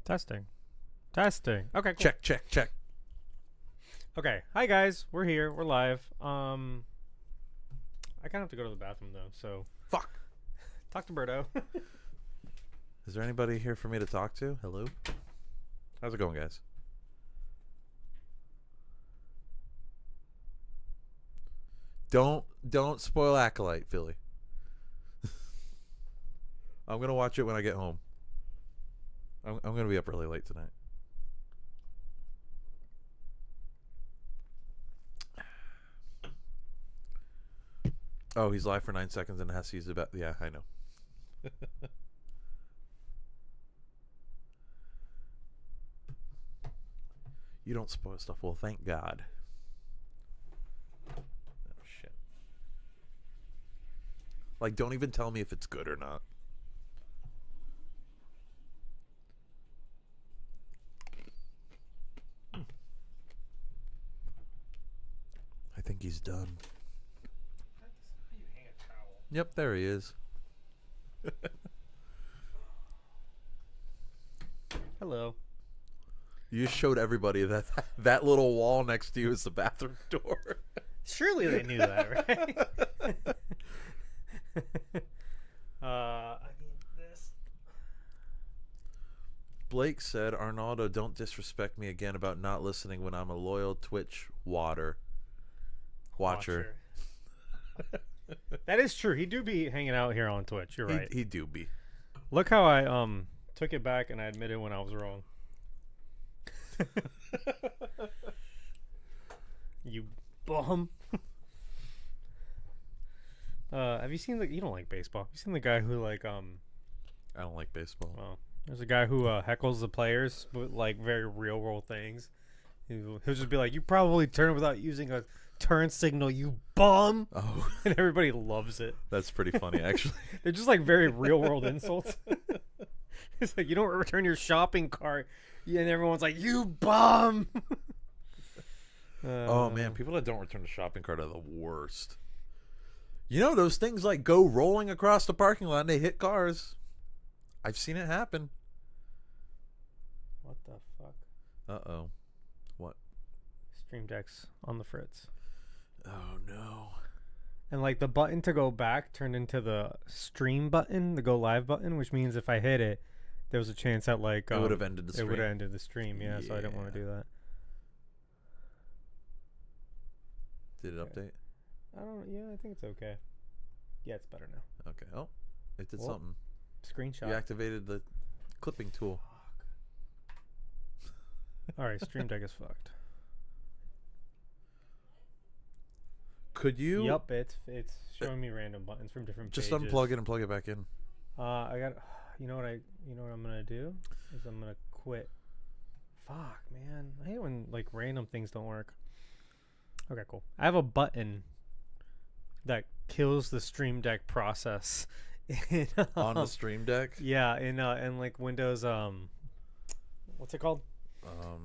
Testing. Testing. Okay, cool. Check. Okay. Hi guys. We're here. We're live. I kind of have to go to the bathroom though, so Fuck. talk to Berto. Is there anybody here for me to talk to? Hello? How's it going, guys? Don't spoil Acolyte, Philly. I'm gonna watch it when I get home. I'm gonna be up really late tonight. Oh, he's live for 9 seconds and has to use about. Yeah, I know. You don't spoil stuff. Well, thank God. Oh, shit. Like, don't even tell me if it's good or not. I think he's done. That's how you hang a towel. Yep, there he is. Hello. You just showed everybody that that little wall next to you is the bathroom door. Surely they knew that, right? I need this. Blake said, Arnaldo, don't disrespect me again about not listening when I'm a loyal Twitch watcher. That is true. He do be hanging out here on Twitch. You're right. He do be. Look how I took it back and I admitted when I was wrong. You bum. Have you seen you don't like baseball? Have you seen the guy who I don't like baseball. well, there's a guy who heckles the players with like very real world things. He'll just be like, "You probably turn without using a turn signal, you bum." Oh, And everybody loves it. that's pretty funny, actually. They're just like very real world insults. It's like, you don't return your shopping cart, and everyone's like, "You bum." Oh man, people that don't return the shopping cart are the worst. You know, those things like go rolling across the parking lot and they hit cars. I've seen it happen. What the fuck? Uh-oh. What? Stream Deck's on the fritz. Oh no. And like the button to go back turned into the stream button, the go live button, which means if I hit it, there was a chance that like It would have ended the stream. It would have ended the stream, yeah. So I didn't want to do that. Did it update? I don't. Yeah, I think it's okay. Yeah, it's better now. Okay. Oh, it did Whoa. something. Screenshot. You activated the clipping tool. All right, Stream Deck is fucked. Could you? Yup, it's showing me random buttons from different Just pages. unplug it and plug it back in. I got. You know what I'm gonna do is I'm gonna quit. Fuck, man. I hate when like random things don't work. Okay, cool. I have a button that kills the Stream Deck process in, On the Stream Deck? Yeah, in like Windows. What's it called?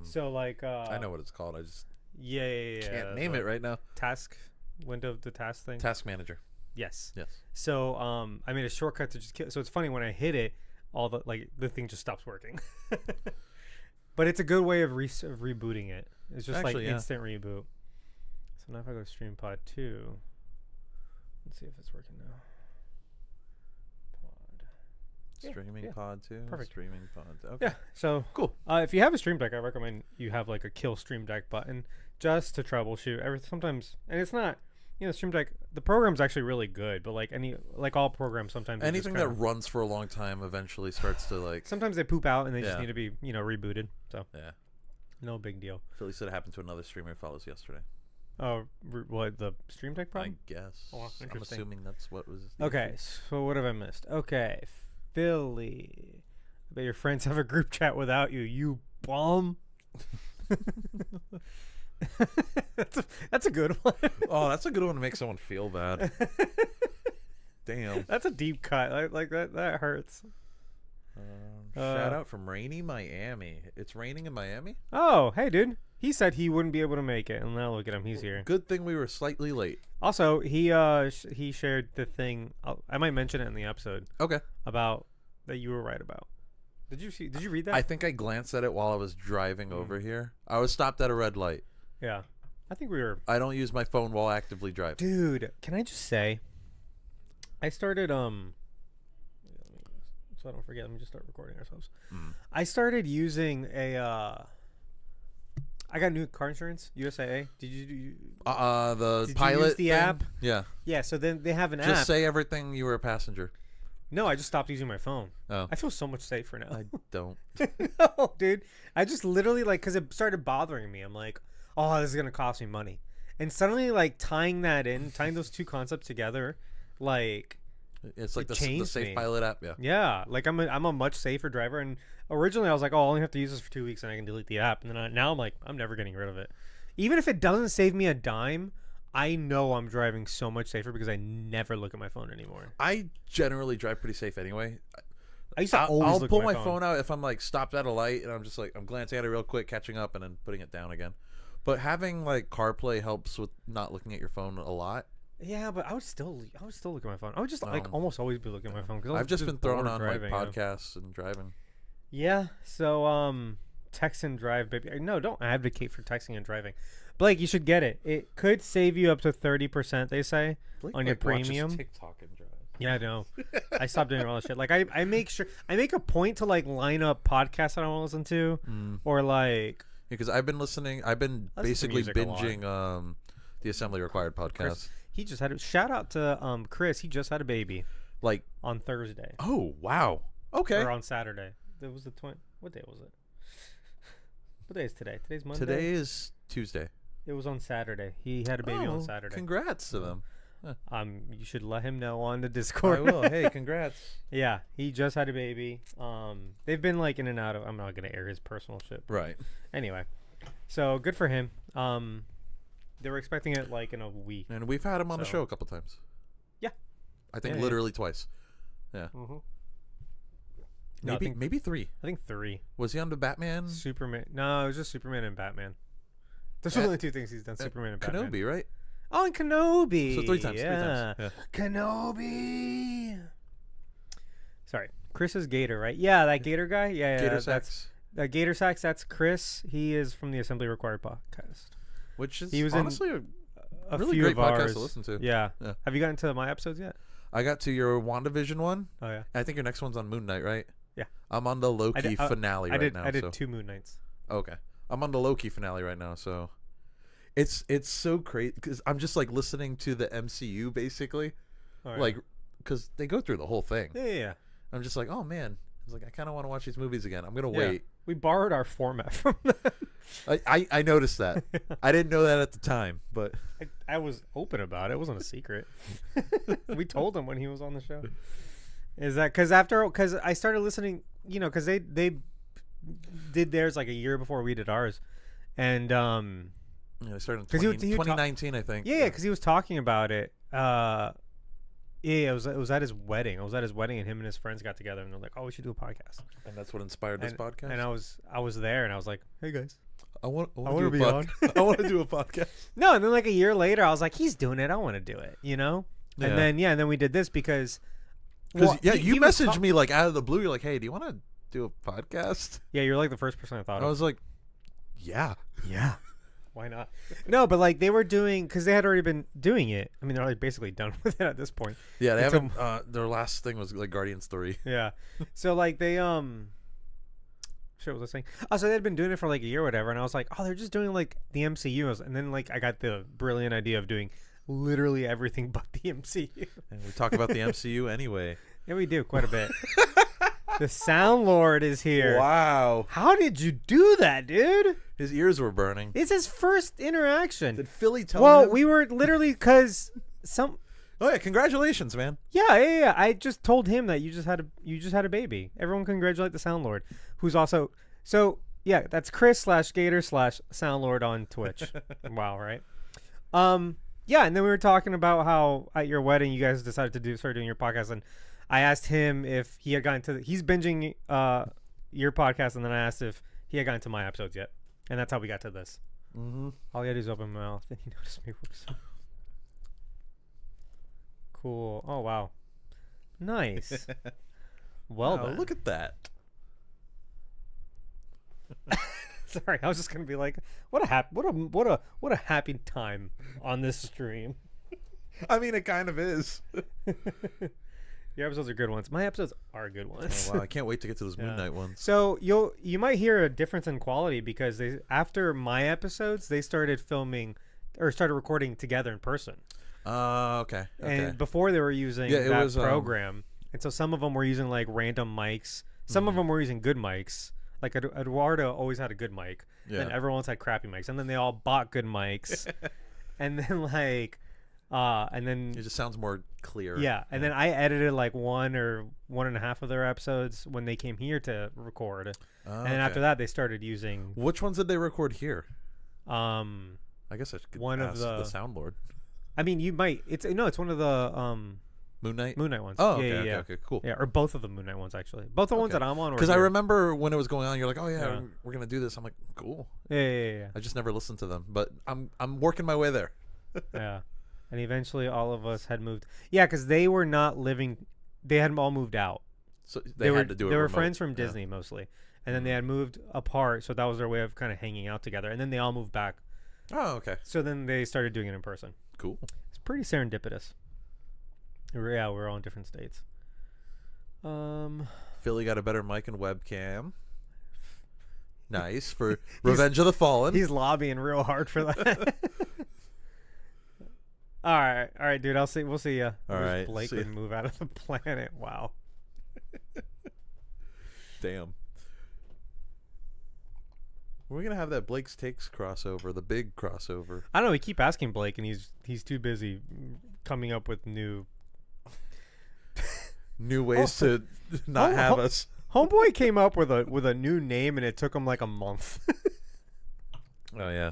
So like. I know what it's called. I just Yeah. can't name it right now. Task window, the task thing. Task Manager. Yes. Yes. So I made a shortcut to just kill. So it's funny when I hit it, the thing just stops working. But it's a good way of rebooting it. It's just Actually, like yeah. instant reboot. So now if I go to Stream Pod 2, let's see if it's working now. Pod. Streaming Yeah. Pod 2. Perfect. Streaming Pod 2. Okay. Yeah. So Cool. if you have a Stream Deck, I recommend you have like a kill Stream Deck button just to troubleshoot. Sometimes, and it's not. Stream Deck, the program's actually really good, but like all programs, sometimes Anything that runs for a long time eventually starts to like. sometimes they poop out and they just Yeah. need to be rebooted. So Yeah. no big deal. Philly said it happened to another streamer who follows yesterday. Oh, what, the Stream Deck problem? I guess. Oh, I'm interesting. assuming that's what was. the Okay, issue. so what have I missed? Okay, Philly. I bet your friends have a group chat without you. You bum. That's a good one. Oh, that's a good one to make someone feel bad. Damn. That's a deep cut. Like that hurts. Shout out from rainy Miami. It's raining in Miami? Oh, hey, dude. He said he wouldn't be able to make it, and now look at him. He's here. Good thing we were slightly late. Also, he shared the thing. I might mention it in the episode Okay. about that you were right about. Did you read that? I think I glanced at it while I was driving over here. I was stopped at a red light. Yeah. I think we were. I don't use my phone while actively driving. Dude, can I just say, I started so I don't forget. Let me just start recording ourselves. I started using I got new car insurance, USAA. Did you the did pilot you use the thing? app? Yeah. Yeah, so then they have an app. Just say everything you were a passenger. No, I just stopped using my phone. Oh. I feel so much safer now. I don't. No, dude. I just literally because it started bothering me. I'm like, oh, this is gonna cost me money, and suddenly tying those two concepts together, It's like it the changed Safe me. Pilot app. Yeah. Yeah, I'm a much safer driver. And originally I was like, oh, I only have to use this for 2 weeks and I can delete the app. And then now I'm like, I'm never getting rid of it, even if it doesn't save me a dime. I know I'm driving so much safer because I never look at my phone anymore. I generally drive pretty safe anyway. I used to I'll look pull at my phone out if I'm stopped at a light and I'm just I'm glancing at it real quick, catching up, and then putting it down again. But having CarPlay helps with not looking at your phone a lot. Yeah, but I would still look at my phone. I would just almost always be looking at my phone because I've just been throwing on driving, podcasts and driving. Yeah, so text and drive, baby. No, don't advocate for texting and driving. Blake, you should get it. It could save you up to 30%. They say on your premium. TikTok and drive. Yeah, I know. I stopped doing all that shit. I make sure I make a point to line up podcasts I don't want to listen to, or because I've been listening. I've been basically binging the Assembly Required podcast. Chris, he just had a shout out to Chris. He just had a baby on Thursday. Oh wow. Okay. Or on Saturday. It was the 20. What day was it? What day is today? Today's Monday. Today is Tuesday. It was on Saturday. He had a baby on Saturday. Congrats to them. You should let him know on the Discord. I will. Hey, congrats. Yeah, he just had a baby. They've been in and out of. I'm not gonna air his personal shit. Right. Anyway, so good for him. They were expecting it in a week. And we've had him on the show a couple times. Yeah. I think literally twice. Yeah. Mm-hmm. Maybe three. I think 3. Was he on the Batman? Superman. No, it was just Superman and Batman. Those are the only 2 things he's done. Superman and Batman. Kenobi, right? Oh, and Kenobi. So 3 times. Yeah. 3 times. Yeah. Kenobi. Sorry, Chris is Gator, right? Yeah, that Gator guy. Yeah, Gator Sacks. Gator Sacks. That's Chris. He is from the Assembly Required podcast, which is honestly a really few great of podcast ours. to listen to. Yeah. Have you gotten to my episodes yet? I got to your WandaVision one. Oh yeah. I think your next one's on Moon Knight, right? Yeah. I'm on the Loki finale right now. I did 2 Moon Knights. Okay. I'm on the Loki finale right now, so it's so crazy because I'm just listening to the MCU basically, because they go through the whole thing. Yeah. I'm just oh man, I kind of want to watch these movies again. I'm gonna wait. We borrowed our format from them. I noticed that. I didn't know that at the time, but I was open about it. It wasn't a secret. We told him when he was on the show. Is that because I started listening, because they did theirs a year before we did ours, and I started in 2019, I think. Yeah, because he was talking about it. It was at his wedding. I was at his wedding, and him and his friends got together, and they're like, "Oh, we should do a podcast." And that's what inspired this podcast. And I was there, and I was like, "Hey guys, I want to be on. I want to do a podcast." No, and then a year later, I was like, "He's doing it. I want to do it." And then we did this because. You messaged me out of the blue. You're like, "Hey, do you want to do a podcast?" Yeah, you're the first person I thought of. I was like, "Yeah." Why not? No, but they were doing because they had already been doing it. I mean, they're basically done with it at this point. Yeah, they haven't. Their last thing was Guardians 3. Yeah, so they shit was I saying? Oh, so they had been doing it for a year or whatever, and I was like, oh, they're just doing the MCU, and then I got the brilliant idea of doing literally everything but the MCU. And we talk about the MCU anyway. Yeah, we do quite a bit. The Sound Lord is here. Wow. How did you do that, dude? His ears were burning. It's his first interaction. Did Philly tell him? Well, we were literally because some. Oh yeah, congratulations, man. Yeah. I just told him that you just had a baby. Everyone congratulate the Sound Lord, who's also yeah. That's Chris /Gator /Sound Lord on Twitch. Wow, right? Yeah, and then we were talking about how at your wedding you guys decided to start doing your podcast, and I asked him if he had gotten to. He's binging your podcast, and then I asked if he had gotten to my episodes yet, and that's how we got to this. Mm-hmm. All he had is open mouth, and he noticed me. Cool. Oh wow, nice. Well wow, done. Look at that. Sorry, I was just gonna be like, what a happy time on this stream. I mean, it kind of is. Your episodes are good ones. My episodes are good ones. Oh, wow, I can't wait to get to those Moon Knight ones. So you might hear a difference in quality because after my episodes they started filming or started recording together in person. Okay. And before they were using that program, and so some of them were using like random mics. Some of them were using good mics. Like Eduardo always had a good mic. Yeah. Then everyone else had crappy mics, and then they all bought good mics. And then and then it just sounds more clear. Yeah, and then I edited like 1 or 1.5 of their episodes when they came here to record, and then after that they started using. Which ones did they record here? I guess I could one ask of the Sound Lord. I mean, you might. It's one of the Moon Knight ones. Oh, okay, cool. Yeah, or both of the Moon Knight ones actually. Both the ones that I'm on. Because I remember when it was going on, you're like, oh yeah, we're gonna do this. I'm like, cool. Yeah. I just never listened to them, but I'm working my way there. Yeah. And eventually all of us had moved. Yeah, because they were not living. They hadn't all moved out. So they had to do it. They were friends from Disney mostly. And then they had moved apart. So that was their way of kind of hanging out together. And then they all moved back. Oh, okay. So then they started doing it in person. Cool. It's pretty serendipitous. Yeah, we're all in different states. Philly got a better mic and webcam. Nice. For Revenge of the Fallen. He's lobbying real hard for that. All right, dude. We'll see ya. All right. Blake would move out of the planet. Wow. Damn. We're gonna have that Blake's Takes crossover, the big crossover. I don't know. We keep asking Blake, and he's too busy coming up with new ways to not have us. Homeboy came up with a new name, and it took him like a month. Oh yeah.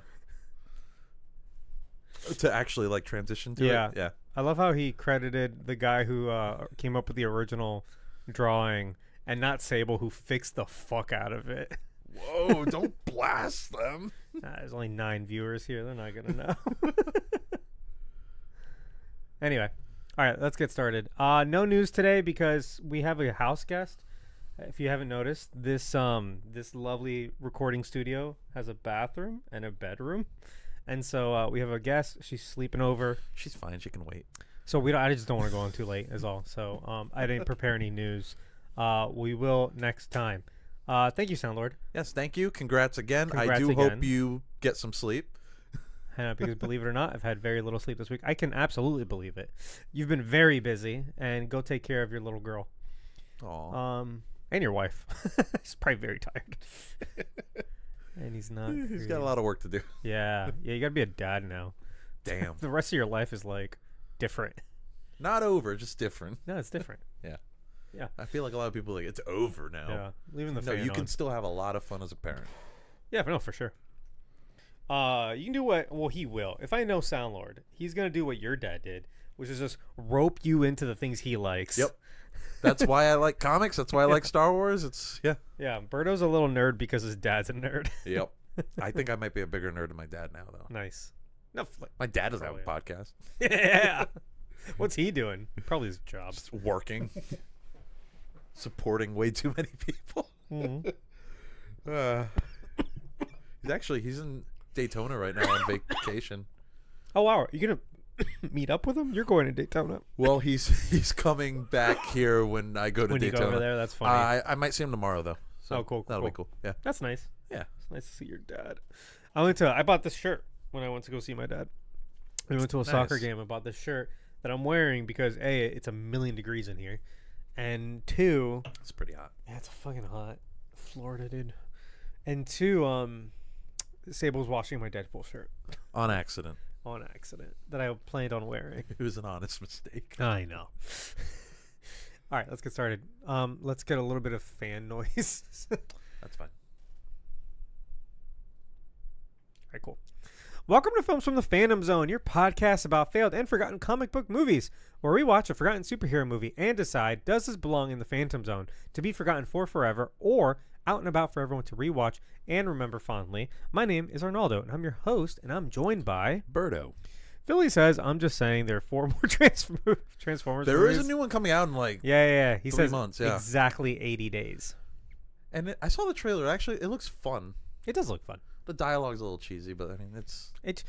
To actually like transition to it. Yeah. I love how he credited the guy who came up with the original drawing and not Sable, who fixed the fuck out of it. Whoa, don't blast them. There's only 9 viewers here. They're not going to know. Anyway. All right, let's get started. No news today because we have a house guest. If you haven't noticed, this lovely recording studio has a bathroom and a bedroom. And so we have a guest. She's sleeping over. She's fine. She can wait. So I just don't want to go on too late is all. So I didn't prepare any we will next time. Thank you, Soundlord. Yes, thank you. Congrats again. I do hope you get some sleep. Because believe it or not, I've had very little sleep this week. I can absolutely believe it. You've been very busy, and go take care of your little girl. Aww. And your wife. He's probably very tired. And he's not. He's got a lot of work to do. Yeah. Yeah, you got to be a dad now. Damn. The rest of your life is like different. Not over, just different. No, it's different. Yeah. Yeah. I feel like a lot of people are like, it's over now. Yeah. Leaving the fan No, you can still have a lot of fun as a parent. Yeah, no, for sure. You can do what, well, he will. If I know Soundlord, he's going to do what your dad did, which is just rope you into the things he likes. Yep. That's why I like comics. That's why I like Star Wars. Yeah, Berto's a little nerd because his dad's a nerd. Yep. I think I might be a bigger nerd than my dad now, though. Nice. No, my dad doesn't have a podcast. Yeah. What's he doing? Probably his job. Just working. Supporting way too many people. Mm-hmm. He's in Daytona right now on vacation. Oh, wow. Are you going to meet up with him? You're going to Daytona. Well, he's coming back here when I go to when Daytona. When you go over there, that's funny. I might see him tomorrow, though. So cool. That'll be cool. Yeah. That's nice. Yeah. It's nice to see your dad. I bought this shirt when I went to go see my dad. We went to a soccer game. I bought this shirt that I'm wearing because A, it's 1,000,000 degrees in here. And 2, it's pretty hot. Yeah, it's fucking hot. Florida, dude. And 2, Sable's washing my Deadpool shirt. On accident. That I planned on wearing. It was an honest mistake. I know. All right, let's get started. Let's get a little bit of fan noise. That's fine. All right, cool. Welcome to Films from the Fandom Zone, your podcast about failed and forgotten comic book movies, where we watch a forgotten superhero movie and decide, does this belong in the Phantom Zone, to be forgotten for forever, or out and about for everyone to rewatch and remember fondly. My name is Arnaldo, and I'm your host, and I'm joined by... Berto. Philly says, I'm just saying there are 4 more Transformers There movies. is a new one coming out in like Yeah. He 3 says months, yeah. Exactly 80 days. And I saw the trailer. Actually, it looks fun. It does look fun. The dialogue's a little cheesy, but I mean, It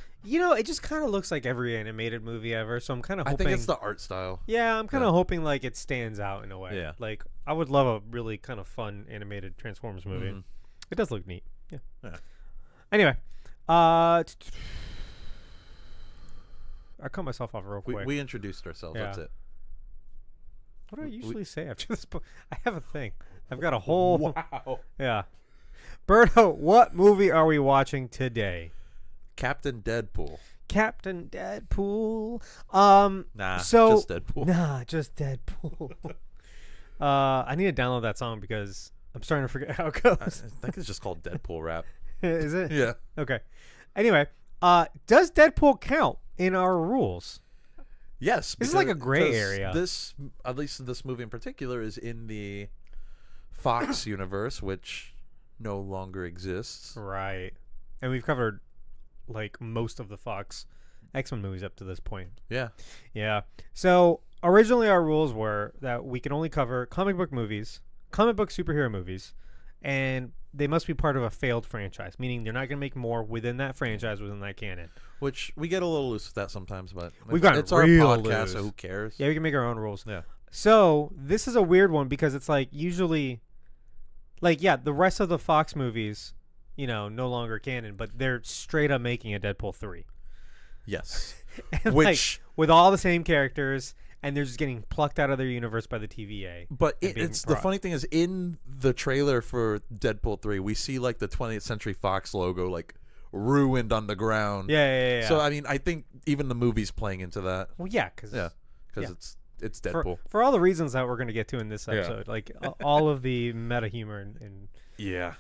just kind of looks like every animated movie ever. So I'm kind of I hoping. think it's the art style. Yeah, I'm kind of hoping like it stands out in a way. Yeah. Like I would love a really kind of fun animated Transformers movie. Mhm. It does look neat. Yeah. Yeah. Anyway, I cut myself off real quick. We introduced ourselves. Yeah. That's it. What do I usually say after this? I have a thing. I've got a whole. Wow. Yeah. Berto, what movie are we watching today? Captain Deadpool. Captain Deadpool. Nah, so, just Deadpool. Nah, just Deadpool. I need to download that song because I'm starting to forget how it I goes. think it's just called Deadpool rap. Is it? Yeah. Okay. Anyway, does Deadpool count in our rules? Yes. This is like a gray because area. This, at least this movie in particular, is in the Fox universe, which no longer exists. Right. And we've covered like most of the Fox X-Men movies up to this point. Yeah. Yeah. So originally our rules were that we can only cover comic book movies, comic book superhero movies, and they must be part of a failed franchise, meaning they're not going to make more within that franchise, within that canon. Which we get a little loose with that sometimes, but We've gotten it's our real podcast, loose. so who cares? Yeah, we can make our own rules. Yeah. So this is a weird one because it's like usually, like, yeah, the rest of the Fox movies, no longer canon, but they're straight up making a Deadpool 3. Yes. And Which, with all the same characters, and they're just getting plucked out of their universe by the TVA. but and being it's the brought. funny thing is in the trailer for Deadpool 3, we see like the 20th Century Fox logo like ruined on the ground. Yeah. So I mean, I think even the movie's playing into that. Well, yeah, because It's Deadpool. for all the reasons that we're going to get to in this Yeah. episode, like all of the meta humor and Yeah.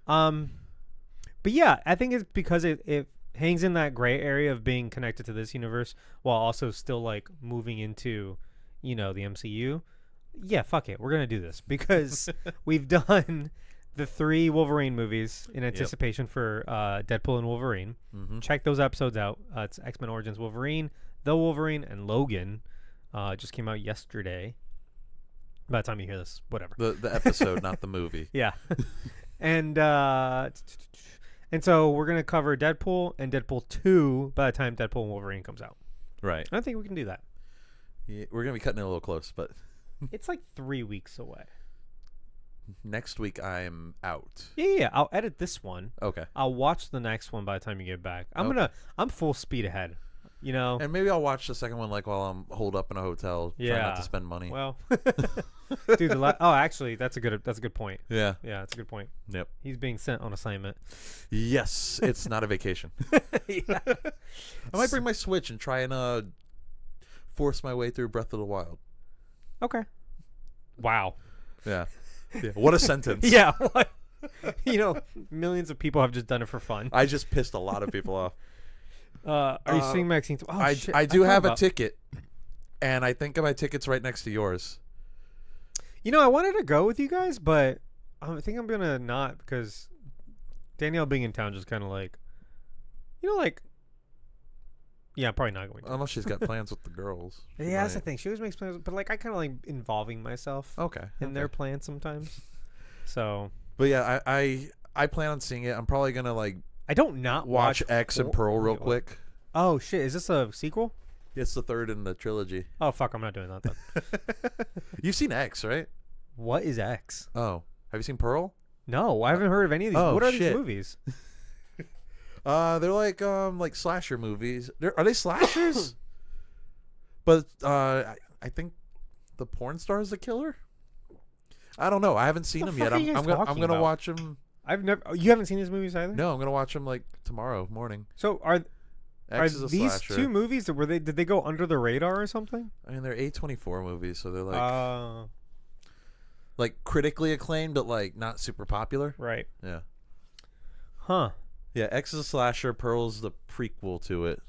but yeah, I think it's because it hangs in that gray area of being connected to this universe while also still like moving into, the MCU. Yeah, fuck it. We're going to do this because we've done the 3 Wolverine movies in anticipation for Deadpool and Wolverine. Mm-hmm. Check those episodes out. It's X-Men Origins Wolverine, The Wolverine, and Logan. It just came out yesterday. By the time you hear this, whatever. The episode, not the movie. Yeah. And so we're going to cover Deadpool and Deadpool 2 by the time Deadpool and Wolverine comes out. Right. I think we can do that. Yeah, we're gonna be cutting it a little close, but It's like 3 weeks away. next week I'm out. Yeah. I'll edit this one. Okay. I'll watch the next one by the time you get back. Okay. I'm full speed ahead. And maybe I'll watch the second one like while I'm holed up in a hotel, trying not to spend money. Well, dude, actually, that's a good point. Yeah. Yeah, that's a good point. Yep. He's being sent on assignment. Yes, it's not a vacation. Yeah. I might bring my Switch and try and force my way through Breath of the Wild. Okay. Wow. Yeah. What a sentence. Yeah. What? Millions of people have just done it for fun. I just pissed a lot of people off. Are you seeing Maxine? Oh, shit. I do have a about- ticket, and I think my ticket's right next to yours. I wanted to go with you guys, but I think I'm gonna not because Danielle being in town just kind of like, yeah, I'm probably not going to. Unless she's got plans with the girls. She Yeah, that's the might. thing. She always makes plans, but like I kind of like involving myself Okay. in their plans sometimes. So But yeah, I plan on seeing it. I'm probably gonna like I don't not watch X and Pearl real wait, what? quick. Oh shit! Is this a sequel? It's the third in the trilogy. Oh fuck! I'm not doing that then. You've seen X, right? What is X? Oh, have you seen Pearl? No, I haven't heard of any of these. Oh, What are these shit. movies? They're like slasher movies. Are they slashers? But I think the porn star is the killer. I don't know. I haven't seen the them fuck yet. are you guys I'm talking gonna about? watch them. You haven't seen these movies either. No, I'm gonna watch them like tomorrow morning. So are X is a these slasher. two movies that did they go under the radar or something? I mean, they're A24 movies, so they're like critically acclaimed, but like not super popular. Right. Yeah. Huh. Yeah, X is a slasher. Pearl's the prequel to it,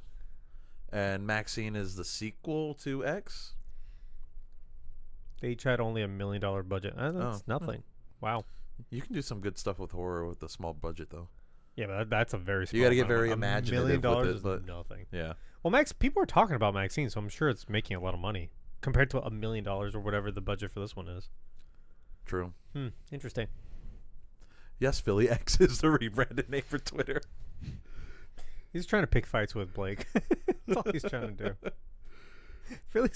and Maxine is the sequel to X. They each had only $1 million budget. That's nothing. Wow. You can do some good stuff with horror with a small budget, though. Yeah, but that's a very small You got to get amount of very money. imaginative $1 million with it, is but nothing. yeah. Well, people are talking about Maxine, so I'm sure it's making a lot of money compared to $1 million or whatever the budget for this one is. True. Interesting. Yes, Philly X is the rebranded name for Twitter. He's trying to pick fights with Blake. That's all he's trying to do.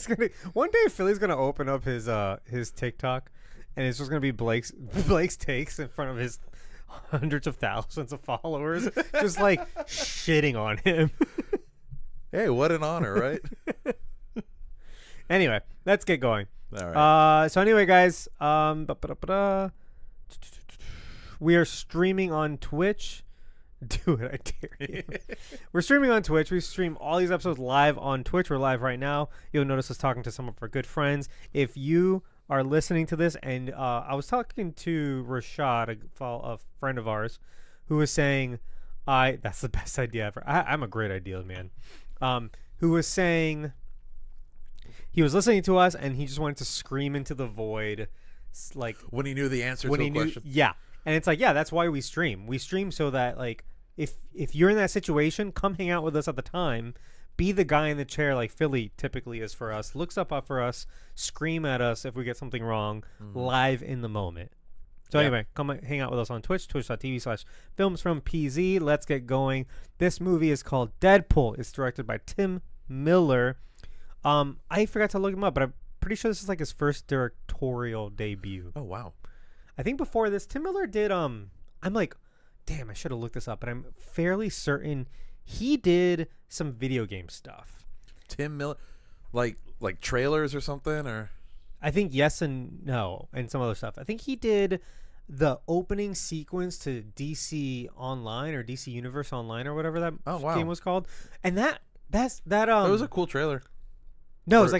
One day Philly's gonna open up his TikTok, and it's just gonna be Blake's takes in front of his hundreds of thousands of followers, just like shitting on him. Hey, what an honor, right? Anyway, let's get going. All right. So anyway, guys, we are streaming on Twitch. Do it, I dare you. We're streaming on Twitch. We stream all these episodes live on Twitch. We're live right now. You'll notice us talking to some of our good friends. If you are listening to this, and I was talking to Rashad, a friend of ours, who was saying, that's the best idea ever. I'm a great idea, man. Who was saying he was listening to us, and he just wanted to scream into the void, like when he knew the answer to a question. Yeah. And it's like, yeah, that's why we stream. We stream so that, like, if you're in that situation, come hang out with us at the time. Be the guy in the chair like Philly typically is for us. Looks up for us. Scream at us if we get something wrong live in the moment. So anyway, come hang out with us on Twitch, twitch.tv/filmsfrompz. Let's get going. This movie is called Deadpool. It's directed by Tim Miller. I forgot to look him up, but I'm pretty sure this is like his first directorial debut. Oh, wow. I think before this, Tim Miller did, I'm like, damn, I should have looked this up, but I'm fairly certain he did some video game stuff. Tim Miller, like trailers or something, or? I think yes and no, and some other stuff. I think he did the opening sequence to DC Online or DC Universe Online or whatever that game was called. And that was a cool trailer. No, it was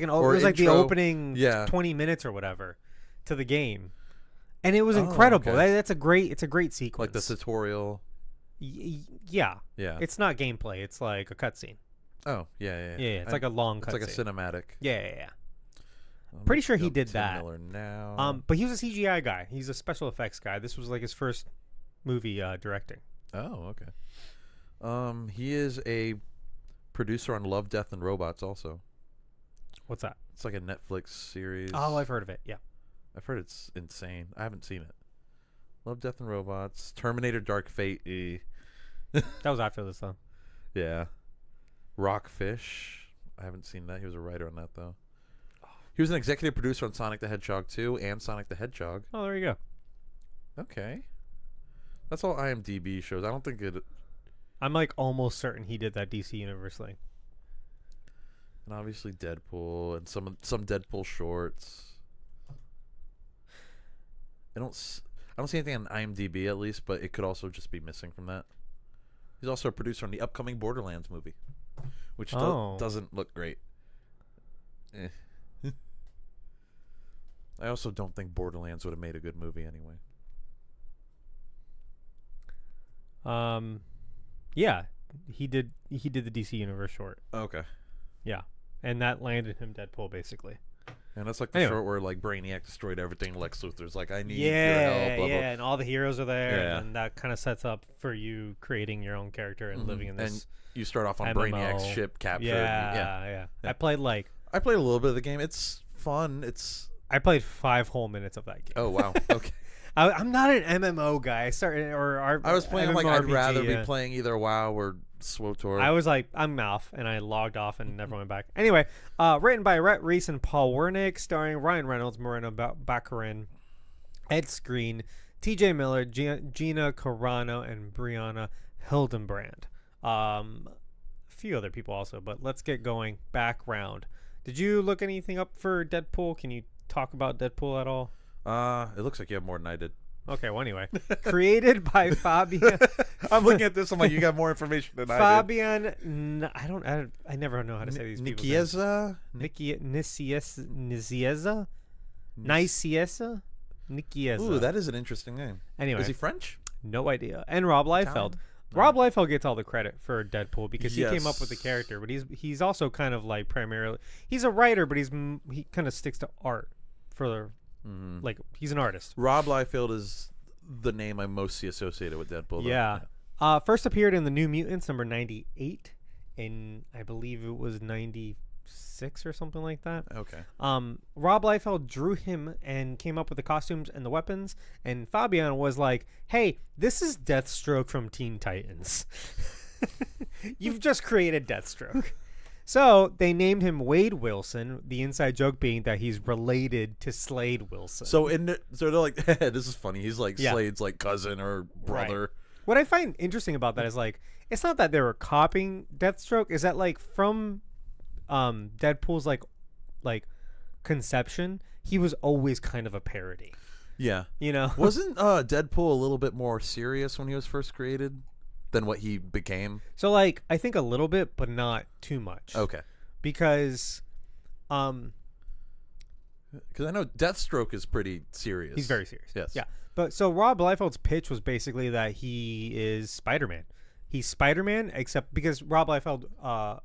like the opening 20 minutes or whatever to the game. And it was incredible. Okay. It's a great sequence. Like the tutorial. Yeah. It's not gameplay. It's like a cutscene. Oh, yeah. It's like a long cutscene. It's like a cinematic. Yeah. Pretty sure he did that. Miller now. But he was a CGI guy. He's a special effects guy. This was like his first movie directing. Oh, okay. He is a producer on Love, Death, and Robots also. What's that? It's like a Netflix series. Oh, I've heard of it. Yeah. I've heard it's insane. I haven't seen it. Love, Death, and Robots. Terminator Dark Fate. That was after this, though. Yeah. Rockfish. I haven't seen that. He was a writer on that, though. He was an executive producer on Sonic the Hedgehog 2 and Sonic the Hedgehog. Oh, there you go. Okay. That's all IMDb shows. I don't think it... I'm like almost certain he did that DC Universe thing. And obviously Deadpool and some Deadpool shorts. I don't see anything on IMDb at least, but it could also just be missing from that. He's also a producer on the upcoming Borderlands movie, which doesn't look great. I also don't think Borderlands would have made a good movie anyway. Yeah, he did the DC Universe short. Okay. Yeah, and that landed him Deadpool basically. And that's like the short where like Brainiac destroyed everything. Lex Luthor's like, I need your help. Blah, blah. And all the heroes are there, and that kind of sets up for you creating your own character and living in this. And you start off on MMO. Brainiac's ship captured. Yeah. I played a little bit of the game. It's fun. I played 5 whole minutes of that game. Oh wow. Okay. I'm not an MMO guy. I was playing like I'd rather be playing either WoW or SWTOR. I was like, I'm off, and I logged off and never went back. Anyway, written by Rhett Reese and Paul Wernick, starring Ryan Reynolds, Morena Baccarin, Ed Skrein, T.J. Miller, Gina Carano, and Brianna Hildenbrand. A few other people also, but let's get going. Background. Did you look anything up for Deadpool? Can you talk about Deadpool at all? It looks like you have more than I did. Okay, well, anyway. Created by Fabian. I'm looking at this. I'm like, you got more information than Fabian, I never know how to say these people. Nicieza? Nicieza? Nicieza? Ooh, that is an interesting name. Anyway. Is he French? No idea. And Rob Liefeld. Rob Liefeld gets all the credit for Deadpool because he came up with the character, but he's also kind of like primarily, he's a writer, but he kind of sticks to art for like, he's an artist. Rob Liefeld is the name I most see associated with Deadpool. Yeah. First appeared in the New Mutants number 98 in, I believe it was 96 6 or something like that. Okay. Rob Liefeld drew him and came up with the costumes and the weapons, and Fabian was like, hey, this is Deathstroke from Teen Titans. You've just created Deathstroke. So they named him Wade Wilson, the inside joke being that he's related to Slade Wilson. So so they're like, this is funny. He's like Slade's like cousin or brother. Right. What I find interesting about that is like, it's not that they were copying Deathstroke. Is that like from Deadpool's like conception, he was always kind of a parody. Yeah. You know? Wasn't Deadpool a little bit more serious when he was first created than what he became? So like, I think a little bit, but not too much. Okay. Because I know Deathstroke is pretty serious. he's very serious. Yes. Yeah. But so Rob Liefeld's pitch was basically that he is Spider-Man. He's Spider-Man, except because Rob Liefeld, I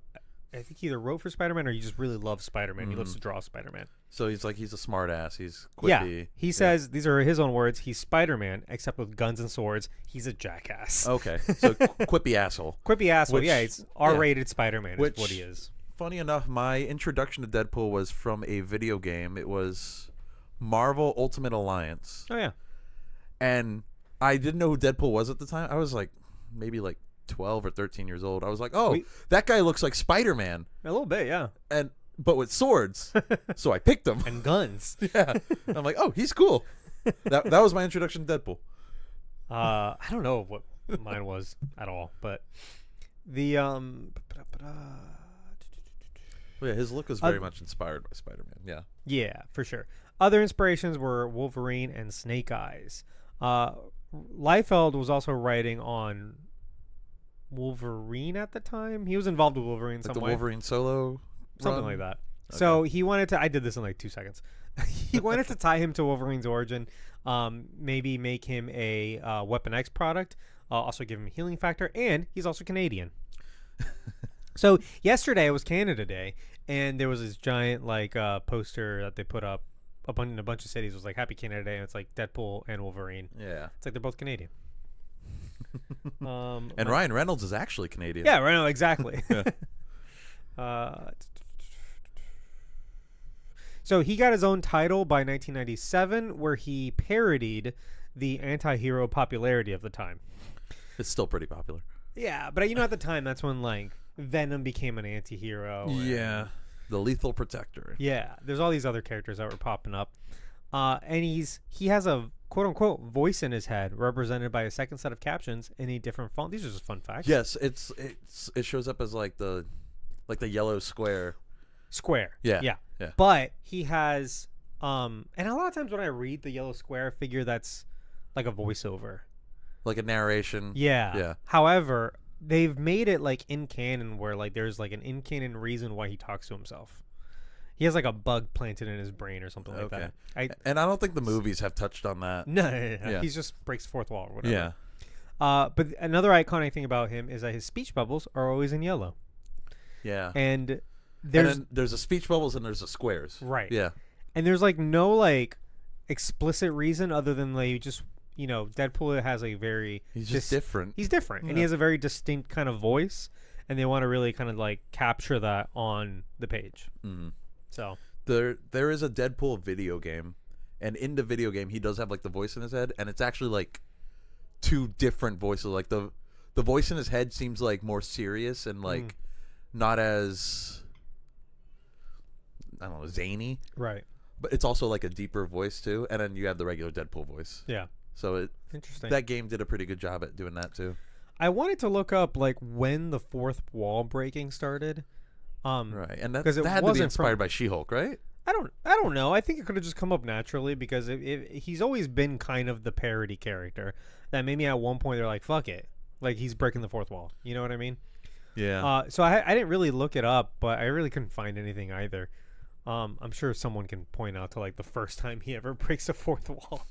think he either wrote for Spider-Man or he just really loves Spider-Man. He loves to draw Spider-Man. So he's a smart ass. He's quippy. Yeah. He says, these are his own words, he's Spider-Man, except with guns and swords. He's a jackass. Okay. So quippy asshole. Quippy asshole. Which- Yeah, it's R-rated Spider-Man is Which- what he is. Funny enough, my introduction to Deadpool was from a video game. It was Marvel Ultimate Alliance. Oh, yeah. And I didn't know who Deadpool was at the time. I was like maybe like 12 or 13 years old. I was like, oh, that guy looks like Spider-Man. A little bit, yeah. But with swords. So I picked him. And guns. Yeah. I'm like, oh, he's cool. That was my introduction to Deadpool. I don't know what mine was at all, but the Yeah, his look was very much inspired by Spider-Man. Yeah. yeah, for sure. Other inspirations were Wolverine and Snake Eyes. Liefeld was also writing on Wolverine at the time. He was involved with Wolverine in some Like the way. Wolverine solo Something run? like that. Okay. So he wanted to, I did this in like 2 seconds. He wanted to tie him to Wolverine's origin, maybe make him a Weapon X product, also give him a healing factor, and he's also Canadian. So yesterday was Canada Day, and there was this giant like poster that they put up in a bunch of cities. It was like Happy Canada Day, and it's like Deadpool and Wolverine. Yeah. It's like they're both Canadian. And Ryan Reynolds is actually Canadian. Yeah, right. No, exactly. So he got his own title by 1997, where he parodied the anti-hero popularity of the time. It's still pretty popular. Yeah, but at the time, that's when like Venom became an anti-hero. Yeah. The Lethal Protector. Yeah, there's all these other characters that were popping up. And he has a quote-unquote voice in his head represented by a second set of captions in a different font. These are just fun facts. Yes, it shows up as like the yellow square. Yeah. But he has and a lot of times when I read the yellow square, I figure that's like a voiceover. Like a narration. Yeah. However, they've made it like in canon where like there's like an in canon reason why he talks to himself. He has like a bug planted in his brain or something like that. And I don't think the movies have touched on that. No. Yeah. He just breaks the fourth wall or whatever. Yeah. But another iconic thing about him is that his speech bubbles are always in yellow. Yeah. And there's a speech bubbles and there's a squares. Right. Yeah. And there's like no like explicit reason other than like just Deadpool has a very He's just different. He's different, and he has a very distinct kind of voice, and they want to really kind of like capture that on the page. Mm-hmm. So there is a Deadpool video game, and in the video game he does have like the voice in his head, and it's actually like two different voices. Like the voice in his head seems like more serious and like not as, I don't know, zany. Right. But it's also like a deeper voice too, and then you have the regular Deadpool voice. Yeah. So interesting. That game did a pretty good job at doing that too. I wanted to look up like when the fourth wall breaking started. Right, and that it had to be inspired by She-Hulk, right? I don't know. I think it could have just come up naturally because he's always been kind of the parody character that maybe at one point they're like, fuck it, like he's breaking the fourth wall. You know what I mean? Yeah. So I didn't really look it up, but I really couldn't find anything either. I'm sure someone can point out to like the first time he ever breaks a fourth wall.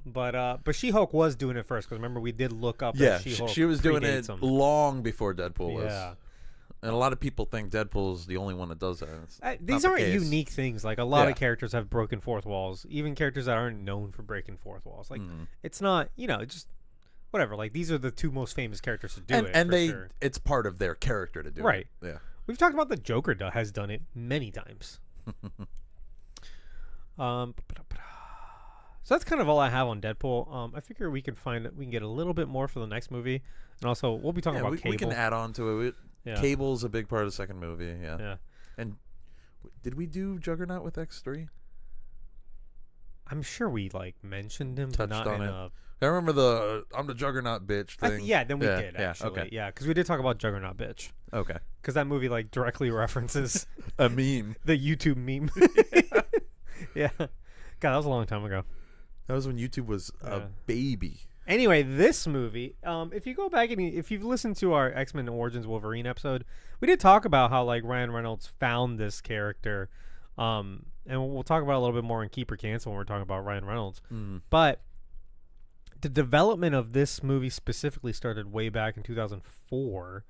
but She-Hulk was doing it first because remember we did look up. Yeah, that She-Hulk she was doing it him. long before Deadpool was. Yeah. And a lot of people think Deadpool's the only one that does that. These aren't case. unique things. Like a lot of characters have broken fourth walls, even characters that aren't known for breaking fourth walls. Like it's not, just whatever. Like these are the two most famous characters to do it. And for sure. it's part of their character to do it. Right. Yeah. We've talked about the Joker has done it many times. So that's kind of all I have on Deadpool. I figure we can get a little bit more for the next movie, and also we'll be talking about Cable. We can add on to it. Cable's a big part of the second movie. Yeah. And did we do Juggernaut with X3? I'm sure we mentioned him, touched but not on in it. I remember I'm the Juggernaut bitch thing. Then we did actually. Okay. Yeah, because we did talk about Juggernaut bitch. Okay. Because that movie directly references a meme, the YouTube meme. Yeah. God, that was a long time ago. That was when YouTube was a baby. Anyway, this movie, if you go back and if you've listened to our X-Men Origins Wolverine episode, we did talk about how Ryan Reynolds found this character, and we'll talk about it a little bit more in Keep or Cancel when we're talking about Ryan Reynolds. But the development of this movie specifically started way back in 2004,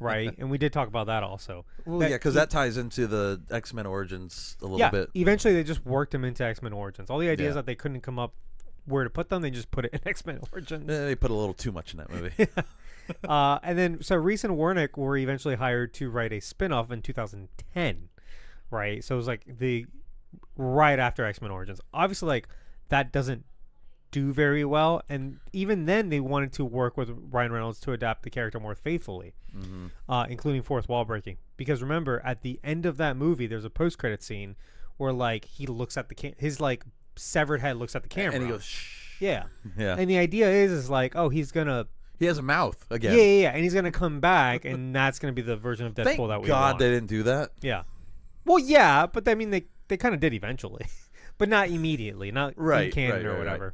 right? And we did talk about that also. Well, because that ties into the X-Men Origins a little bit. Eventually they just worked them into X-Men Origins. All the ideas that they couldn't come up where to put them, they just put it in X-Men Origins. They put a little too much in that movie. And then Reese and Warnick were eventually hired to write a spin-off in 2010, right? So it was right after X-Men Origins. Obviously, that doesn't do very well, and even then they wanted to work with Ryan Reynolds to adapt the character more faithfully, including fourth wall breaking. Because remember, at the end of that movie, there's a post-credit scene where he looks at his severed head looks at the camera and he goes shh. Yeah. And the idea is he's gonna, he has a mouth again. Yeah, and he's gonna come back, and that's gonna be the version of Deadpool Thank that we God want. they didn't do that. Yeah. Well, yeah, but I mean they kind of did eventually, but not immediately, not in canon or whatever. Right.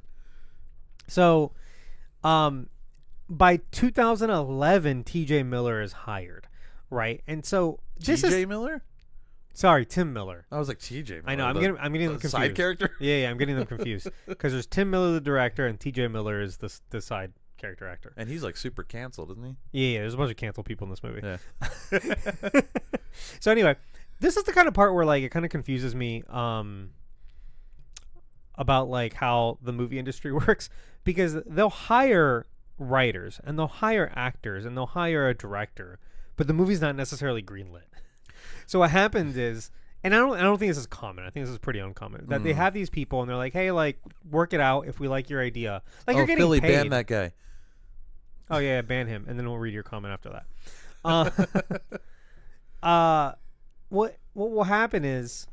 So, by 2011, T.J. Miller is hired, right? And so T.J. Miller? Sorry, Tim Miller. I was like T.J. Miller. I know. I'm getting them confused. Side character? Yeah, I'm getting them confused because there's Tim Miller, the director, and T.J. Miller is the side character actor. And he's super canceled, isn't he? Yeah. There's a bunch of canceled people in this movie. Yeah. So anyway, this is the kind of part where it kind of confuses me about how the movie industry works, because they'll hire writers and they'll hire actors and they'll hire a director, but the movie's not necessarily greenlit. So what happens is, and I don't think this is common. I think this is pretty uncommon, that they have these people and they're like, hey, work it out if we like your idea. You're getting Philly, paid. ban that guy. Oh yeah, ban him, and then we'll read your comment after that. What will happen is,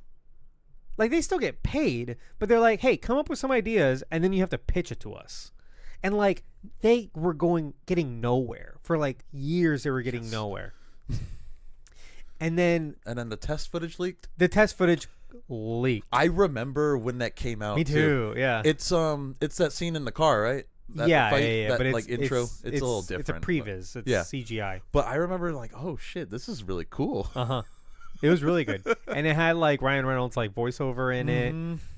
they still get paid, but they're like, hey, come up with some ideas, and then you have to pitch it to us. And they were getting nowhere for years. They were getting nowhere. And then the test footage leaked. The test footage leaked. I remember when that came out. Me too. Yeah. It's that scene in the car, right? Yeah. That, but intro. It's a little different. It's a previs. It's CGI. But I remember oh shit, this is really cool. It was really good, and it had Ryan Reynolds voiceover in it,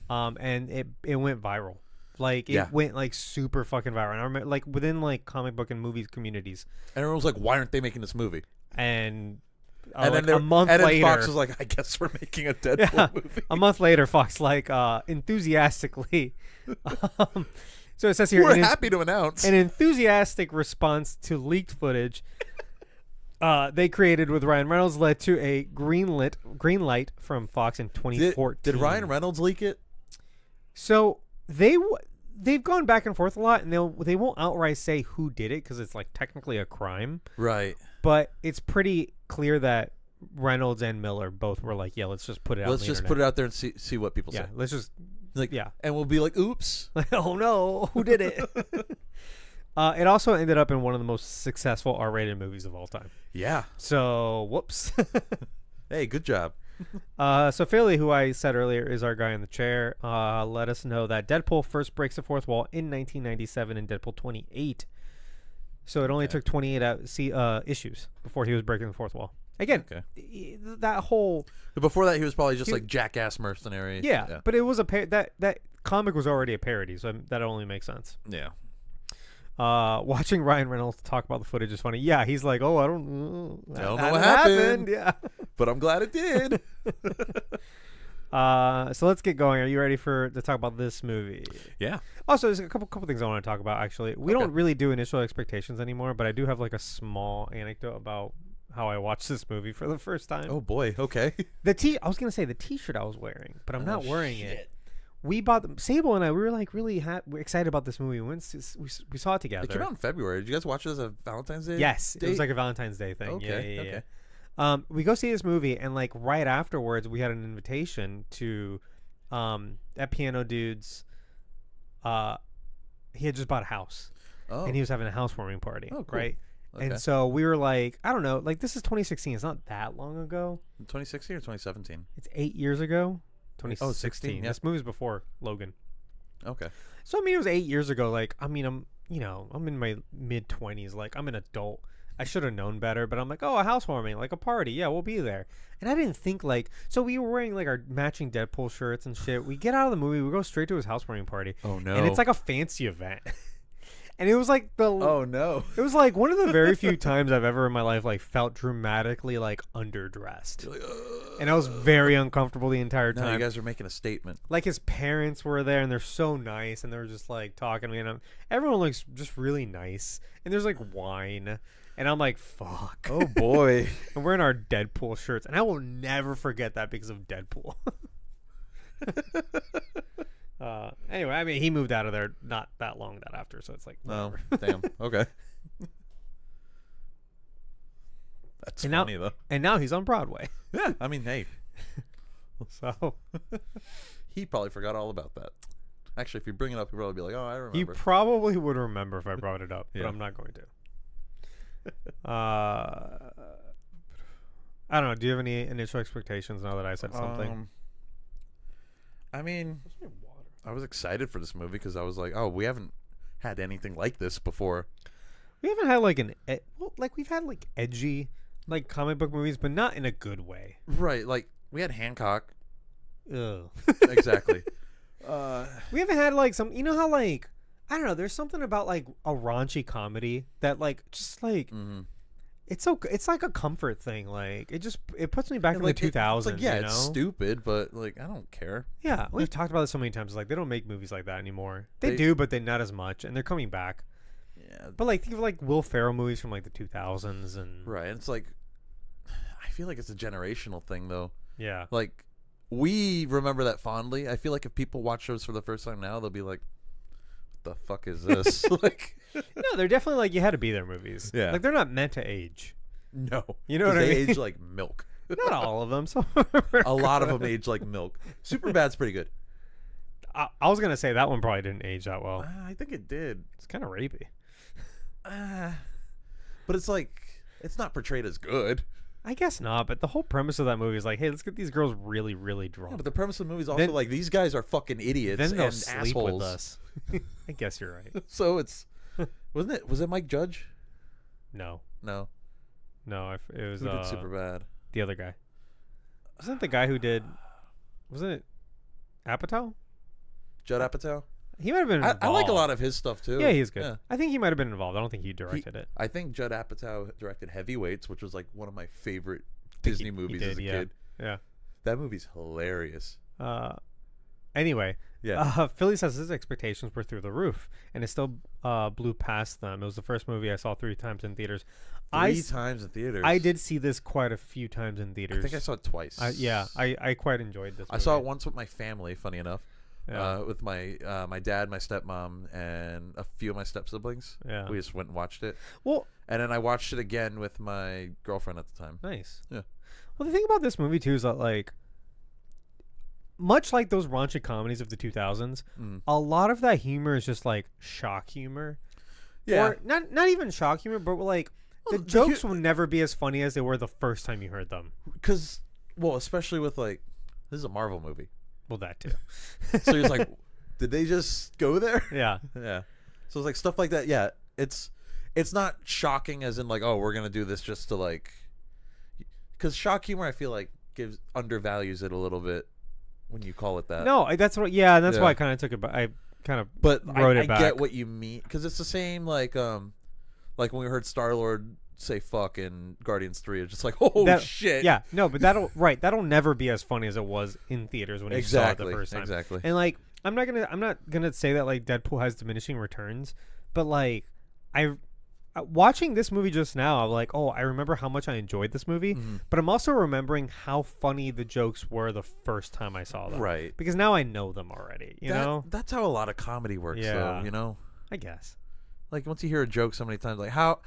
and it went viral. It went super fucking viral. And I remember within comic book and movies communities. And everyone was why aren't they making this movie? And then a month later, Fox was I guess we're making a Deadpool movie. A month later, Fox enthusiastically. So it says here, we're happy to announce an enthusiastic response to leaked footage they created with Ryan Reynolds led to a green light from Fox in 2014. Did Ryan Reynolds leak it? So they've gone back and forth a lot, and they won't outright say who did it because it's technically a crime, right? But it's pretty clear that Reynolds and Miller both were yeah, let's just put it out. Let's just put it out there and see what people say. Let's just and we'll be oops, oh no, who did it? It also ended up in one of the most successful R-rated movies of all time. Yeah. So whoops. Hey, good job. So Philly, who I said earlier is our guy in the chair, let us know that Deadpool first breaks the fourth wall in 1997 in Deadpool 28. So it only took 28 issues before he was breaking the fourth wall. Again, that whole... Before that, he was probably just jackass mercenary. Yeah, but it was that comic was already a parody, so that only makes sense. Yeah. Watching Ryan Reynolds talk about the footage is funny. Yeah, he's like, oh, I don't know what happened. Yeah. But I'm glad it did. So let's get going. Are you ready to talk about this movie? Yeah. Also, there's a couple things I want to talk about, actually. We don't really do initial expectations anymore, but I do have a small anecdote about how I watched this movie for the first time. Oh boy. Okay. I was gonna say the T-shirt I was wearing, but I'm not wearing shit. it. We bought them. Sable and I. We were like really excited about this movie. We saw it together. It came out in February. Did you guys watch it as a Valentine's Day? Yes, date? it was like a Valentine's Day thing. Okay. Yeah. We go see this movie, and like right afterwards, we had an invitation to, that piano dude's. He had just bought a house, and he was having a housewarming party. Oh, cool. Right. Okay. And so we were like, I don't know, like this is 2016. It's not that long ago. 2016 or 2017? It's 8 years ago. 2016. Oh, 16, yeah. This movie's before Logan. Okay. So I mean, it was 8 years ago. Like, I mean, I'm in my mid 20s. Like, I'm an adult. I should have known better, but I'm like, oh, a housewarming, like a party. Yeah, we'll be there. And I didn't think like, so we were wearing like our matching Deadpool shirts and shit. We get out of the movie, we go straight to his housewarming party. Oh no. And it's like a fancy event. And it was like Oh no. It was like one of the very few times I've ever in my life like felt dramatically like underdressed. Like, And I was very uncomfortable the entire time. no, you guys are making a statement. Like his parents were there, and they're so nice, and they were just like talking to me, and everyone looks just really nice. And there's like wine, and I'm like, fuck. Oh boy. And we're in our Deadpool shirts, and I will never forget that because of Deadpool. Anyway, I mean, he moved out of there not that long that after, so it's like, Oh, whatever. damn. Okay. That's And funny though. And now he's on Broadway. Yeah, I mean, hey, So he probably forgot all about that. Actually, if you bring it up, he'll probably be like, "Oh, I remember." he probably would remember if I brought it up, Yeah. but I'm not going to. I don't know. Do you have any initial expectations now that I said something? I mean, I was excited for this movie because I was like, "Oh, we haven't had anything like this before." We haven't had like we've had like edgy like comic book movies, but not in a good way. Right? Like we had Hancock. Ugh. Exactly. We haven't had like some, you know how like, I don't know, there's something about like a raunchy comedy that like just like it's like a comfort thing. Like it puts me back in like, the 2000s. It's like, yeah, you know? it's stupid, but like I don't care. Yeah, we've talked about this so many times. It's like they don't make movies like that anymore. They They- do, but they're not as much, and they're coming back. Yeah. But like think of like Will Ferrell movies from like the 2000s and Right. It's like I feel like it's a generational thing though. yeah. Like we remember that fondly. I feel like if people watch those for the first time now, they'll be like, "What the fuck is this?" Like, No, they're definitely like you had to be there movies. Yeah. Like they're not meant to age. no, You know what 'Cause I they mean? age like milk. Not all of them. So A lot of them age like milk. Superbad's pretty good. I was gonna say that one probably didn't age that well. I think it did. It's kind of rapey. But it's like it's not portrayed as good. I guess not, but the whole premise of that movie is like, hey, let's get these girls really, really drunk. Yeah, but the premise of the movie is also Then- like these guys are fucking idiots then they'll and sleep assholes. with us. I guess you're right. So it's wasn't it? Was it Mike Judge? No, No, it was who did Superbad? the other guy. Wasn't it the guy who did? Wasn't it Apatow? Judd Apatow. He might have been involved. I like a lot of his stuff too. Yeah, he's good. Yeah. I think he might have been involved. I don't think he directed it. I think Judd Apatow directed Heavyweights, which was like one of my favorite I think Disney he movies did, as a yeah. kid. Yeah. That movie's hilarious. Anyway, Yeah. Philly says his expectations were through the roof, and it still blew past them. It was the first movie I saw 3 times in theaters. Three times in theaters. I did see this quite a few times in theaters. I think I saw it twice. I quite enjoyed this. I saw it once with my family. Funny enough, Yeah. with my my dad, my stepmom, and a few of my step siblings. Yeah. We just went and watched it, Well, and then I watched it again with my girlfriend at the time. nice. Yeah. Well, the thing about this movie too is that like, much like those raunchy comedies of the 2000s, a lot of that humor is just like shock humor. Yeah. Or not even shock humor, but like the jokes will never be as funny as they were the first time you heard them. Because, well, especially with like, this is a Marvel movie, Well, that too. so you're like, did they just go there? Yeah. Yeah. So it's like stuff like that. Yeah. It's not shocking as in like, oh, we're gonna do this just to like, because shock humor I feel like undervalues it a little bit when you call it that. No, that's what. Yeah, and that's Yeah. why I kind of took it. I kind of But wrote I it back. get what you mean, because it's the same like when we heard Star-Lord say fuck in Guardians 3, it's just like, oh shit. Yeah, no, but that'll never be as funny as it was in theaters when you saw it the first time. Exactly. And like, I'm not gonna say that like Deadpool has diminishing returns, but like, watching this movie just now, I'm like, oh, I remember how much I enjoyed this movie, but I'm also remembering how funny the jokes were the first time I saw them. Right. Because now I know them already, you know? That's how a lot of comedy works, though, you know? I guess. Like, once you hear a joke so many times, like, how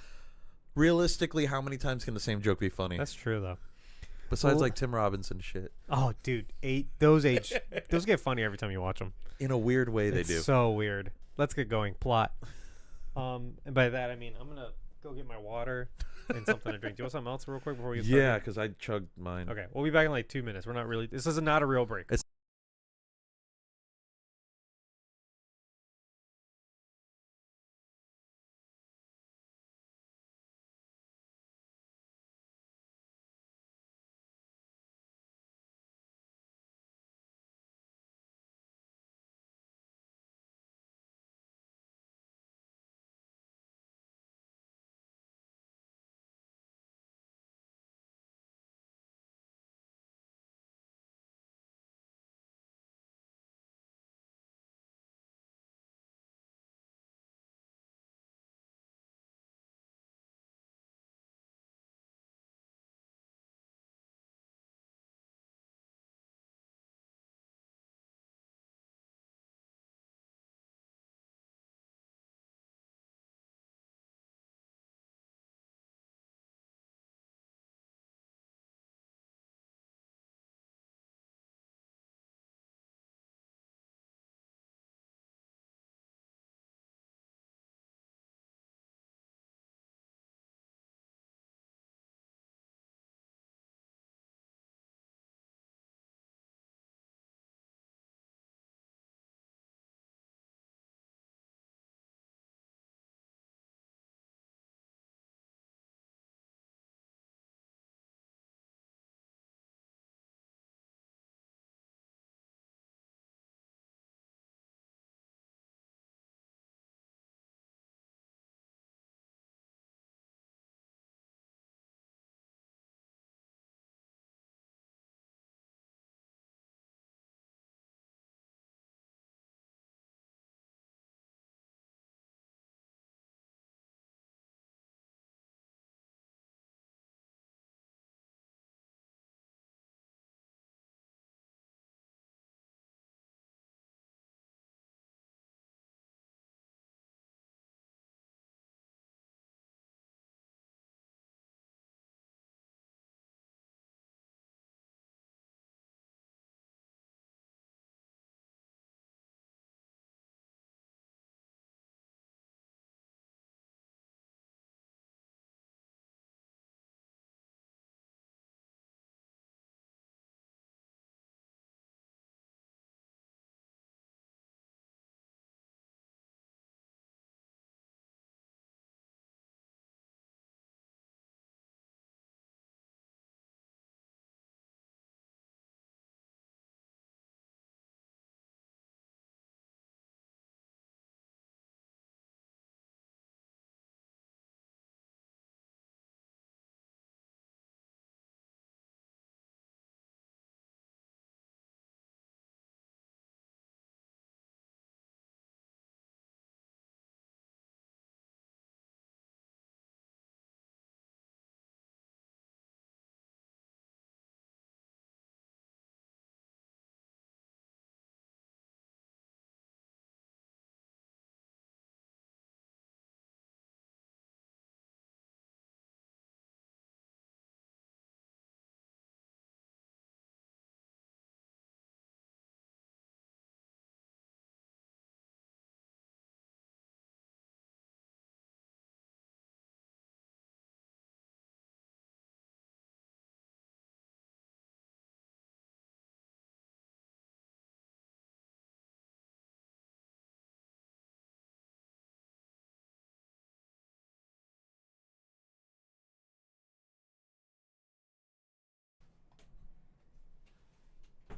many times can the same joke be funny? That's true, though. Besides, like, Tim Robinson shit. Oh, dude. Those get funny every time you watch them. In a weird way, they do. So weird. Let's get going. Plot. And by that, I mean, I'm going to go get my water and something to drink. Do you want something else real quick before we get started? Yeah, because I chugged mine. Okay. We'll be back in like 2 minutes. This is not a real break.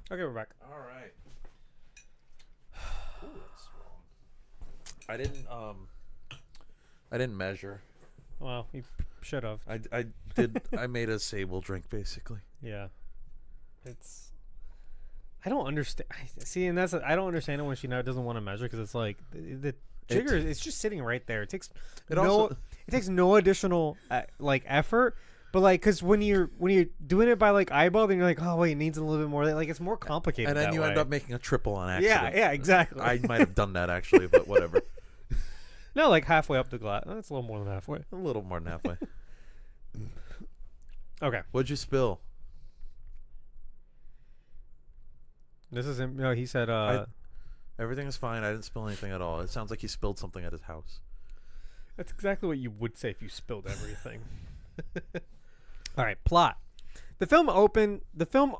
Okay, we're back. All right. Ooh, that's strong. I didn't measure. Well, you should have. I did. I made a Sable drink basically. Yeah. I don't understand. See, and I don't understand it when she now doesn't want to measure because it's like the jigger. It's just sitting right there. It It takes no additional like effort. But like, because when you're doing it by like eyeball, then you're like, oh wait, it needs a little bit more. Like it's more complicated. And then that you way. end up making a triple on accident. Yeah, exactly. I might have done that actually, but whatever. No, like halfway up the glass. That's a little more than halfway. A little more than halfway. Okay. What'd you spill? This is him. No, he said. Everything is fine. I didn't spill anything at all. It sounds like he spilled something at his house. That's exactly what you would say if you spilled everything. All right, plot. The film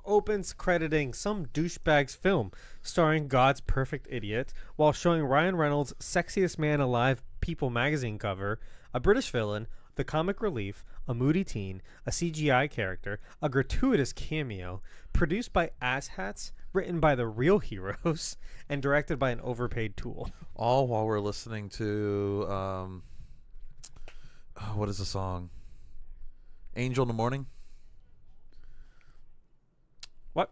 opens crediting some douchebag's film starring God's perfect idiot while showing Ryan Reynolds' Sexiest Man Alive People magazine cover, a British villain, the comic relief, a moody teen, a CGI character, a gratuitous cameo, produced by asshats, written by the real heroes, and directed by an overpaid tool. All while we're listening to what is the song? Angel in the Morning? What?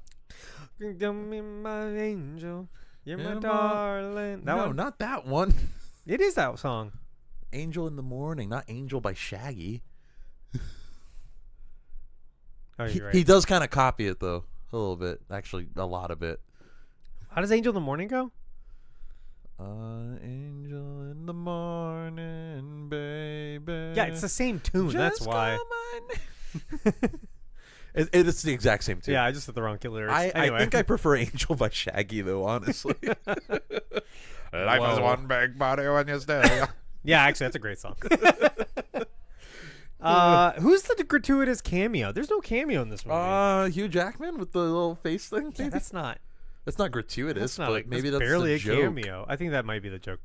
Give me my angel. You're my Yeah, darling. That No, one? not that one. It is that song. Angel in the Morning, not Angel by Shaggy. Oh, you're right. He does kind of copy it though, a little bit. Actually, a lot of it. How does Angel in the Morning go? Angel in the morning, baby. Yeah, it's the same tune. That's Just why. call my name. It's the exact same tune. Yeah, I just said the wrong lyrics. I Anyway. think I prefer Angel by Shaggy though, honestly. Life is Whoa. one big body when you stay. Yeah, actually, that's a great song. Who's the gratuitous cameo? There's no cameo in this movie. Hugh Jackman with the little face thing. Yeah, that's not gratuitous, That's not but like, maybe that's that's barely the a joke. cameo. I think that might be the joke.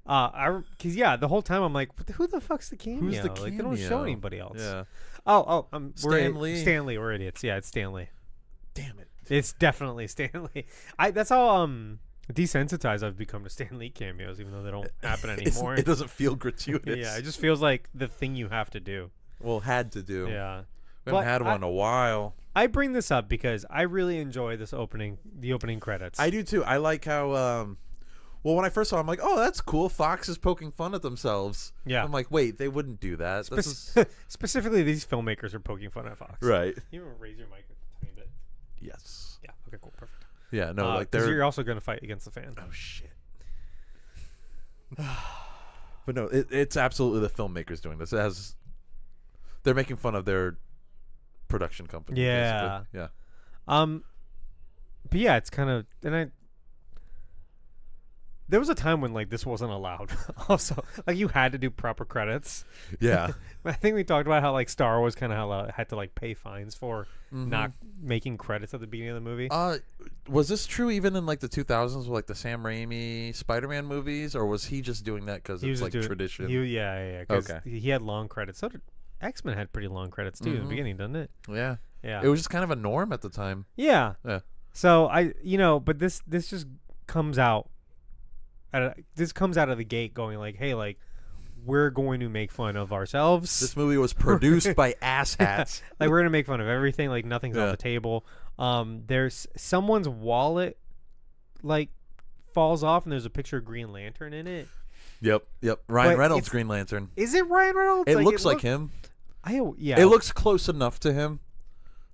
Because the whole time I'm like, who the fuck's the cameo? Who's the Like, they don't show cameo? anybody else. Yeah. Stan Lee. Stan Lee, we're idiots. Yeah, it's Stan Lee. Damn it. It's definitely Stan Lee. That's how desensitized I've become to Stan Lee cameos, even though they don't happen anymore. It doesn't feel gratuitous. Yeah, it just feels like the thing you have to do. Well, had to do. Yeah. We But haven't had one in a while. I bring this up because I really enjoy the opening credits. I do too. I like how. Well, when I first saw it, I'm like, oh, that's cool. Fox is poking fun at themselves. Yeah. I'm like, wait, they wouldn't do that. Specifically, these filmmakers are poking fun at Fox. Right. You want to raise your mic a tiny bit? Yes. Yeah. Okay. Cool. Perfect. Yeah. No, like 'cause they're. you're also going to fight against the fan. Oh shit. But no, it's absolutely the filmmakers doing this. They're making fun of their production company. Yeah. Basically. Yeah. But yeah, it's kind of there was a time when like this wasn't allowed. Also, like you had to do proper credits. Yeah. I think we talked about how like Star Wars kind of had to like pay fines for not making credits at the beginning of the movie. Was this true even in like the 2000s with like the Sam Raimi Spider-Man movies, or was he just doing that because it's like tradition? Yeah. 'Cause Okay. he had long credits. So did X-Men had pretty long credits too in the beginning, didn't it? Yeah. Yeah. It was just kind of a norm at the time. Yeah. Yeah. So but this just comes out. This comes out of the gate going like, hey, like we're going to make fun of ourselves. This movie was produced by asshats. Like we're gonna make fun of everything. Like nothing's on Yeah. the table. There's someone's wallet like falls off, and there's a picture of Green Lantern in it. Yep. Ryan But Reynolds, it's- Green Lantern. Is it Ryan Reynolds? It looks like him. Yeah. It looks close enough to him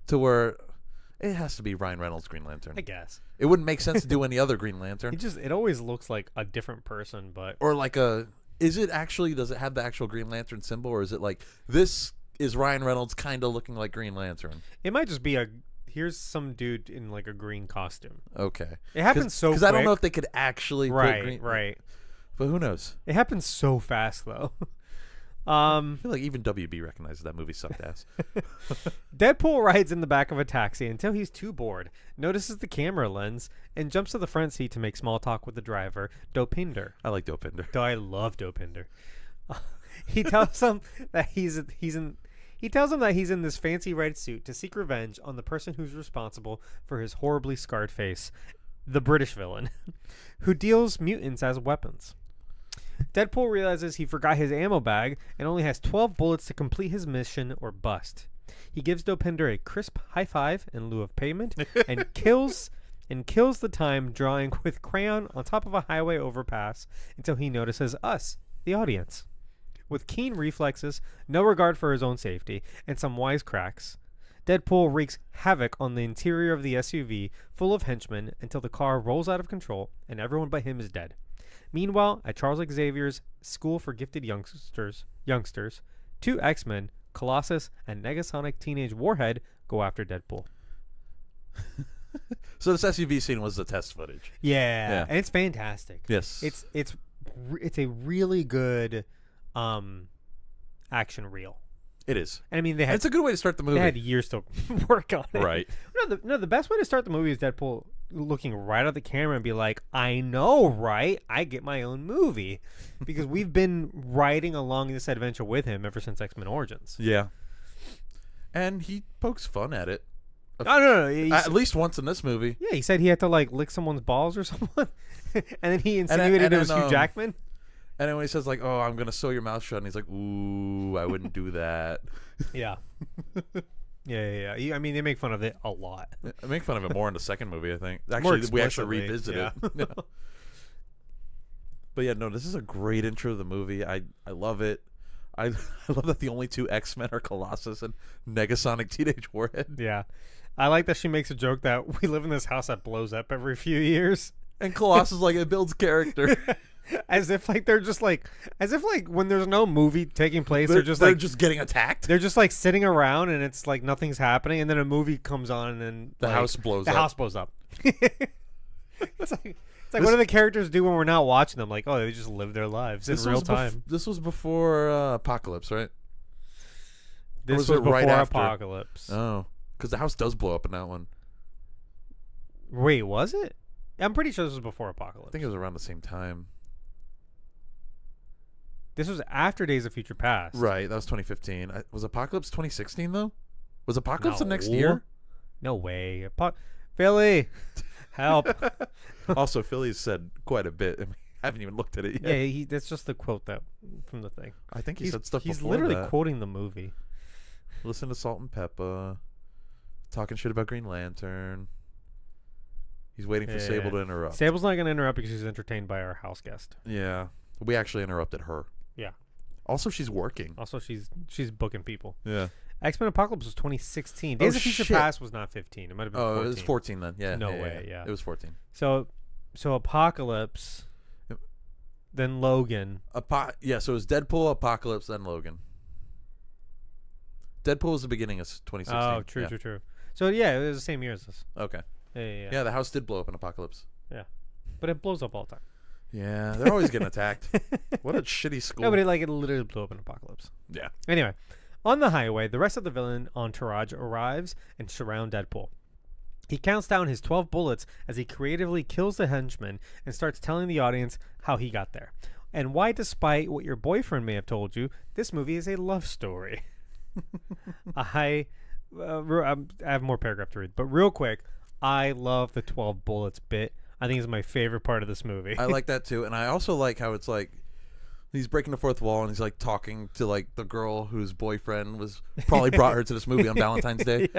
to where it has to be Ryan Reynolds, Green Lantern. I guess It wouldn't make sense to do any other Green Lantern. it always looks like a different person, but Or like does it have the actual Green Lantern symbol, or is it like, this is Ryan Reynolds kind of looking like Green Lantern? it might just be here's some dude in like a green costume. Okay. It happens so quick. Because I don't know if they could actually put green. Right. But who knows? It happens so fast though. I feel like even WB recognizes that movie sucked ass. Deadpool rides in the back of a taxi until he's too bored, notices the camera lens, and jumps to the front seat to make small talk with the driver, Dopinder. I like Dopinder. I love Dopinder. He tells him that he's in this fancy red suit to seek revenge on the person who's responsible for his horribly scarred face, the British villain, who deals mutants as weapons. Deadpool realizes he forgot his ammo bag and only has 12 bullets to complete his mission or bust. He gives Dopinder a crisp high five in lieu of payment and kills the time drawing with crayon on top of a highway overpass until he notices us, the audience. With keen reflexes, no regard for his own safety, and some wisecracks, Deadpool wreaks havoc on the interior of the SUV full of henchmen until the car rolls out of control and everyone but him is dead. Meanwhile, at Charles Xavier's School for Gifted Youngsters, 2 X-Men, Colossus, and Negasonic Teenage Warhead go after Deadpool. So this SUV scene was the test footage. Yeah, and it's fantastic. Yes. It's a really good action reel. It is. And I mean, it's a good way to start the movie. They had years to work on it. Right. The best way to start the movie is Deadpool looking right at the camera and be like, I know, right? I get my own movie. Because we've been riding along this adventure with him ever since X-Men Origins. Yeah. And he pokes fun at it. No. At least once in this movie. Yeah, he said he had to like lick someone's balls or something. And then he insinuated it was Hugh Jackman. And then when he says like, "Oh, I'm gonna sew your mouth shut," and he's like, "Ooh, I wouldn't do that." Yeah. Yeah. I mean, they make fun of it a lot. I make fun of it more in the second movie, I think. Actually, we actually revisit it. Yeah. But yeah, no, this is a great intro to the movie. I love it. I love that the only 2 X-Men are Colossus and Negasonic Teenage Warhead. Yeah. I like that she makes a joke that we live in this house that blows up every few years. And Colossus like it builds character. As if when there's no movie taking place, they're just getting attacked. They're just like sitting around and it's like nothing's happening, and then a movie comes on and the house blows up. The house blows up. It's like what do the characters do when we're not watching them? Like, oh, they just live their lives in real time. This was before Apocalypse, right? This was before Apocalypse. Oh, because the house does blow up in that one. Wait, was it? I'm pretty sure this was before Apocalypse. I think it was around the same time. This was after Days of Future Past. Right, that was 2015. Was Apocalypse 2016, though? Was Apocalypse the next year? No way. Philly, help. Also, Philly's said quite a bit. I haven't even looked at it yet. Yeah, that's just the quote from the thing. I think he said stuff before that. He's literally quoting the movie. Listen to Salt and Pepper. Talking shit about Green Lantern. He's waiting for Sable to interrupt. Sable's not going to interrupt because she's entertained by our house guest. Yeah. We actually interrupted her. Yeah. Also, she's working. Also, she's booking people. Yeah. X-Men Apocalypse was 2016. Days of Future Past was not 15. It might have been 14. Oh, it was 14 then. Yeah. No way. Yeah. It was 14. So Apocalypse, then Logan. So it was Deadpool, Apocalypse, then Logan. Deadpool was the beginning of 2016. Oh, true. So yeah, it was the same year as this. Okay. Yeah. Yeah, the house did blow up in Apocalypse. Yeah. But it blows up all the time. Yeah, they're always getting attacked. What a shitty school. No, but it literally blew up in Apocalypse. Yeah. Anyway, on the highway, the rest of the villain entourage arrives and surround Deadpool. He counts down his 12 bullets as he creatively kills the henchman and starts telling the audience how he got there. And why, despite what your boyfriend may have told you, this movie is a love story. I have more paragraph to read, but real quick, I love the 12 bullets bit. I think it's my favorite part of this movie. I like that too, and I also like how it's like he's breaking the fourth wall and he's like talking to like the girl whose boyfriend was probably brought her to this movie on Valentine's Day.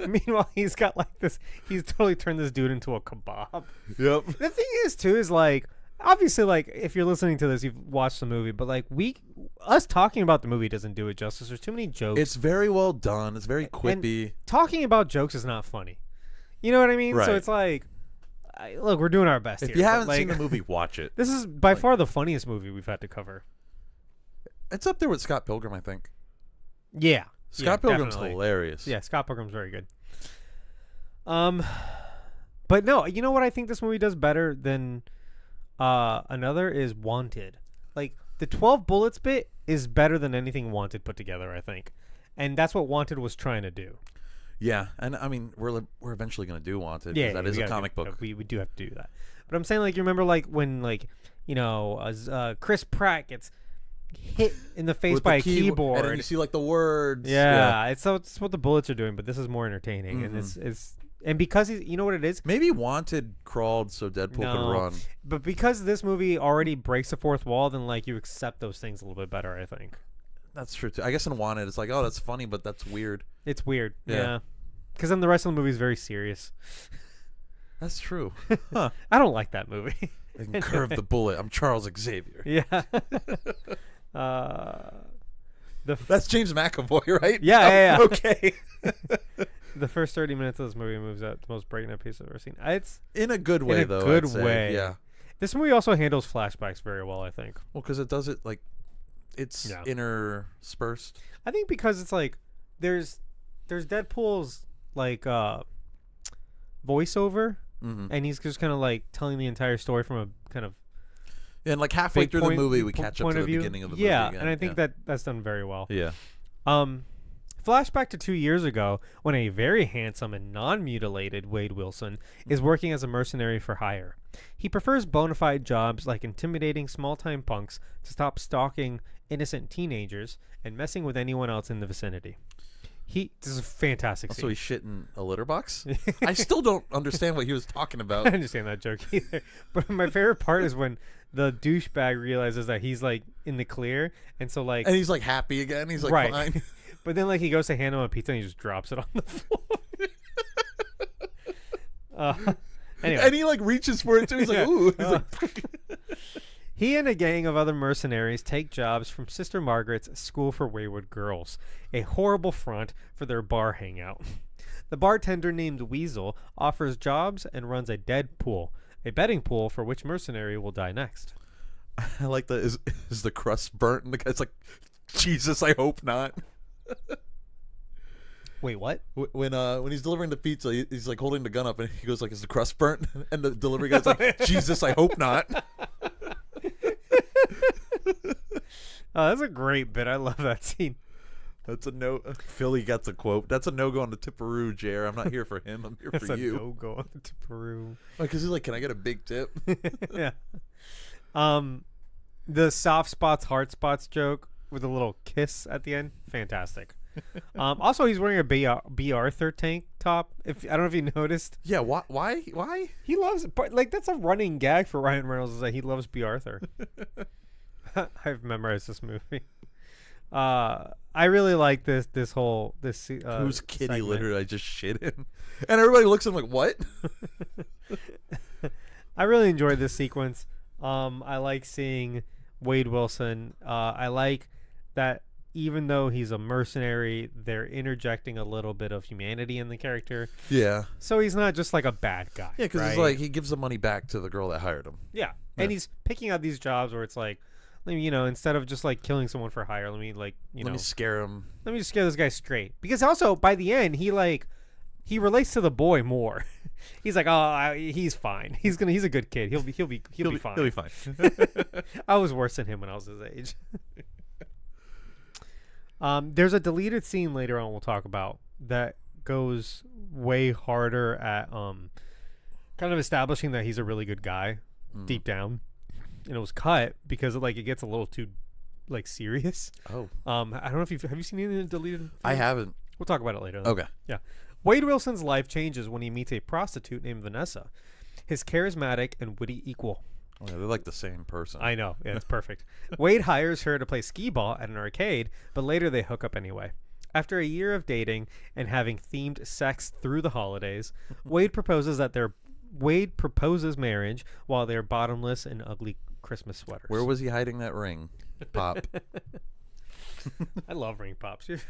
Meanwhile, he's got like this. He's totally turned this dude into a kebab. Yep. The thing is too is like obviously like if you're listening to this, you've watched the movie, but like us talking about the movie doesn't do it justice. There's too many jokes. It's very well done. It's very quippy. And talking about jokes is not funny. You know what I mean? Right. So it's like, look, we're doing our best here. If you haven't seen the movie, watch it. This is by far the funniest movie we've had to cover. It's up there with Scott Pilgrim, I think. Yeah. Scott Pilgrim's definitely hilarious. Yeah, Scott Pilgrim's very good. But no, you know what I think this movie does better than another is Wanted. Like, the 12 bullets bit is better than anything Wanted put together, I think. And that's what Wanted was trying to do. Yeah, and I mean, we're eventually going to do Wanted. Yeah, that is a comic book. We do have to do that. But I'm saying, like, you remember, like, when, like, you know, Chris Pratt gets hit in the face by a keyboard. And then you see, like, the words. Yeah. It's what the bullets are doing, but this is more entertaining. Mm-hmm. And because you know what it is? Maybe Wanted crawled so Deadpool could run. But because this movie already breaks the fourth wall, then, like, you accept those things a little bit better, I think. That's true, too. I guess in Wanted, it's like, oh, that's funny, but that's weird. It's weird. Yeah. Because then the rest of the movie is very serious. That's true. Huh. I don't like that movie. I can curve the bullet. I'm Charles Xavier. Yeah. That's James McAvoy, right? Yeah. Okay. The first 30 minutes of this movie moves at the most breakneck pace I've ever seen. It's in a good way, though. Good I'd say. way. Yeah. This movie also handles flashbacks very well, I think. Well, because it does it like it's interspersed. I think because it's like there's Deadpool's like voiceover, and he's just kind of like telling the entire story from a kind of and like halfway through the movie, we catch up to the beginning of the movie. Yeah, again. and I think that's done very well. Yeah. Flashback to 2 years ago when a very handsome and non-mutilated Wade Wilson is working as a mercenary for hire. He prefers bona fide jobs like intimidating small-time punks to stop stalking innocent teenagers and messing with anyone else in the vicinity. This is a fantastic scene. So he's shitting a litter box? I still don't understand what he was talking about. I understand that joke either. But my favorite part is when the douchebag realizes that he's like in the clear, and so like and he's like happy again. He's like fine. But then like he goes to hand him a pizza and he just drops it on the floor. Anyway. And he like reaches for it too. He's like, ooh. He's like he and a gang of other mercenaries take jobs from Sister Margaret's School for Wayward Girls, a horrible front for their bar hangout. The bartender named Weasel offers jobs and runs a Deadpool, a betting pool for which mercenary will die next. I like that. Is the crust burnt? And the guy's like, Jesus, I hope not. Wait, what? When he's delivering the pizza, he's like holding the gun up, and he goes like, "Is the crust burnt?" And the delivery guy's like, "Jesus, I hope not." Oh, that's a great bit. I love that scene. That's a no. Philly gets a quote. That's a no-go on the Tipperoo, Jer. I'm not here for him. I'm here for you. That's a no-go on the Tipperoo. Because he's like, "Can I get a big tip?" Yeah. The soft spots, hard spots joke with a little kiss at the end, fantastic. Also, he's wearing a B. Arthur tank top. I don't know if you noticed. Yeah. Why? He loves it. But like that's a running gag for Ryan Reynolds is that he loves B. Arthur. I've memorized this movie. I really like this whose kitty segment. litter I just shit in, and everybody looks at him like, what? I really enjoyed this sequence. I like seeing Wade Wilson. I like that even though he's a mercenary, they're interjecting a little bit of humanity in the character. Yeah. So he's not just like a bad guy. Yeah, because it's like he gives the money back to the girl that hired him. Yeah. And he's picking out these jobs where it's like, instead of just like killing someone for hire, let me scare him. Let me just scare this guy straight. Because also by the end, he relates to the boy more. He's like, oh, he's fine. He's a good kid. He'll be fine. He'll be fine. I was worse than him when I was his age. There's a deleted scene later on we'll talk about that goes way harder at kind of establishing that he's a really good guy deep down, and it was cut because it gets a little too serious. Oh, I don't know if have you seen any of the deleted? I haven't. We'll talk about it later. Okay. Yeah. Wade Wilson's life changes when he meets a prostitute named Vanessa, his charismatic and witty equal. Oh, yeah, they're like the same person. I know. Yeah, it's perfect. Wade hires her to play skee-ball at an arcade, but later they hook up anyway. After a year of dating and having themed sex through the holidays, Wade proposes marriage while they're bottomless and ugly Christmas sweaters. Where was he hiding that ring, Pop? I love ring pops. Did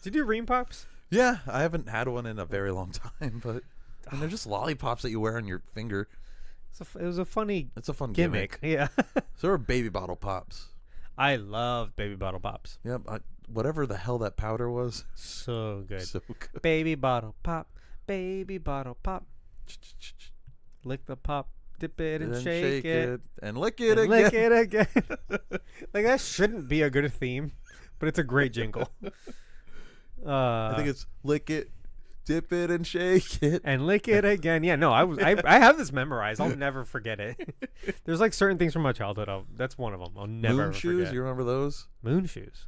you do ring pops? Yeah, I haven't had one in a very long time, but they're just lollipops that you wear on your finger. It was a funny. It's a fun gimmick. Yeah. So are baby bottle pops. I love baby bottle pops. Yep. Whatever the hell that powder was. So good. So good. Baby bottle pop. Baby bottle pop. Lick the pop. Dip it and shake it. And lick it again. Lick it again. That shouldn't be a good theme, but it's a great jingle. I think it's lick it. Dip it and shake it and lick it again. Yeah, no, I have this memorized. I'll never forget it. There's certain things from my childhood. That's one of them. I'll never Moon shoes. Forget. You remember those? Moon shoes.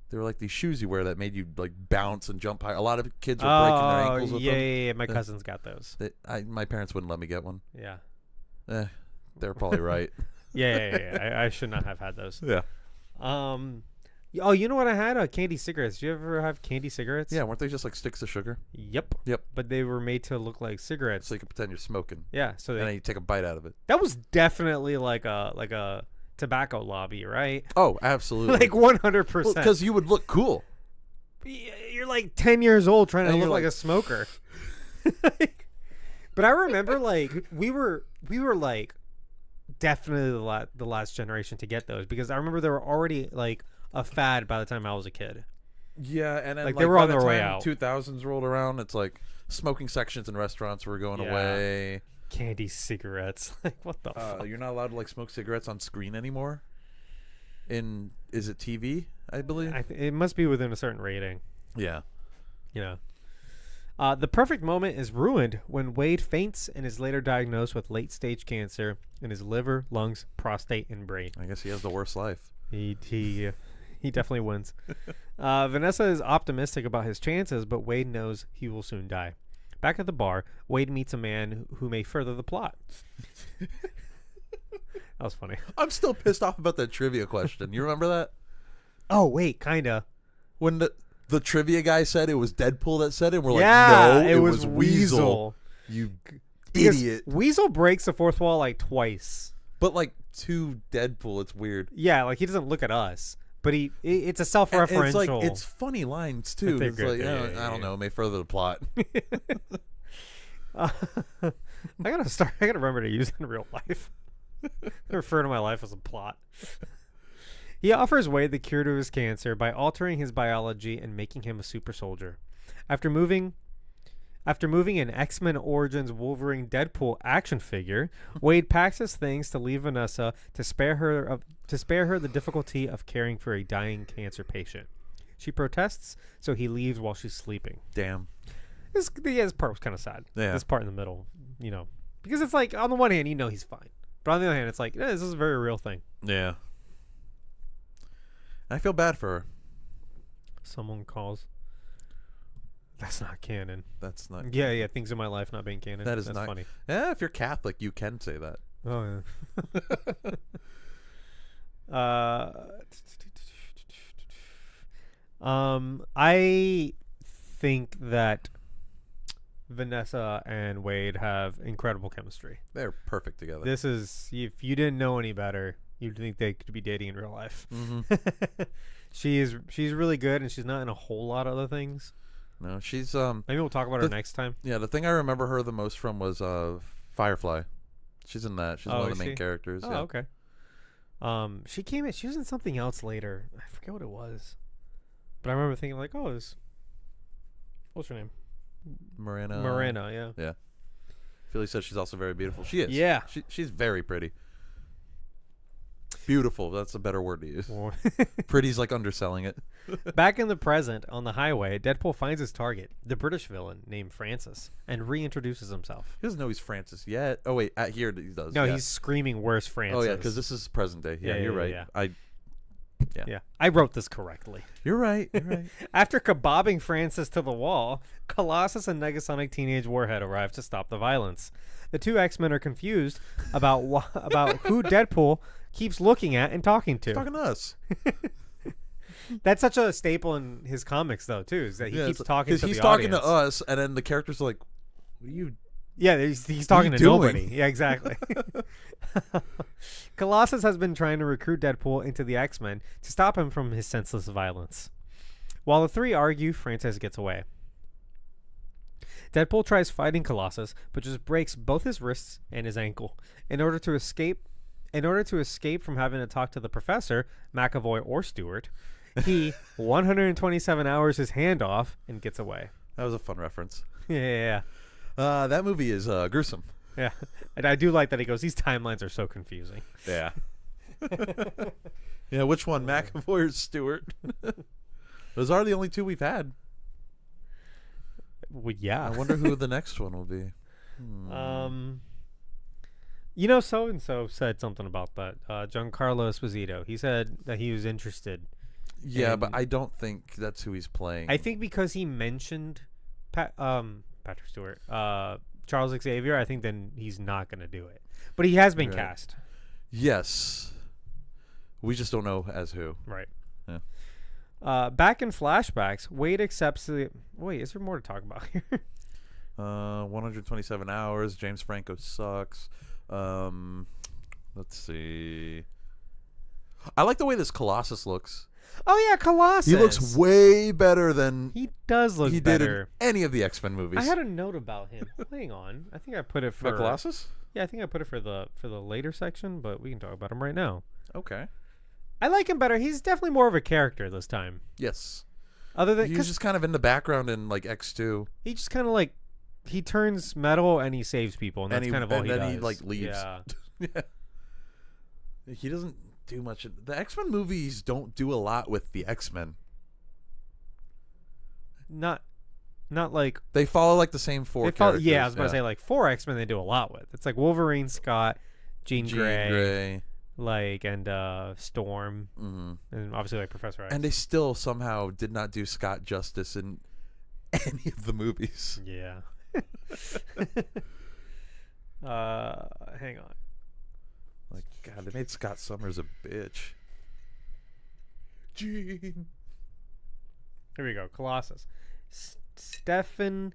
They were like these shoes you wear that made you bounce and jump high. A lot of kids were breaking their ankles with them. Yeah. My cousins got those. My parents wouldn't let me get one. Yeah. They're probably right. Yeah. I should not have had those. Yeah. Oh, you know what I had? Candy cigarettes. Do you ever have candy cigarettes? Yeah, weren't they just like sticks of sugar? Yep. Yep. But they were made to look like cigarettes. So you could pretend you're smoking. Yeah. So And then you take a bite out of it. that was definitely like a tobacco lobby, right? Oh, absolutely. Like 100%. Because you would look cool. You're like 10 years old trying to And look you're like a smoker. But I remember like we were like definitely the last generation to get those, because I remember they were already like a fad by the time I was a kid. Yeah, and then Like, they were by on the their way time out. 2000s rolled around, it's like smoking sections in restaurants were going Yeah. away. Candy cigarettes. Like, what the fuck? You're not allowed to like smoke cigarettes on screen anymore. Is it TV? I believe. It must be within a certain rating. Yeah. Yeah. The perfect moment is ruined when Wade faints and is later diagnosed with late-stage cancer in his liver, lungs, prostate, and brain. I guess he has the worst life. He definitely wins. Vanessa is optimistic about his chances, but Wade knows he will soon die. Back at the bar, Wade meets a man who may further the plot. That was funny. I'm still pissed off about that trivia question. You remember that? Oh, wait, kinda. When the trivia guy said it was Deadpool that said it, we're Yeah, like, no, it was Weasel. You Because idiot. Weasel breaks the fourth wall like twice. But like to Deadpool, it's weird. Yeah, like he doesn't look at us, but it's a And self-referential. it's like it's funny lines too. They're It's good. like Yeah, I don't know, may further the plot. I gotta remember to use it in real life. I refer to my life as a plot. He offers Wade the cure to his cancer by altering his biology and making him a super soldier. After moving an X-Men Origins Wolverine Deadpool action figure, Wade packs his things to leave Vanessa to spare her the difficulty of caring for a dying cancer patient. She protests, so he leaves while she's sleeping. Damn. This part was kind of sad. Yeah. This part in the middle, because it's like on the one hand, he's fine, but on the other hand, it's like this is a very real thing. Yeah. I feel bad for her. Someone calls. That's not canon. That's not. Yeah. Things in my life not being canon. That is That's not funny. Yeah, if you're Catholic, you can say that. Oh yeah. I think that Vanessa and Wade have incredible chemistry. They're perfect together. This is, if you didn't know any better, you'd think they could be dating in real life. Mm-hmm. She's really good, and she's not in a whole lot of other things. No, she's Maybe we'll talk about her next time. Yeah, the thing I remember her the most from was Firefly. She's in that. She's one of the main characters. Oh, yeah. okay. She was in something else later. I forget what it was, but I remember thinking like, what's her name? Morena, yeah. Philly says she's also very beautiful. She is. Yeah. She's very pretty. Beautiful. That's a better word to use. Pretty's like underselling it. Back in the present, on the highway, Deadpool finds his target, the British villain named Francis, and reintroduces himself. He doesn't know he's Francis yet. Oh wait, here he does. No, yeah. he's screaming, "Where's Francis?" Oh yeah, because this is present day. Yeah, you're right. Yeah. I wrote this correctly. You're right. You're right. After kebabbing Francis to the wall, Colossus and Negasonic Teenage Warhead arrive to stop the violence. The two X-Men are confused about who Deadpool keeps looking at and talking to. He's talking to us. That's such a staple in his comics, though, too, is that he keeps talking to the audience. He's talking to us, and then the characters are like, what are you... Yeah, he's talking to doing? nobody. Yeah, exactly. Colossus has been trying to recruit Deadpool into the X-Men to stop him from his senseless violence. While the three argue, Francis gets away. Deadpool tries fighting Colossus, but just breaks both his wrists and his ankle. In order to escape from having to talk to the professor, McAvoy or Stewart, he 127 hours his hand off and gets away. That was a fun reference. Yeah. That movie is gruesome. Yeah. And I do like that he goes, these timelines are so confusing. Yeah. Yeah, which one, McAvoy or Stewart? Those are the only two we've had. Well, yeah. I wonder who the next one will be. So-and-so said something about that. Giancarlo Esposito. He said that he was interested. Yeah, but I don't think that's who he's playing. I think because he mentioned Patrick Stewart, Charles Xavier, I think then he's not going to do it. But he has been cast. Yes. We just don't know as who. Right. Yeah. Back in flashbacks, Wade accepts the... Wait, is there more to talk about here? 127 hours. James Franco sucks. Let's see. I like the way this Colossus looks. Oh, yeah, Colossus. He looks way better than he does look he better. did in any of the X-Men movies. I had a note about him. Hang on. I think I put it for... The Colossus? Yeah, I think I put it for the later section, but we can talk about him right now. Okay. I like him better. He's definitely more of a character this time. Yes. Other than... He's just kind of in the background in, like, X2. He just kind of, like... He turns metal and he saves people, and that's kind of all he does. And then he, like, leaves. Yeah. Yeah. He doesn't do much. The X-Men movies don't do a lot with the X-Men. Not like... They follow, like, the same four characters. Yeah, I was about to say, like, 4 X-Men they do a lot with. It's like Wolverine, Scott, Jean Grey. Like, and Storm. Mm-hmm. And obviously, like, Professor X. And they still somehow did not do Scott justice in any of the movies. Yeah. Hang on. Like, God, they made Scott Summers a bitch. Gene. Here we go. Colossus. Stefan.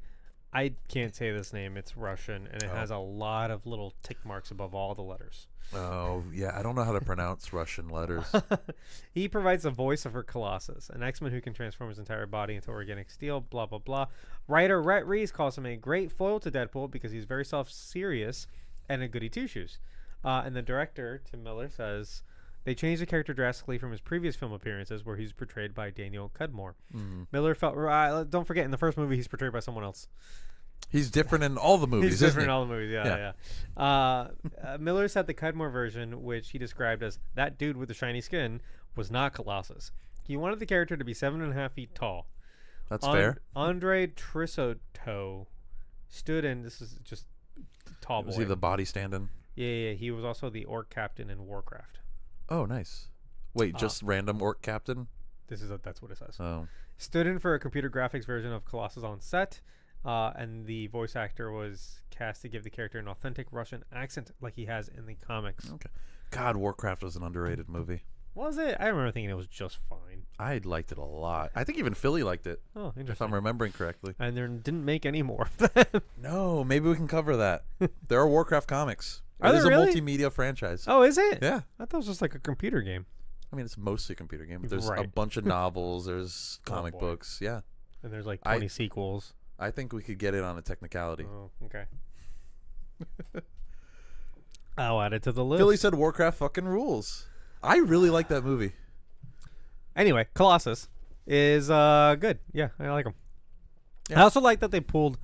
I can't say this name. It's Russian, and it has a lot of little tick marks above all the letters. Oh, yeah. I don't know how to pronounce Russian letters. He provides the voice of her Colossus, an X-Men who can transform his entire body into organic steel, blah, blah, blah. Writer Rhett Reese calls him a great foil to Deadpool because he's very self-serious and a goody two-shoes. And the director, Tim Miller, says they changed the character drastically from his previous film appearances where he's portrayed by Daniel Cudmore. Mm-hmm. Miller felt... don't forget, in the first movie, he's portrayed by someone else. He's different in all the movies, He's different in all the movies, yeah. Miller said the Cudmore version, which he described as that dude with the shiny skin, was not Colossus. He wanted the character to be 7.5 feet tall. That's fair. Andre Trisotto stood in... This is just tall boy. Was he the body stand-in? Yeah. He was also the orc captain in Warcraft. Oh, nice. Wait, just random orc captain? That's what it says. Oh. Stood in for a computer graphics version of Colossus on set. And the voice actor was cast to give the character an authentic Russian accent like he has in the comics. Okay. God, Warcraft was an underrated movie. Was it? I remember thinking it was just fine. I liked it a lot. I think even Philly liked it. Oh, interesting. If I'm remembering correctly. And they didn't make any more of them. No, maybe we can cover that. There are Warcraft comics. Are it is there really? a multimedia franchise. Oh, is it? Yeah. I thought it was just like a computer game. I mean, it's mostly a computer game. But there's a Right. bunch of novels. There's comic books. Yeah. And there's like 20 sequels. I think we could get it on a technicality. Oh, okay. I'll add it to the list. Philly said Warcraft fucking rules. I really like that movie. Anyway, Colossus is good. Yeah, I like him. Yeah. I also like that they pulled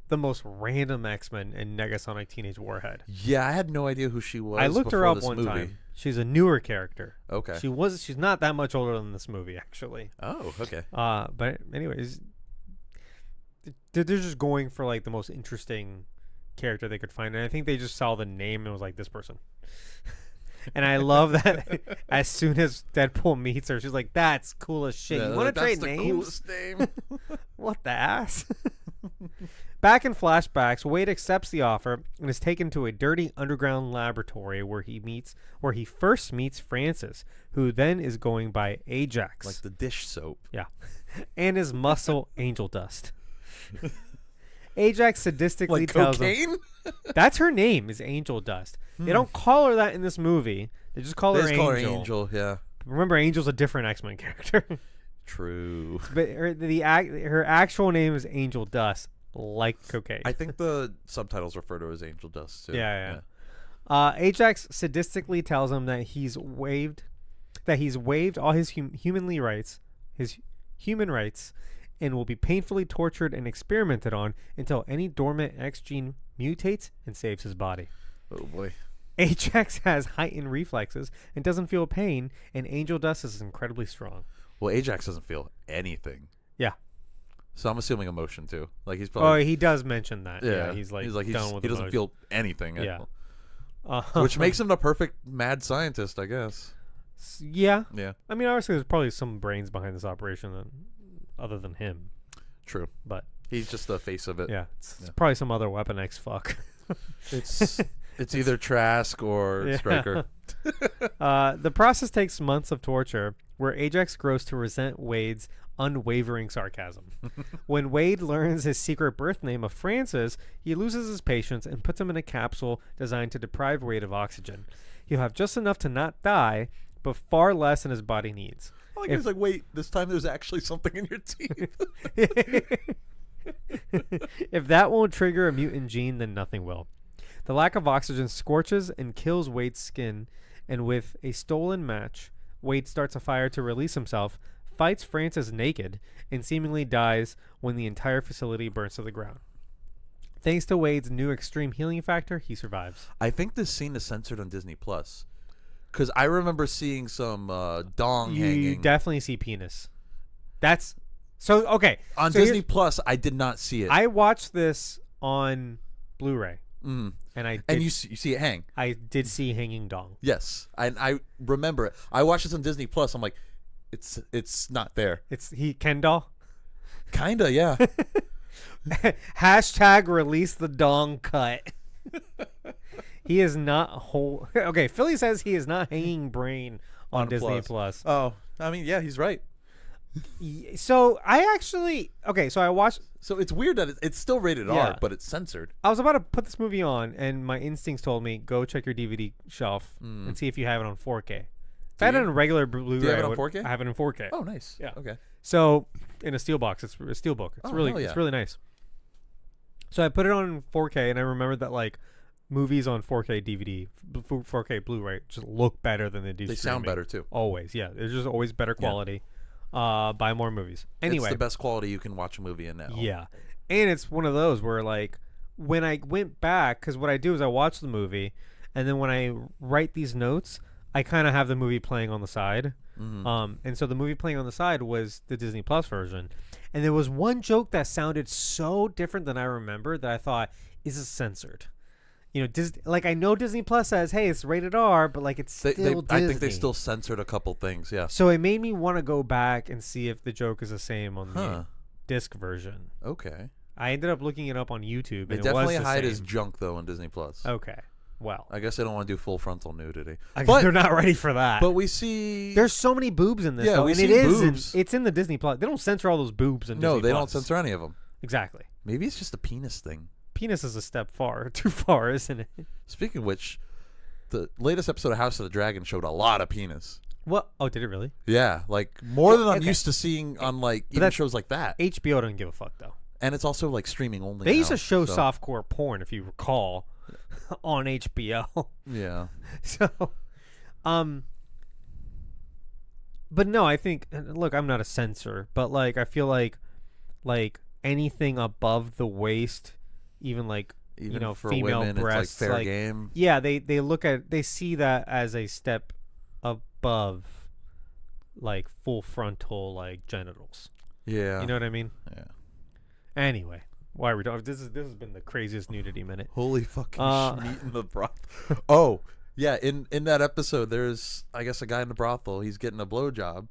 the most random X-Men in Negasonic Teenage Warhead. Yeah, I had no idea who she was. I looked her up one movie. time. She's a newer character. Okay. She's not that much older than this movie, actually. Oh, okay. But anyways, they're just going for like the most interesting character they could find, and I think they just saw the name and was like, this person. And I love that as soon as Deadpool meets her, she's like, that's cool as shit. Yeah, You want to trade names? That's the coolest name. What the ass? Back in flashbacks, Wade accepts the offer and is taken to a dirty underground laboratory where he first meets Francis, who then is going by Ajax. Like the dish soap. Yeah. And his muscle Angel Dust. Ajax sadistically like tells cocaine? him that's her name is Angel Dust. They don't call her that in this movie. They just call her Angel. Yeah. Remember, Angel's a different X-Men character. True. But her actual name is Angel Dust, like cocaine. I think the subtitles refer to her as Angel Dust too. Yeah. Ajax sadistically tells him that he's waived all his human rights, and will be painfully tortured and experimented on until any dormant X gene mutates and saves his body. Oh boy. Ajax has heightened reflexes and doesn't feel pain, and Angel Dust is incredibly strong. Well, Ajax doesn't feel anything. Yeah. So I'm assuming emotion too. Like he's probably. Oh, he does mention that. Yeah, he's done with he doesn't emotion. feel anything. Yeah. Which makes him the perfect mad scientist, I guess. Yeah. Yeah. I mean, obviously, there's probably some brains behind this operation other than him. True. But he's just the face of it. Yeah. It's probably some other Weapon X fuck. It's It's either Trask or Yeah. Stryker. The process takes months of torture, where Ajax grows to resent Wade's unwavering sarcasm. When Wade learns his secret birth name of Francis, he loses his patience and puts him in a capsule designed to deprive Wade of oxygen. He'll have just enough to not die, but far less than his body needs. Like, he was like, wait, this time there's actually something in your teeth. If that won't trigger a mutant gene, then nothing will. The lack of oxygen scorches and kills Wade's skin, and with a stolen match, Wade starts a fire to release himself, fights Francis naked, and seemingly dies when the entire facility burns to the ground. Thanks to Wade's new extreme healing factor, he survives. I think this scene is censored on Disney Plus, because I remember seeing some dong You hanging definitely see penis. That's so okay. on So Disney Plus. I did not see it. I watched this on Blu-ray, Mm. and I did, And you see it hang. I did see hanging dong. Yes, I remember it. I watched this on Disney Plus. I'm like, it's not there. It's Ken doll. Kinda, yeah. Hashtag release the dong cut. He is not whole. Okay, Philly says he is not hanging brain on Disney Plus. Oh, I mean, yeah, he's right. So I actually so I watched. So it's weird that it's still rated Yeah. R, but it's censored. I was about to put this movie on, and my instincts told me go check your DVD shelf and see if you have it on 4K. If I had it on regular Blu-ray, Do you have it on 4K? I have it in 4K. Oh, nice. Yeah. Okay. So in a steel box, it's a steel book. It's Oh, hell yeah. it's really nice. So I put it on 4K, and I remembered that like movies on 4K DVD, 4K Blu-ray just look better than they do. They streaming. sound better too. Always, yeah. There's just always better quality. Buy more movies. Anyway, It's the best quality you can watch a movie in now. yeah. And it's one of those where like when I went back, because what I do is I watch the movie, and then when I write these notes, I kind of have the movie playing on the side. Mm-hmm. And so the movie playing on the side was the Disney Plus version. And there was one joke that sounded so different than I remember that I thought, is this censored? You know, like I know Disney Plus says, hey, it's rated R, but like it's still Disney. I think they still censored a couple things, yeah. So it made me want to go back and see if the joke is the same on the disc version. Okay. I ended up looking it up on YouTube. They And definitely it was the hide same. his junk, though, on Disney Plus. Okay. Well, I guess they don't want to do full frontal nudity. but they're not ready for that. But we see... There's so many boobs in this, Yeah, though, we and see it is. boobs. It's in the Disney Plus. They don't censor all those boobs in No, Disney they Plus. don't censor any of them. Exactly. Maybe it's just a penis thing. Penis is a step too far, isn't it? Speaking of which, the latest episode of House of the Dragon showed a lot of penis. What? Oh, did it really? Yeah, like more than I'm okay. used to seeing on like even that's- shows like that. HBO doesn't give a fuck, though. And it's also like streaming only. They used now, to show so- softcore porn, if you recall, on HBO. Yeah. So, but no, I think. Look, I'm not a censor, but like I feel like anything above the waist, even like Even for female women, breasts, it's like fair game. Yeah, they see that as a step above, like full frontal like genitals. Yeah. You know what I mean? Yeah. Anyway, why are we talking? This has been the craziest nudity minute. Holy fucking meat in the broth. Oh, yeah, in that episode there's I guess a guy in the brothel, he's getting a blowjob,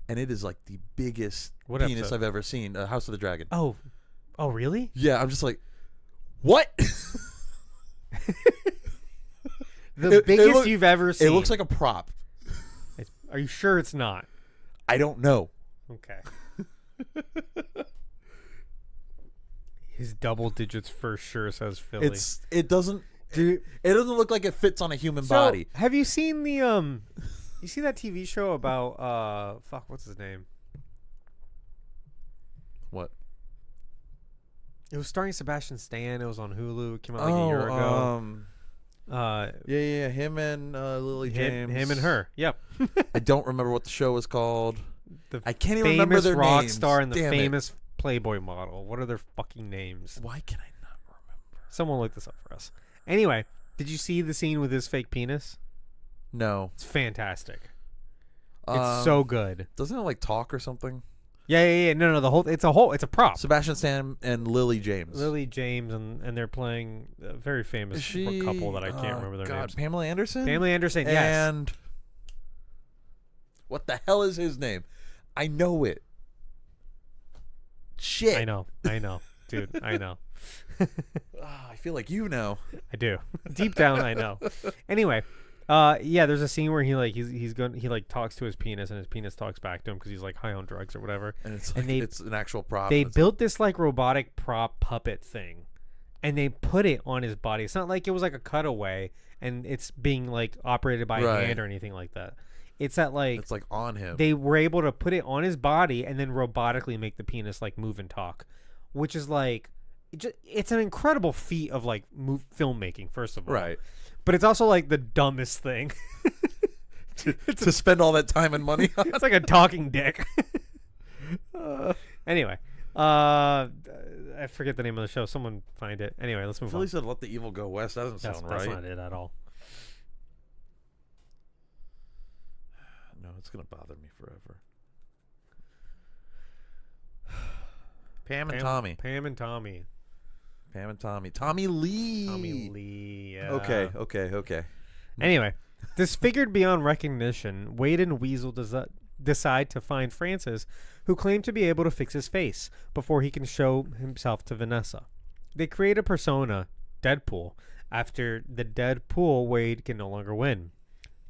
and it is like the biggest What penis episode? I've ever seen. House of the Dragon. Oh, really? Yeah, I'm just like, what? The biggest you've ever seen. It looks like a prop. Are you sure it's not? I don't know. Okay. His double digits for sure, says Philly. It doesn't look like it fits on a human So, body. have you seen the you see that TV show about what's his name? What? It was starring Sebastian Stan. It was on Hulu. It came out like a year ago. Yeah, him and Lily James. Him and her. Yep. I don't remember what the show was called. The I can't even remember their rock names. star and the Damn it. famous Playboy model. What are their fucking names? Why can I not remember? Someone look this up for us. Anyway, did you see the scene with his fake penis? No. It's fantastic. It's so good. Doesn't it like talk or something? Yeah. No. It's a prop. Sebastian Stan and Lily James. Lily James and they're playing a very famous couple that I can't remember their names. Pamela Anderson? Pamela Anderson, yes. And what the hell is his name? I know it. Shit. I know. Dude, I know. I feel like you know. I do. Deep down, I know. Anyway, yeah, there's a scene where he talks to his penis, and his penis talks back to him because he's like high on drugs or whatever. And it's like it's an actual prop. They built this like robotic prop puppet thing, and they put it on his body. It's not like it was like a cutaway, and it's being like operated by a hand or anything like that. It's that like it's like on him. They were able to put it on his body and then robotically make the penis like move and talk, which is like it's an incredible feat of like filmmaking. First of all, right? But it's also like the dumbest thing to spend all that time and money on. It's like a talking dick. Anyway, I forget the name of the show. Someone find it. Anyway, let's move on. Philly said, "Let the evil go west." That doesn't sound right. That's not it at all. No, it's gonna bother me forever. Pam and Tommy. Tommy Lee. Yeah. Okay. Anyway, disfigured beyond recognition, Wade and Weasel decide to find Francis, who claimed to be able to fix his face before he can show himself to Vanessa. They create a persona, Deadpool. After the Deadpool, Wade can no longer win.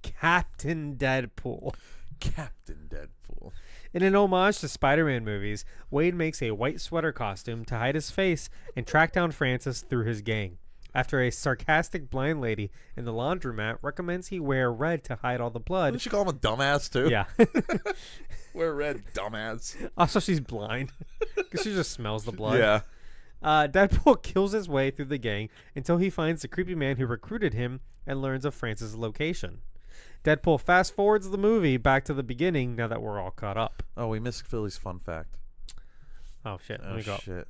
Captain Deadpool. In an homage to Spider-Man movies, Wade makes a white sweater costume to hide his face and track down Francis through his gang. After a sarcastic blind lady in the laundromat recommends he wear red to hide all the blood. Didn't she call him a dumbass too? Yeah. Wear red, dumbass. Also, she's blind because she just smells the blood. Yeah. Deadpool kills his way through the gang until he finds the creepy man who recruited him and learns of Francis' location. Deadpool fast forwards the movie back to the beginning now that we're all caught up. Oh, we missed Philly's fun fact. Oh, shit. Let me go. Shit.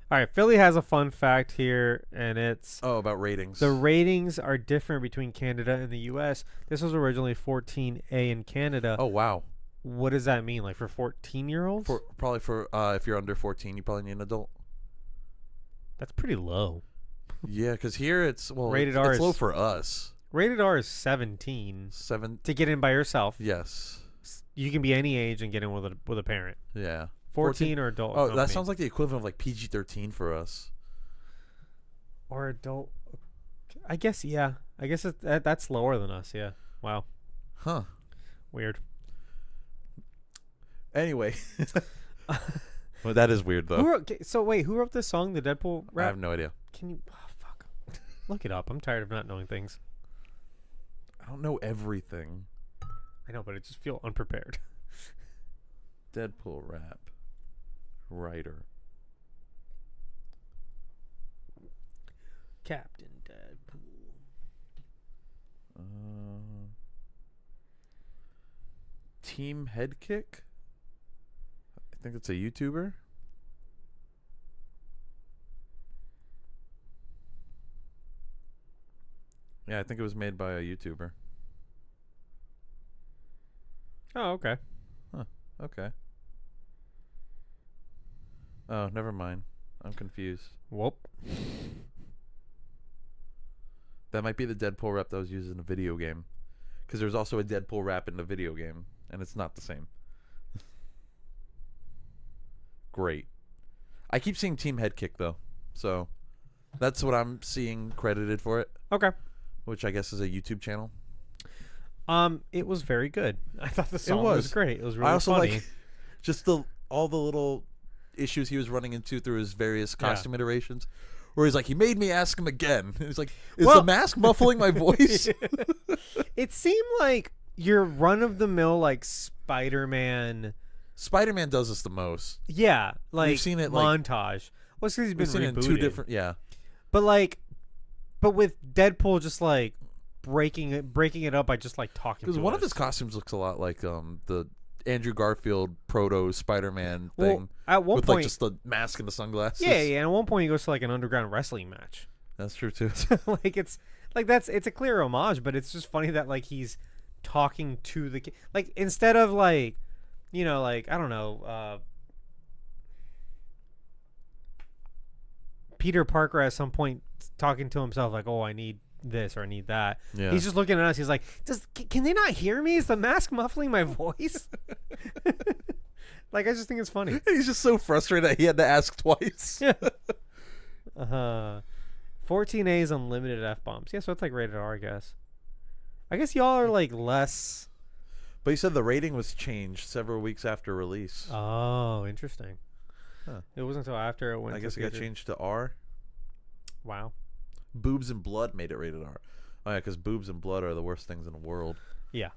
All right, Philly has a fun fact here, and it's... Oh, about ratings. The ratings are different between Canada and the U.S. This was originally 14A in Canada. Oh, wow. What does that mean? Like for 14-year-olds? Probably for if you're under 14, you probably need an adult. That's pretty low. Yeah, because here it's... Well, Rated R it's is low for us. Rated R is 17. To get in by yourself. Yes. You can be any age and get in with a parent. Yeah. 14 or adult. Oh, that sounds like the equivalent of like PG-13 for us. Or adult. I guess, yeah. I guess that's lower than us, yeah. Wow. Huh. Weird. Anyway. Well, that is weird, though. So, wait, who wrote this song, the Deadpool rap? I have no idea. Can you... Oh, fuck. Look it up. I'm tired of not knowing things. I don't know everything. I know, but I just feel unprepared. Deadpool rap. Writer. Captain Deadpool. Team Headkick? I think it's a YouTuber. Yeah, I think it was made by a YouTuber. Oh, okay. Huh. Okay. Oh, never mind. I'm confused. Whoop. That might be the Deadpool rap that was used in a video game. Because there's also a Deadpool rap in the video game, and it's not the same. Great. I keep seeing Team Headkick, though. So, that's what I'm seeing credited for it. Okay. Which I guess is a YouTube channel. It was very good. I thought the song was great. It was really funny. Like just all the little issues he was running into through his various costume iterations. Where he's like, he made me ask him again. And he's like, is the mask muffling my voice? It seemed like your run-of-the-mill, like, Spider-Man. Spider-Man does this the most. Yeah, like, we've seen it, montage. Well, it's because he's been rebooted. In two different, yeah. But with Deadpool just, like, breaking it up by just, like, talking to us. Because one of his costumes looks a lot like the Andrew Garfield proto Spider-Man thing. At one with point, like just the mask and the sunglasses. Yeah. And at one point he goes to like an underground wrestling match. That's true too. Like it's a clear homage, but it's just funny that like he's talking to the like instead of like, you know, like I don't know, Peter Parker at some point talking to himself like, oh, I need this or I need that. Yeah. He's just looking at us. He's like, can they not hear me? Is the mask muffling my voice? Like, I just think it's funny. He's just so frustrated that he had to ask twice. Yeah. Uh-huh. 14 A's, unlimited F-bombs. Yeah, so it's like rated R, I guess. I guess y'all are like less. But you said the rating was changed several weeks after release. Oh, interesting. Huh. It wasn't until after it went. I to guess it got theater. changed to R. Wow. Boobs and blood made it rated R. Oh yeah, because boobs and blood are the worst things in the world. Yeah.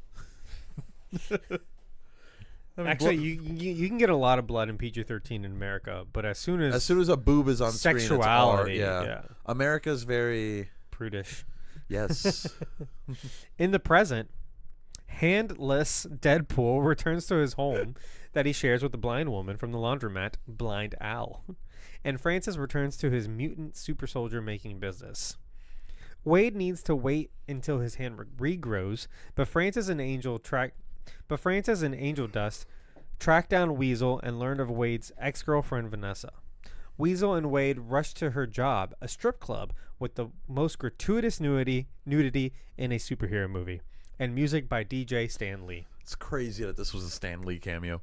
I mean, Actually, you can get a lot of blood in PG-13 in America, but as soon as a boob is on screen, it's R. sexuality, Yeah. America's very prudish. yes. In the present, handless Deadpool returns to his home that he shares with the blind woman from the laundromat, Blind Al. And Francis returns to his mutant super soldier making business. Wade needs to wait until his hand regrows, but Francis and Angel Dust track down Weasel and learn of Wade's ex-girlfriend Vanessa. Weasel and Wade rush to her job, a strip club with the most gratuitous nudity in a superhero movie, and music by DJ Stan Lee. It's crazy that this was a Stan Lee cameo.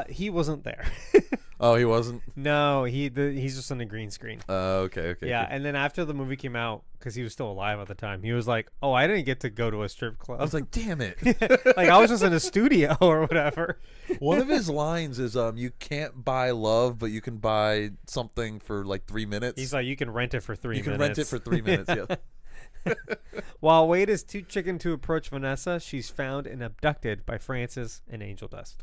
He wasn't there. Oh, he wasn't? No, he's just on a green screen. Okay. Yeah, and then after the movie came out, because he was still alive at the time, he was like, "Oh, I didn't get to go to a strip club." I was like, "Damn it!" Like I was just in a studio or whatever. One of his lines is, "You can't buy love, but you can buy something for like 3 minutes." He's like, "You can rent it for 3 minutes." You can rent it for 3 minutes. Yeah. While Wade is too chicken to approach Vanessa, she's found and abducted by Francis and Angel Dust.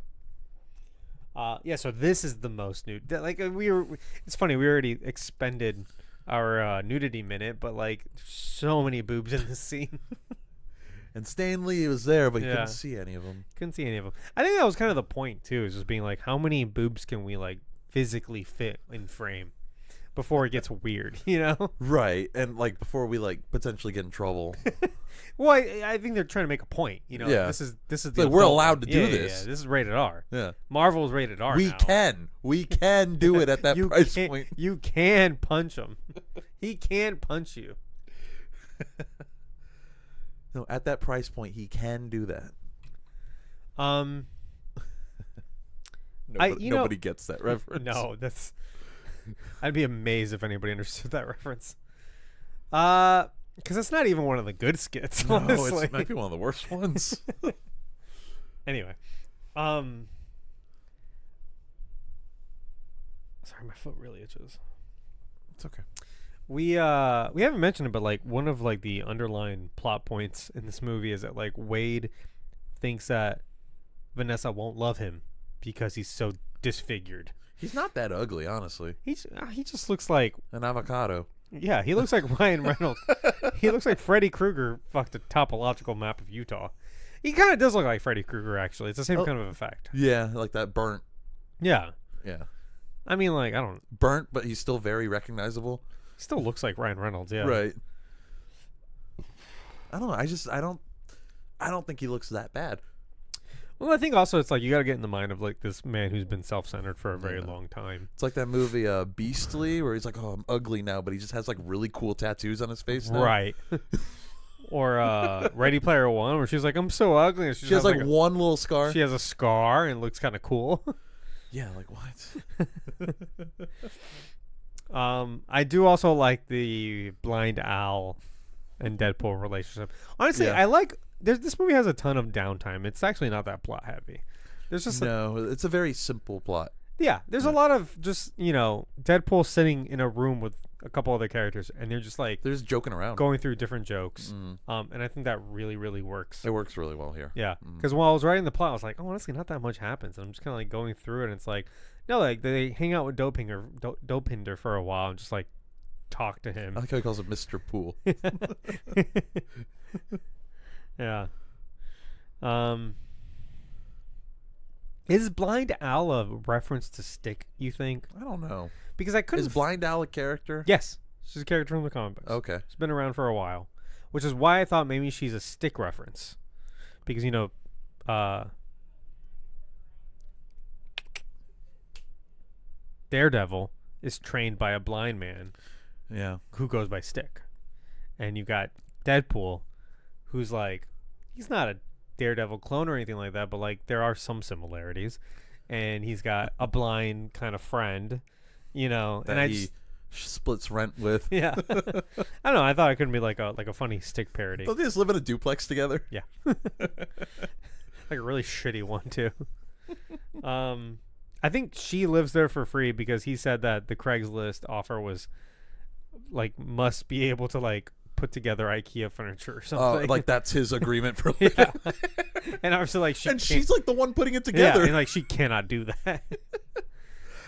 Yeah, so this is the most nude. It's funny, we already expended our nudity minute, but like so many boobs in this scene. And Stan Lee was there, but you Yeah. couldn't see any of them. Couldn't see any of them. I think that was kind of the point too, is just being like, how many boobs can we like physically fit in frame before it gets weird, you know? Right, and like before we like potentially get in trouble. Well, I think they're trying to make a point, you know. Yeah. This is Like, we're adult- allowed to do yeah, this. Yeah, this is rated R. Yeah, Marvel's rated R. we now. can do it at that price can, point. You can punch him. He can punch you. No, at that price point, he can do that. Nobody gets that reference. No, that's. I'd be amazed if anybody understood that reference. Because it's not even one of the good skits. No, Honestly. it might be one of the worst ones. Anyway, sorry, my foot really itches. It's okay. We haven't mentioned it, but like one of like the underlying plot points in this movie is that like Wade thinks that Vanessa won't love him because he's so disfigured. He's not that ugly, honestly. He just looks like, An avocado. yeah, he looks like Ryan Reynolds. He looks like Freddy Krueger fucked a topological map of Utah. He kind of does look like Freddy Krueger, actually. It's the same kind of effect. Yeah, like that burnt. Yeah. Yeah. I mean, like, I don't. Burnt, but he's still very recognizable. Still looks like Ryan Reynolds, yeah. Right. I don't know. I don't think he looks that bad. Well, I think also it's like you got to get in the mind of like this man who's been self-centered for a very long time. It's like that movie Beastly, where he's like, "Oh, I'm ugly now," but he just has like really cool tattoos on his face now. Right. Or Ready Player One, where she's like, "I'm so ugly." And She has like one little scar. She has a scar and looks kind of cool. Yeah, like what? I do also like the Blind Al and Deadpool relationship. Honestly, Yeah. I like. This movie has a ton of downtime. It's actually not that plot heavy. There's just It's a very simple plot. there's a lot of just Deadpool sitting in a room with a couple other characters, and they're just like They're just joking around. going through different jokes. And I think that really, really works. It works really well here. Yeah, because while I was writing the plot, I was like, oh, honestly, not that much happens. And I'm just kind of like going through it, and it's like, no, like they hang out with Dopinder for a while and just like talk to him. I like how he calls it Mr. Pool. Yeah. Is Blind Al a reference to Stick, you think? I don't know. Because I couldn't. Is Blind Al a character? Yes, she's a character from the comic books. Okay. She's been around for a while, which is why I thought maybe she's a Stick reference, because Daredevil is trained by a blind man Yeah. who goes by Stick, and you got Deadpool, who's like, he's not a Daredevil clone or anything like that, but like there are some similarities, and he's got a blind kind of friend, and splits rent with. Yeah. I don't know. I thought it could be like a funny stick parody. Don't they just live in a duplex together? Yeah. Like a really shitty one too. I think she lives there for free because he said that the Craigslist offer was like must be able to like put together IKEA furniture or something. Like that's his agreement for yeah. living. And obviously like she's like the one putting it together. Yeah, and like she cannot do that.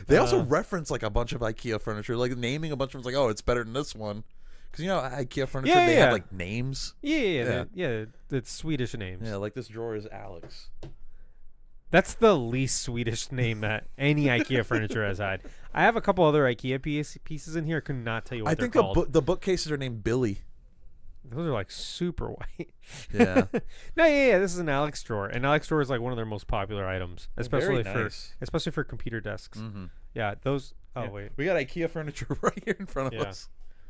They also reference like a bunch of IKEA furniture, like naming a bunch of it's like, oh, it's better than this one. Because IKEA furniture, they have like names. Yeah. It's Swedish names. Yeah, like this drawer is Alex. That's the least Swedish name that any IKEA furniture has had. I have a couple other IKEA pieces in here. I could not tell you what they're called. I think the bookcases are named Billy. Those are like super white. Yeah. No, yeah. This is an Alex drawer, and Alex drawer is like one of their most popular items, especially for computer desks. Mm-hmm. Yeah, those. Oh wait, we got IKEA furniture right here in front of us.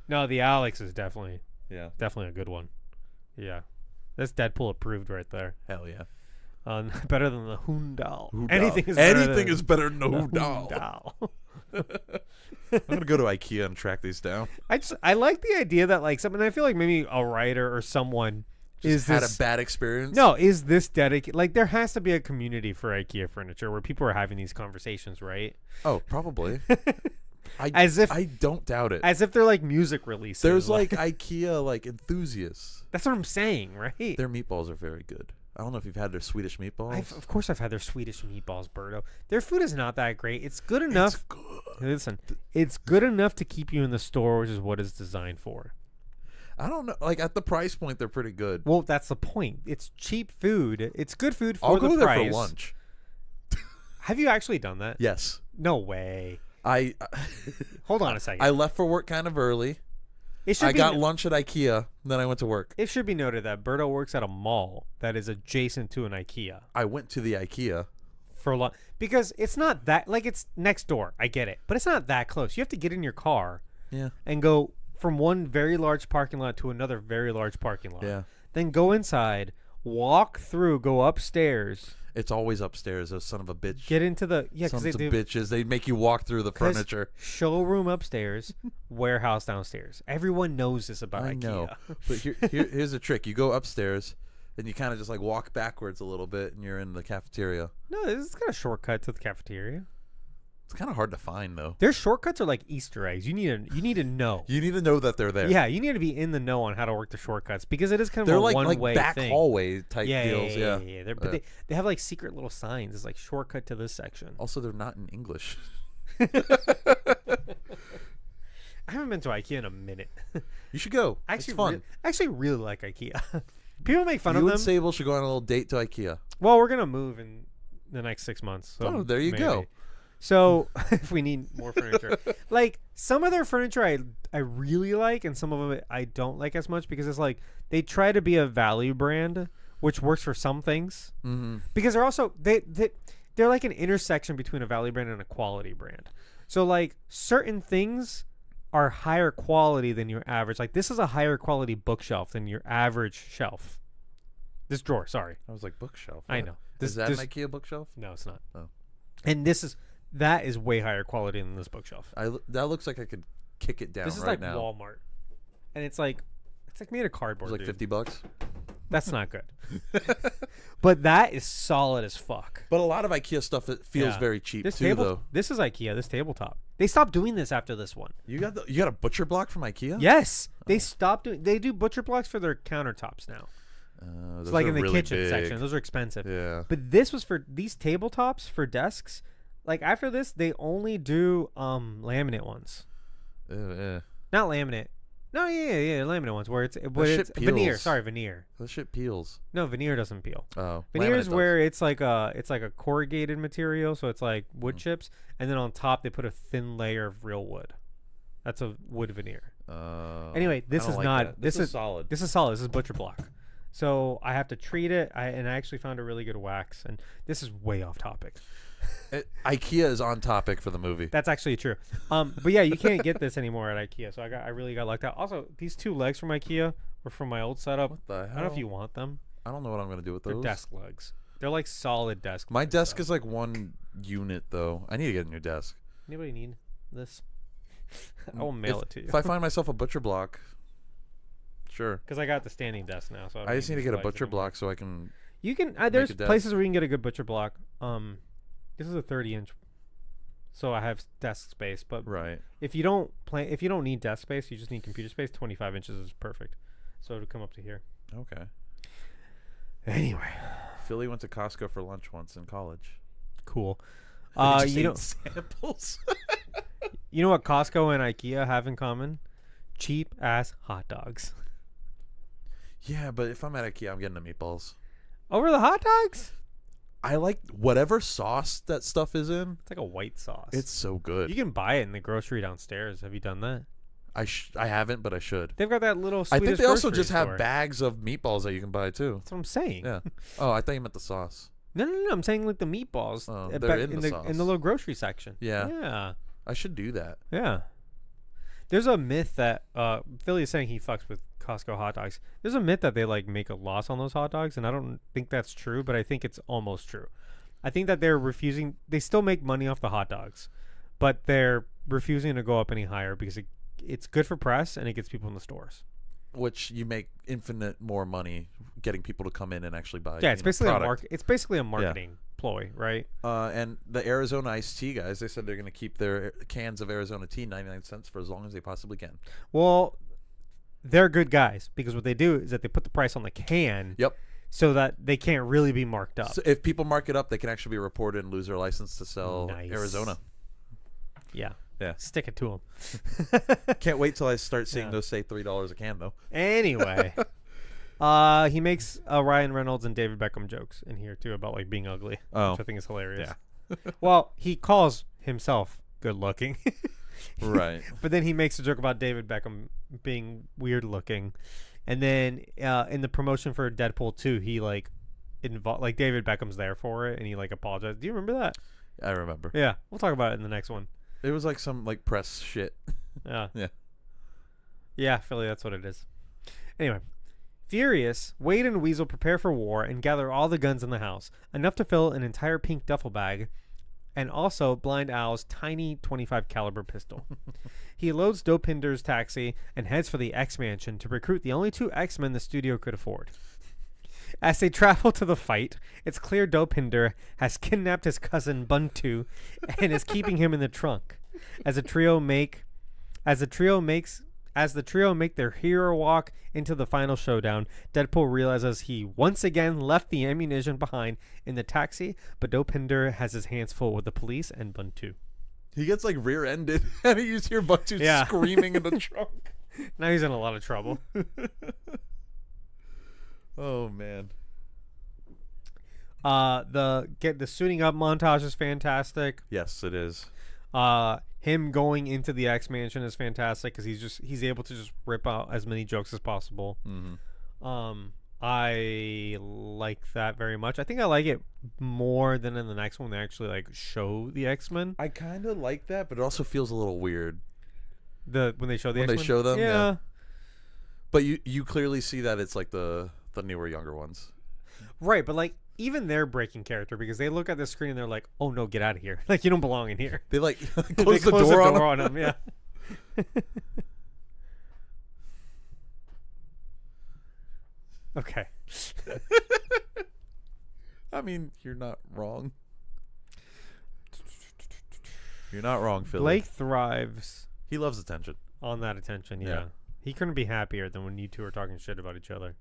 No, the Alex is definitely a good one. Yeah, that's Deadpool approved right there. Hell yeah. Better than the Hundal. Anything is better than the Hundal. I'm gonna go to IKEA and track these down. I like the idea that like something. I feel like maybe a writer or someone had a bad experience. No, is this dedicated? Like there has to be a community for IKEA furniture where people are having these conversations, right? Oh, probably. I don't doubt it. As if they're like music releases. There's like IKEA like enthusiasts. That's what I'm saying, right? Their meatballs are very good. I don't know if you've had their Swedish meatballs. Of course I've had their Swedish meatballs, Berto. Their food is not that great. It's good enough. It's good. Listen, it's good enough to keep you in the store, which is what it's designed for. I don't know. Like at the price point, they're pretty good. Well, that's the point. It's cheap food. It's good food for I'll the go price. there for lunch. Have you actually done that? Yes. No way. Hold on a second. I left for work kind of early. I got lunch at IKEA, then I went to work. It should be noted that Berto works at a mall that is adjacent to an IKEA. I went to the IKEA for lunch because it's not that like it's next door. I get it, but it's not that close. You have to get in your car, and go from one very large parking lot to another very large parking lot. Yeah. Then go inside, walk through, go upstairs. It's always upstairs, those son of a bitch. Get into the sons of bitches. They make you walk through the furniture. Showroom upstairs, warehouse downstairs. Everyone knows this about IKEA. Know. But here's the trick: you go upstairs, and you kind of just like walk backwards a little bit, and you're in the cafeteria. No, this is kind of a shortcut to the cafeteria. It's kind of hard to find though. Their shortcuts are like Easter eggs. You need to know. You need to know that they're there. Yeah, you need to be in the know on how to work the shortcuts because it is kind of a one-way back thing. hallway type deals. Yeah. But they have like secret little signs. It's like shortcut to this section. Also, they're not in English. I haven't been to IKEA in a minute. You should go. It's fun. I actually really like IKEA. People make fun of them. You and Sable should go on a little date to IKEA. Well, we're gonna move in the next 6 months. So there you go. So if we need more furniture, like some of their furniture I really like, and some of them I don't like as much because it's like they try to be a value brand, which works for some things. Mm-hmm. Because they're also they're like an intersection between a value brand and a quality brand. So like certain things are higher quality than your average. Like this is a higher quality bookshelf than your average shelf. This drawer, sorry. I was like bookshelf. I know. Is that an IKEA bookshelf? No, it's not. Oh. And that is way higher quality than this bookshelf. That looks like I could kick it down. This is right like now. Walmart, and it's like made of cardboard. It's like $50. That's not good. But that is solid as fuck. But a lot of IKEA stuff feels very cheap too, though. This is IKEA. This tabletop. They stopped doing this after this one. You got a butcher block from IKEA? Yes, they stopped doing. They do butcher blocks for their countertops now. It's like in the really kitchen section. Those are expensive. Yeah. But this was for these tabletops for desks. Like after this, they only do laminate ones. Not laminate. No, yeah, laminate ones where it's veneer. Sorry, veneer. That shit peels. No, veneer doesn't peel. Oh, veneer is where it's like a corrugated material, so it's like wood chips, and then on top they put a thin layer of real wood. That's a wood veneer. Anyway, this is not. That. This is solid. This is solid. This is butcher block. So I have to treat it. I actually found a really good wax, and this is way off topic. IKEA is on topic for the movie. That's actually true. But yeah, you can't get this anymore at IKEA. So I really got lucked out. Also, these two legs from IKEA were from my old setup. What the hell? I don't know if you want them. I don't know what I'm gonna do with those. They're desk legs. They're like solid desk. My desk is like one unit though. I need to get a new desk. Anybody need this? I will mail it to you. If I find myself a butcher block, sure. Because I got the standing desk now, so I just need to get a butcher block so I can. You can. There's places where you can get a good butcher block. This is a 30-inch, so I have desk space. But right. if you don't need desk space, you just need computer space. 25 inches is perfect. So it'll come up to here. Okay. Anyway, Philly went to Costco for lunch once in college. Cool. You know samples. You know what Costco and IKEA have in common? Cheap ass hot dogs. Yeah, but if I'm at IKEA, I'm getting the meatballs. Over the hot dogs? I like whatever sauce that stuff is in. It's like a white sauce. It's so good. You can buy it in the grocery downstairs. Have you done that? I haven't, but I should. They've got that little Swedish I think they also just store. have bags of meatballs that you can buy too. That's what I'm saying. Yeah. Oh, I thought you meant the sauce. No. I'm saying like the meatballs. They're in the sauce. In the little grocery section. Yeah. Yeah. I should do that. Yeah. There's a myth that Philly is saying he fucks with Costco hot dogs. There's a myth that they like make a loss on those hot dogs, and I don't think that's true, but I think it's almost true. I think that they're refusing. They still make money off the hot dogs, but they're refusing to go up any higher because it's good for press and it gets people in the stores. Which you make infinite more money getting people to come in and actually buy. Yeah, it's basically product. It's basically a marketing ploy, right? And the Arizona iced tea guys, they said they're going to keep their cans of Arizona tea 99 cents for as long as they possibly can. Well, they're good guys because what they do is that they put the price on the can. Yep. So that they can't really be marked up. So if people mark it up, they can actually be reported and lose their license to sell Nice. Arizona. Yeah. Yeah. Stick it to them. Can't wait till I start seeing those say $3 a can though. Anyway, he makes Ryan Reynolds and David Beckham jokes in here too about like being ugly, which I think is hilarious. Yeah. Well, he calls himself good looking. Right. But then he makes a joke about David Beckham being weird looking. And then in the promotion for Deadpool 2, he like David Beckham's there for it and he like apologized. Do you remember that? I remember. Yeah. We'll talk about it in the next one. It was like some like press shit. Yeah. Yeah. Yeah, Philly, that's what it is. Anyway. Furious, Wade and Weasel prepare for war and gather all the guns in the house, enough to fill an entire pink duffel bag, and also Blind Owl's tiny 25 caliber pistol. He loads Dopinder's taxi and heads for the X-Mansion to recruit the only 2 X-Men the studio could afford. As they travel to the fight, it's clear Dopinder has kidnapped his cousin Buntu and is keeping him in the trunk. As the trio make their hero walk into the final showdown, Deadpool realizes he once again left the ammunition behind in the taxi, but Dopinder has his hands full with the police and Buntu. He gets like rear-ended and you just hear Buntu screaming in the trunk. Now he's in a lot of trouble. Oh man. The suiting up montage is fantastic. Yes, it is. Him going into the X-Mansion is fantastic because he's able to just rip out as many jokes as possible. Mm-hmm. I like that very much. I think I like it more than in the next one. They actually like show the X-Men. I kind of like that, but it also feels a little weird. When they show the X-Men? They show them, yeah. But you clearly see that it's like the newer, younger ones. Right, but like even they're breaking character because they look at the screen and they're like, "Oh no, get out of here! Like you don't belong in here." They like close the door on them. Yeah. Okay. I mean, you're not wrong. You're not wrong, Philly. Blake thrives. He loves attention. On that attention, yeah. He couldn't be happier than when you two are talking shit about each other.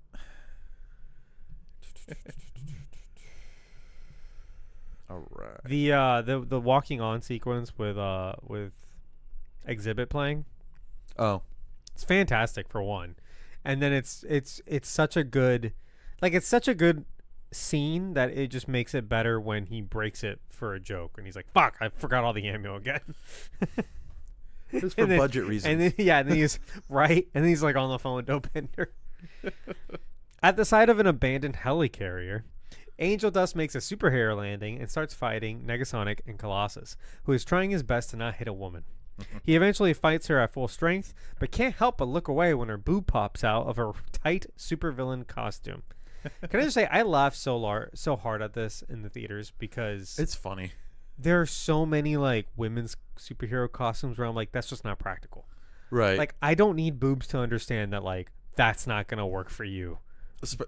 All right. The walking on sequence with Exhibit playing. Oh, it's fantastic for one, and then it's such a good, it's such a good scene that it just makes it better when he breaks it for a joke and he's like, "Fuck, I forgot all the ammo again." Just for budget reasons. And then he's right, and then he's like on the phone with Dopinder. At the side of an abandoned helicarrier, Angel Dust makes a superhero landing and starts fighting Negasonic and Colossus, who is trying his best to not hit a woman. He eventually fights her at full strength, but can't help but look away when her boob pops out of her tight supervillain costume. Can I just say, I laughed so hard at this in the theaters because it's funny. there are so many like women's superhero costumes where I'm like, that's just not practical. Right. Like, I don't need boobs to understand that like that's not gonna work for you.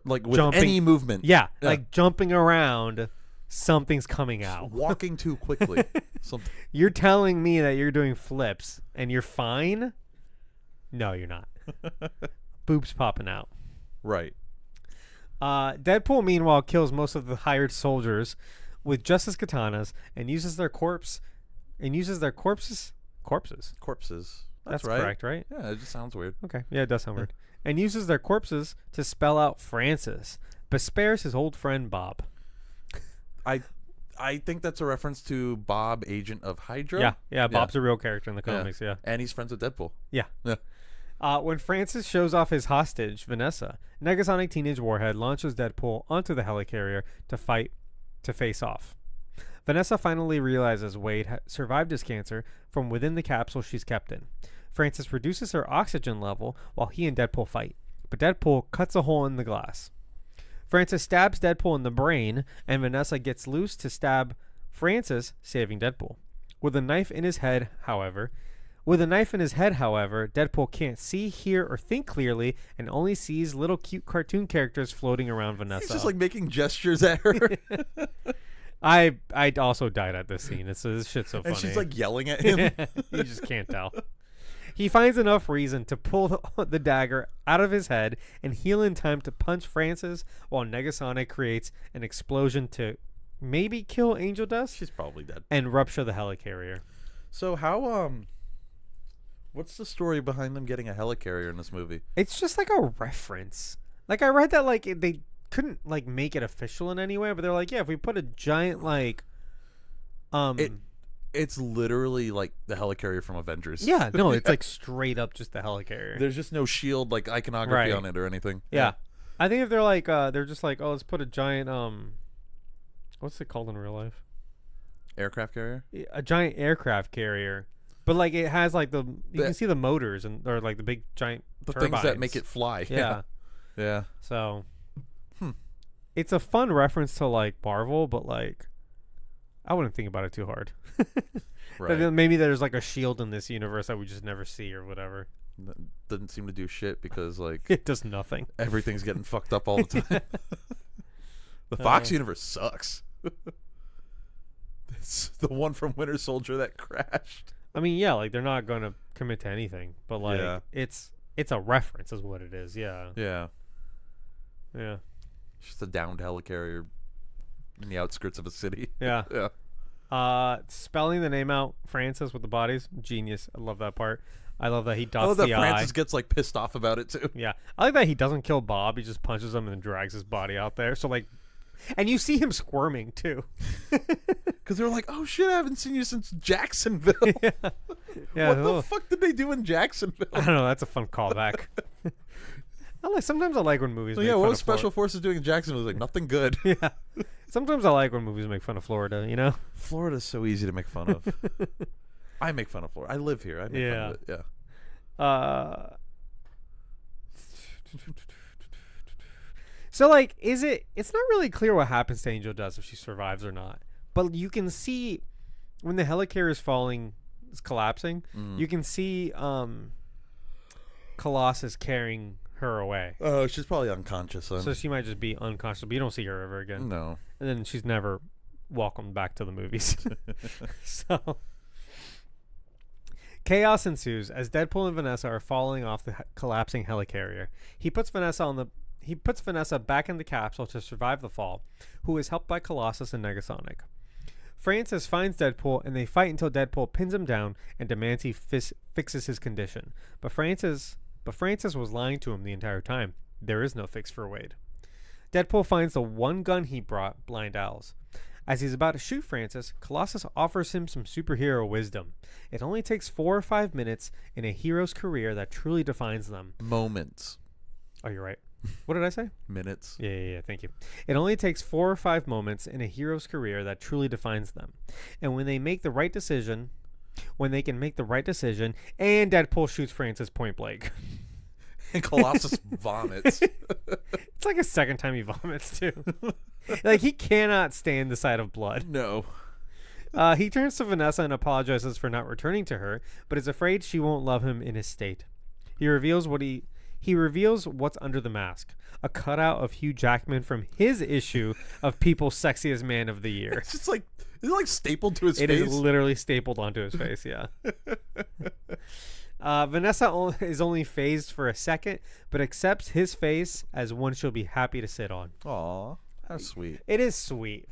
Like with any movement. Yeah, like jumping around, something's coming out. Walking too quickly. You're telling me that you're doing flips and you're fine? No, you're not. Boobs popping out. Right. Deadpool, meanwhile, kills most of the hired soldiers with just his katanas and uses their corpses. That's right. correct, right? Yeah, it just sounds weird. Okay. Yeah, it does sound weird. And uses their corpses to spell out Francis, but spares his old friend Bob. I think that's a reference to Bob, agent of Hydra. Yeah. Bob's a real character in the comics. Yeah. And he's friends with Deadpool. Yeah. When Francis shows off his hostage, Vanessa, Negasonic Teenage Warhead launches Deadpool onto the helicarrier to face off. Vanessa finally realizes Wade survived his cancer from within the capsule she's kept in. Francis reduces her oxygen level while he and Deadpool fight, but Deadpool cuts a hole in the glass. Francis stabs Deadpool in the brain, and Vanessa gets loose to stab Francis, saving Deadpool. With a knife in his head, however, Deadpool can't see, hear, or think clearly and only sees little cute cartoon characters floating around Vanessa. He's just like making gestures at her. I also died at this scene. This shit's so funny. And she's like yelling at him. You just can't tell. He finds enough reason to pull the dagger out of his head and heal in time to punch Francis while Negasonic creates an explosion to maybe kill Angel Dust. She's probably dead. And rupture the helicarrier. So how what's the story behind them getting a helicarrier in this movie? It's just like a reference. Like I read that like they couldn't like make it official in any way, but they're like, yeah, if we put a giant like it's literally like the helicarrier from Avengers. Yeah, no, it's like straight up just the helicarrier. There's just no shield like iconography on it or anything. Yeah. I think if they're like they're just like, oh, let's put a giant what's it called in real life? Aircraft carrier? A giant aircraft carrier. But like it has like you can see the motors and or like the big giant turbines. Things that make it fly. Yeah. Yeah. So it's a fun reference to like Marvel, but like I wouldn't think about it too hard. Right. Maybe there's like a shield in this universe that we just never see or whatever. Doesn't seem to do shit because like it does nothing. Everything's getting fucked up all the time. The Fox universe sucks. It's the one from Winter Soldier that crashed. I mean, yeah, like they're not going to commit to anything, but like it's a reference is what it is. Yeah. Yeah. Yeah. It's just a downed helicarrier in the outskirts of a city. Yeah. Yeah. Spelling the name out, Francis, with the bodies, genius. I love that part. I love that he dots I love that the Francis I. gets like pissed off about it too. Yeah. I like that he doesn't kill Bob. He just punches him and then drags his body out there. So like, and you see him squirming too. Because they're like, oh shit, I haven't seen you since Jacksonville. Yeah. What the fuck did they do in Jacksonville? I don't know. That's a fun callback. Sometimes I like when movies. What was Special Forces doing in Jacksonville? Like nothing good. Yeah. Sometimes I like when movies make fun of Florida. You know, Florida's so easy to make fun of. I make fun of Florida. I live here. I make fun of it. Yeah. So like, it's not really clear what happens to Angel Dust if she survives or not. But you can see when the helicarrier is falling, it's collapsing. You can see Colossus carrying her away. Oh, she's probably unconscious then. So she might just be unconscious, but you don't see her ever again. No. And then she's never welcomed back to the movies. So chaos ensues as Deadpool and Vanessa are falling off the collapsing helicarrier. He puts Vanessa back in the capsule to survive the fall, who is helped by Colossus and Negasonic. Francis finds Deadpool and they fight until Deadpool pins him down and demands he fixes his condition. But Francis was lying to him the entire time. There is no fix for Wade. Deadpool finds the one gun he brought, Blind Owl's. As he's about to shoot Francis, Colossus offers him some superhero wisdom. It only takes 4 or 5 minutes in a hero's career that truly defines them. Moments. Oh, you're right. What did I say? Minutes. Yeah. Thank you. It only takes 4 or 5 moments in a hero's career that truly defines them. And when they make the right decision, and Deadpool shoots Francis point blank. And Colossus vomits. It's like a second time he vomits too. Like he cannot stand the sight of blood. No. He turns to Vanessa and apologizes for not returning to her, but is afraid she won't love him in his state. He reveals what's under the mask. A cutout of Hugh Jackman from his issue of People's Sexiest Man of the Year. It's just like, is it like stapled to his face? It is literally stapled onto his face, yeah. Vanessa is only phased for a second, but accepts his face as one she'll be happy to sit on. Aw, how sweet. It is sweet.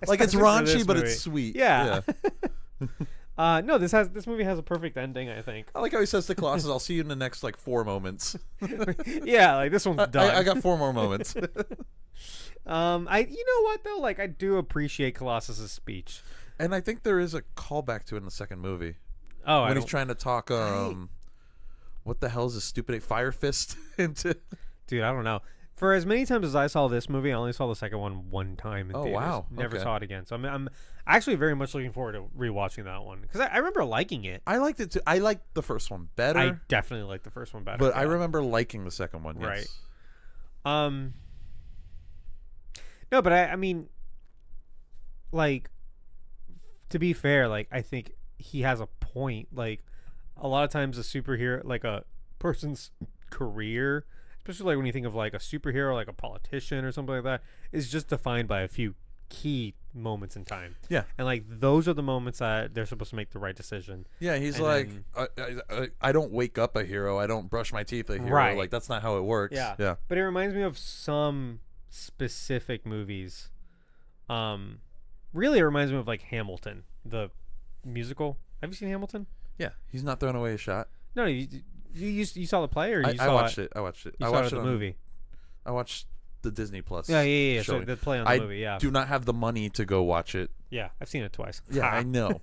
Like, it's raunchy, but it's sweet. Yeah. No, this movie has a perfect ending, I think. I like how he says to Colossus, I'll see you in the next, like, 4 moments. Yeah, like, this one's done. I got 4 more moments. You know what, though? Like, I do appreciate Colossus's speech. And I think there is a callback to it in the second movie. Oh, when he's trying to talk, what the hell is this stupid Fire Fist into? Dude, I don't know. For as many times as I saw this movie, I only saw the second one time in theaters. Wow. Never Okay. saw it again. So I'm actually very much looking forward to rewatching that one. Because I remember liking it. I liked it too. I liked the first one better. I definitely liked the first one better. But yeah. I remember liking the second one, yes. Right. No, but I mean, like, to be fair, like, I think he has a point. Like, a lot of times a superhero, like a person's career, especially like when you think of like a superhero, like a politician or something like that, is just defined by a few key moments in time. Yeah. And like those are the moments that they're supposed to make the right decision. Yeah, he's And like, then- I don't wake up a hero. I don't brush my teeth a hero. Right. Like, that's not how it works. Yeah. Yeah. But it reminds me of some specific movies. Really, it reminds me of like Hamilton, the musical. Have you seen Hamilton? Yeah. He's not throwing away a shot. No, you saw the play, or you I saw watched it. I watched it. You I saw watched the movie. I watched the Disney Plus. Yeah. So showing. the play on the I movie. Yeah. do not have the money to go watch it. Yeah, I've seen it twice. Yeah, I know.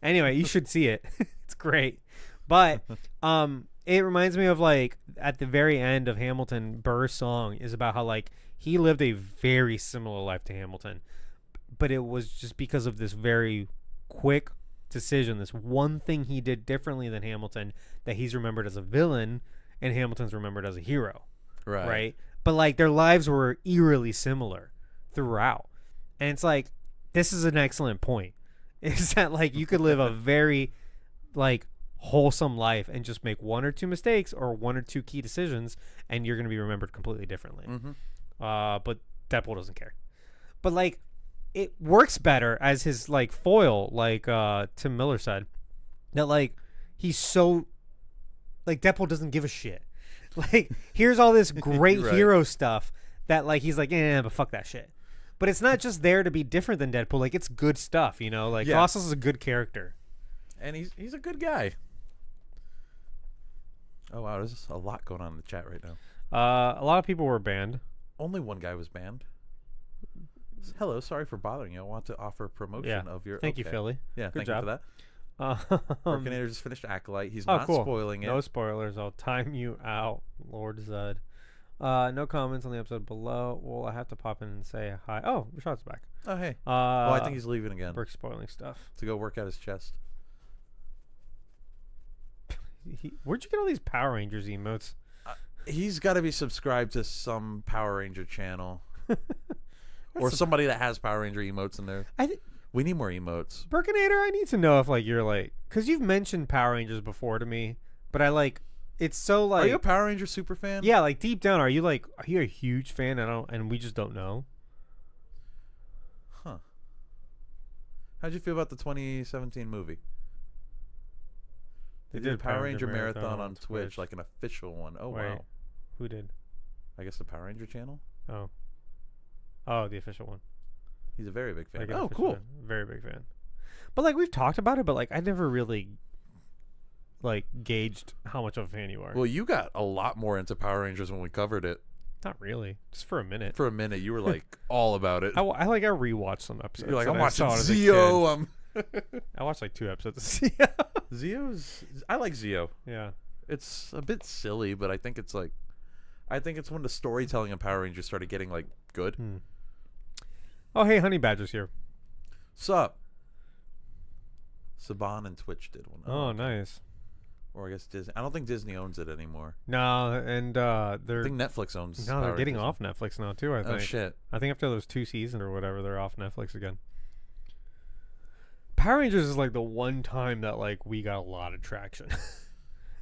Anyway, you should see it. It's great. But it reminds me of like at the very end of Hamilton, Burr's song is about how like he lived a very similar life to Hamilton, but it was just because of this very quick decision, this one thing he did differently than Hamilton, that he's remembered as a villain and Hamilton's remembered as a hero. Right? But like their lives were eerily similar throughout. And it's like, this is an excellent point. Is that like you could live a very like wholesome life and just make 1 or 2 mistakes or 1 or 2 key decisions and you're going to be remembered completely differently. Mm-hmm. But Deadpool doesn't care. But like it works better as his like foil, like Tim Miller said, that like he's so like Deadpool doesn't give a shit. Like here's all this great Right. hero stuff that like he's like, but fuck that shit. But it's not just there to be different than Deadpool. Like it's good stuff, you know. Like Yeah. Colossus is a good character. And he's a good guy. Oh wow, there's a lot going on in the chat right now. A lot of people were banned. Only one guy was banned. Hello, sorry for bothering you. I want to offer promotion of your. Thank you, Philly. Yeah, Good thank you job. for that. Orkinator just finished Acolyte. He's Oh, not cool. spoiling it. No spoilers. I'll time you out, Lord Zud. No comments on the episode below. Well, I have to pop in and say hi. Oh, Rashad's back. Oh hey. Oh, I think he's leaving again Brick spoiling stuff. to go work out his chest. Where'd you get all these Power Rangers emotes? He's got to be subscribed to some Power Ranger channel, or somebody that has Power Ranger emotes in there. We need more emotes. Burkinator, I need to know if like you're like, because you've mentioned Power Rangers before to me, but I like it's so like. Are you a Power Ranger super fan? Yeah, like deep down, are you a huge fan? And we just don't know. Huh. How'd you feel about the 2017 movie? They did a Power Ranger marathon on Twitch, like an official one. Oh Wait, wow. Who did? I guess the Power Ranger channel. Oh, the official one. He's a very big fan. Like an Oh, official cool. fan. Very big fan. But like we've talked about it, but like I never really like gauged how much of a fan you are. Well, you got a lot more into Power Rangers when we covered it. Not really, just for a minute. For a minute, you were like all about it. I rewatched some episodes. You're like, that I'm I watching saw as a Zeo. kid. I watched like 2 episodes. Zeo's. I like Zeo. Yeah. It's a bit silly, but I think it's when the storytelling of Power Rangers started getting like good. Oh, hey, Honey Badger's here. Sup? Saban and Twitch did one. Oh, nice. Or I guess Disney. I don't think Disney owns it anymore. No, and I they're think Netflix owns. no, they're Power getting Rangers. off Netflix now too. I think. Oh shit! I think after those 2 seasons or whatever, they're off Netflix again. Power Rangers is like the one time that like we got a lot of traction.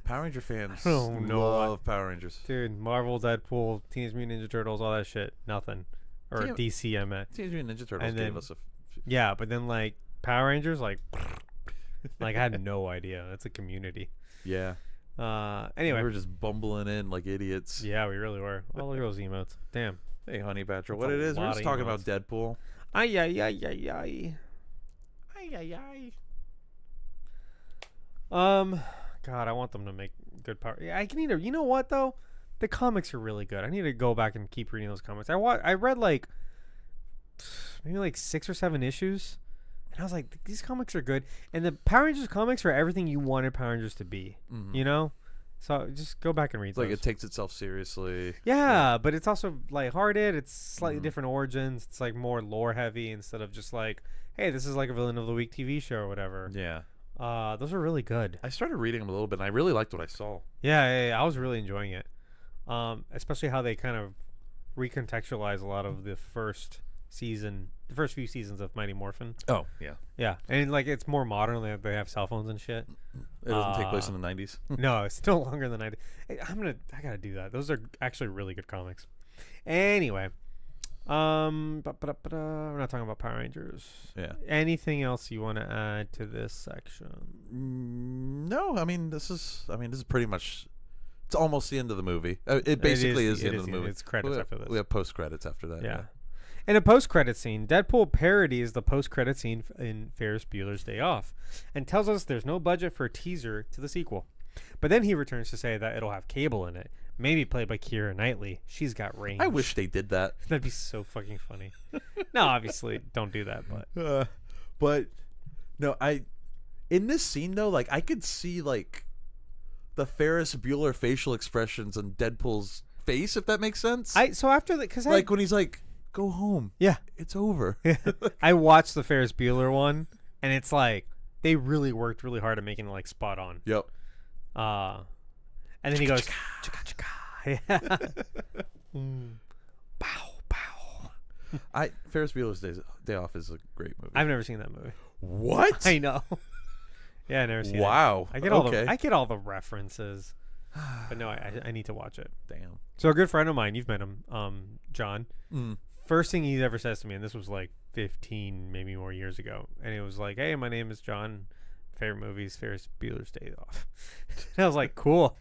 Power Ranger fans love Power Rangers. Dude, Marvel, Deadpool, Teenage Mutant Ninja Turtles, all that shit, nothing. Or DC, I meant. Teenage Mutant Ninja Turtles gave us a... Yeah, but then like Power Rangers, like I had no idea. That's a community. Yeah. Anyway. We were just bumbling in like idiots. Yeah, we really were. Oh, look at those emotes. Damn. Hey, Honey Badger. That's What a it is, we're lot just of talking emotes. about Deadpool. Ay, ay, ay, ay, ay. Ay, ay, ay. God, I want them to make good power. Yeah, I can either. You know what though? The comics are really good. I need to go back and keep reading those comics. I read like maybe like 6 or 7 issues, and I was like, these comics are good. And the Power Rangers comics are everything you wanted Power Rangers to be. Mm-hmm. You know, so just go back and read. It's like those. it takes itself seriously. Yeah, but it's also lighthearted. It's slightly different origins. It's like more lore heavy instead of just like, hey, this is like a Villain of the Week TV show or whatever. Yeah. Those are really good. I started reading them a little bit, and I really liked what I saw. Yeah, I was really enjoying it. Especially how they kind of recontextualize a lot of the first few seasons of Mighty Morphin. Oh, yeah. Yeah, and like it's more modern. They have cell phones and shit. It doesn't take place in the 90s. No, it's still longer than I gotta do that. Those are actually really good comics. Anyway, we're not talking about Power Rangers. Yeah. Anything else you want to add to this section? No, I mean this is pretty much. It's almost the end of the movie. It basically is the end of the movie. It's credits after this. We have post credits after that. Yeah. In a post-credit scene, Deadpool parodies the post-credit scene in Ferris Bueller's Day Off and tells us there's no budget for a teaser to the sequel. But then he returns to say that it'll have Cable in it, maybe played by Keira Knightley. She's got range. I wish they did that. That'd be so fucking funny. No, obviously, don't do that, but no, in this scene though, like I could see like the Ferris Bueller facial expressions on Deadpool's face, if that makes sense. So after that, because like when he's like, "Go home, yeah, it's over." I watched the Ferris Bueller one, and it's like they really worked really hard at making it like spot on. Yep. And then he goes, chicka, chicka. Yeah. Pow, pow. Ferris Bueller's Day Off is a great movie. I've never seen that movie. What? I know. Yeah, I never seen it. Wow. I get all the references. But no, I need to watch it. Damn. So a good friend of mine, you've met him, John. Mm. First thing he ever says to me, and this was like 15, maybe more years ago, and it was like, "Hey, my name is John. Favorite movies, Ferris Bueller's Day Off." And I was like, "Cool."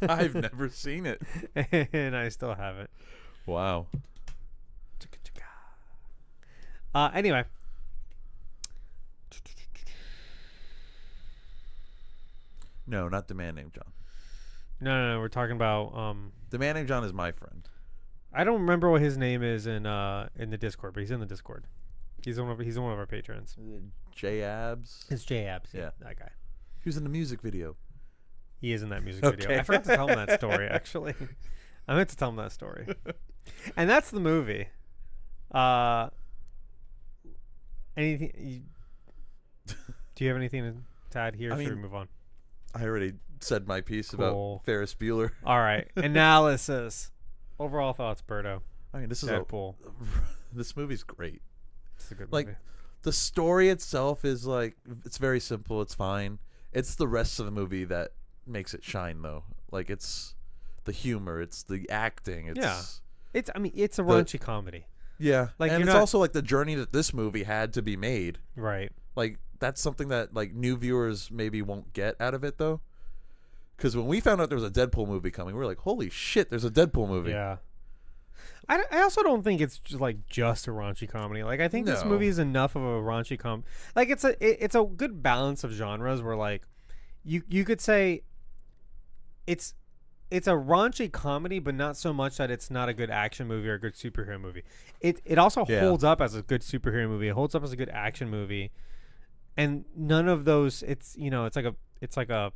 I've never seen it. And I still haven't. Wow. Anyway. No, not The Man Named John. No, we're talking about The Man Named John is my friend. I don't remember what his name is in the Discord, but he's in the Discord. He's one of our patrons. J Abs. It's J Abs. Yeah, that guy. He was in the music video. He is in that music video. I forgot to tell him that story. Actually, I meant to tell him that story. And that's the movie. Anything? Do you have anything to add here? Or should we move on? I already said my piece about Ferris Bueller. All right, analysis. Overall thoughts, Berto. I mean, this is Deadpool. This movie's great. It's a good movie. Like, the story itself is like, it's very simple. It's fine. It's the rest of the movie that makes it shine, though. Like, it's the humor. It's the acting. It's it's a raunchy comedy. Yeah, like, and it's also like the journey that this movie had to be made. Right. Like, that's something that like new viewers maybe won't get out of it, though. Because when we found out there was a Deadpool movie coming, we were like, "Holy shit, there's a Deadpool movie!" Yeah. I also don't think it's just a raunchy comedy. Like, I think this movie is enough of a raunchy like it's a good balance of genres where like you could say it's a raunchy comedy, but not so much that it's not a good action movie or a good superhero movie. It also holds up as a good superhero movie. It holds up as a good action movie, and none of those. It's like a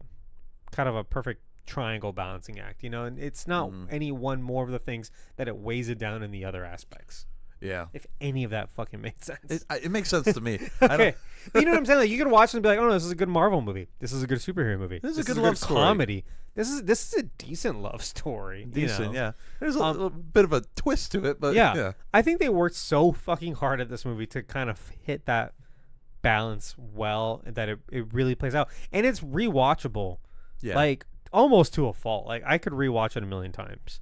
kind of a perfect triangle balancing act, and it's not any one more of the things that it weighs it down in the other aspects. Yeah. If any of that fucking makes sense. It makes sense to me. Okay. But you know what I'm saying? Like, you could watch it and be like, "Oh no, this is a good Marvel movie. This is a good superhero movie. This is a good love story. Comedy. This is a decent love story. Decent, yeah. There's a little bit of a twist to it, but yeah. I think they worked so fucking hard at this movie to kind of hit that balanced well, that it really plays out, and it's rewatchable. Yeah. Like almost to a fault. Like I could rewatch it a million times.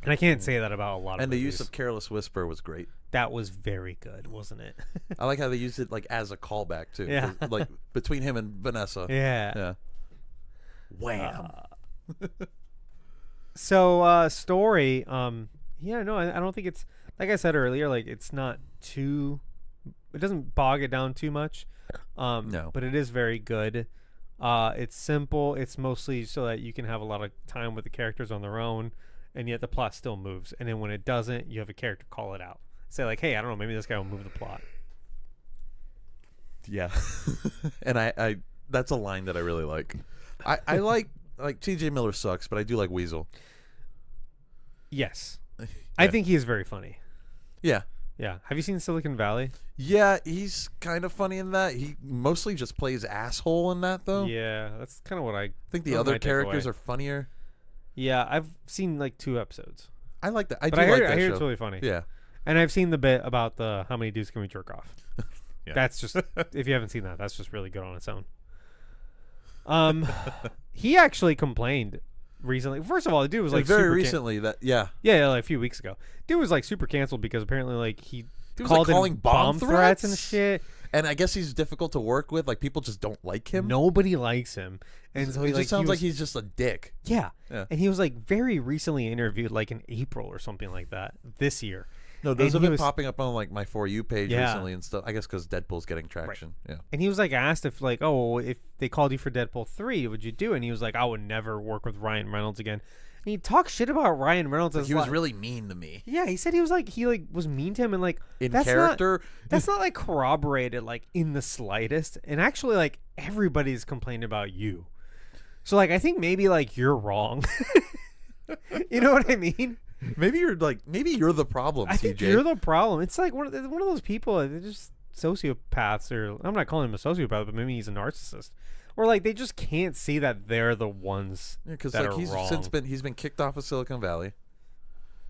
And I can't say that about a lot of And the movies. use of Careless Whisper was great. That was very good, wasn't it? I like how they used it like as a callback too. Yeah. Like between him and Vanessa. Yeah. Yeah. Wham. So story, yeah, no, I don't think it's, like I said earlier, like it's not too, it doesn't bog it down too much. No. But it is very good. It's simple. It's mostly so that you can have a lot of time with the characters on their own, and yet the plot still moves. And then when it doesn't, you have a character call it out. Say like, hey, I don't know, maybe this guy will move the plot. Yeah. And I that's a line that I really like. I like TJ Miller sucks, but I do like Weasel. Yes. Yeah. I think he is very funny. Yeah. Yeah. Have you seen Silicon Valley? Yeah, he's kind of funny in that. He mostly just plays asshole in that, though. Yeah, that's kind of what I think the that was other my characters takeaway. are funnier. Yeah, I've seen like 2 episodes. I like that. I But do I like hear, that I hear show. it's really funny. Yeah. And I've seen the bit about the how many dudes can we jerk off. Yeah. That's just, if you haven't seen that, that's just really good on its own. He actually complained recently. First of all, the dude was like very super recently that yeah, like a few weeks ago. Dude was like super canceled because apparently like he was, called like, calling in bomb threats and threats? shit. and I guess he's difficult to work with. Like people just don't like him. Nobody likes him, and so it he, just like, sounds he like was, he's just a dick. yeah. Yeah. And he was like very recently interviewed, like in April or something like that this year. No, those And have he been was- popping up on like my For You page Yeah. recently and stuff. I guess because Deadpool's getting traction. Yeah. And he was like asked if like, oh, if they called you for Deadpool 3, would you do it? And he was like, I would never work with Ryan Reynolds again. And he talked shit about Ryan Reynolds. As He was like, really mean to me. yeah, he said he was was mean to him, and like In that's character, That's not like corroborated like in the slightest. And actually, like everybody's complained about you. So like I think maybe like you're wrong. You know what I mean? maybe you're the problem, I think TJ. you're the problem. It's like one of those people. They're just sociopaths, or I'm not calling him a sociopath, but maybe he's a narcissist, or like they just can't see that they're the ones Because that like are he's wrong. he's been kicked off of Silicon Valley.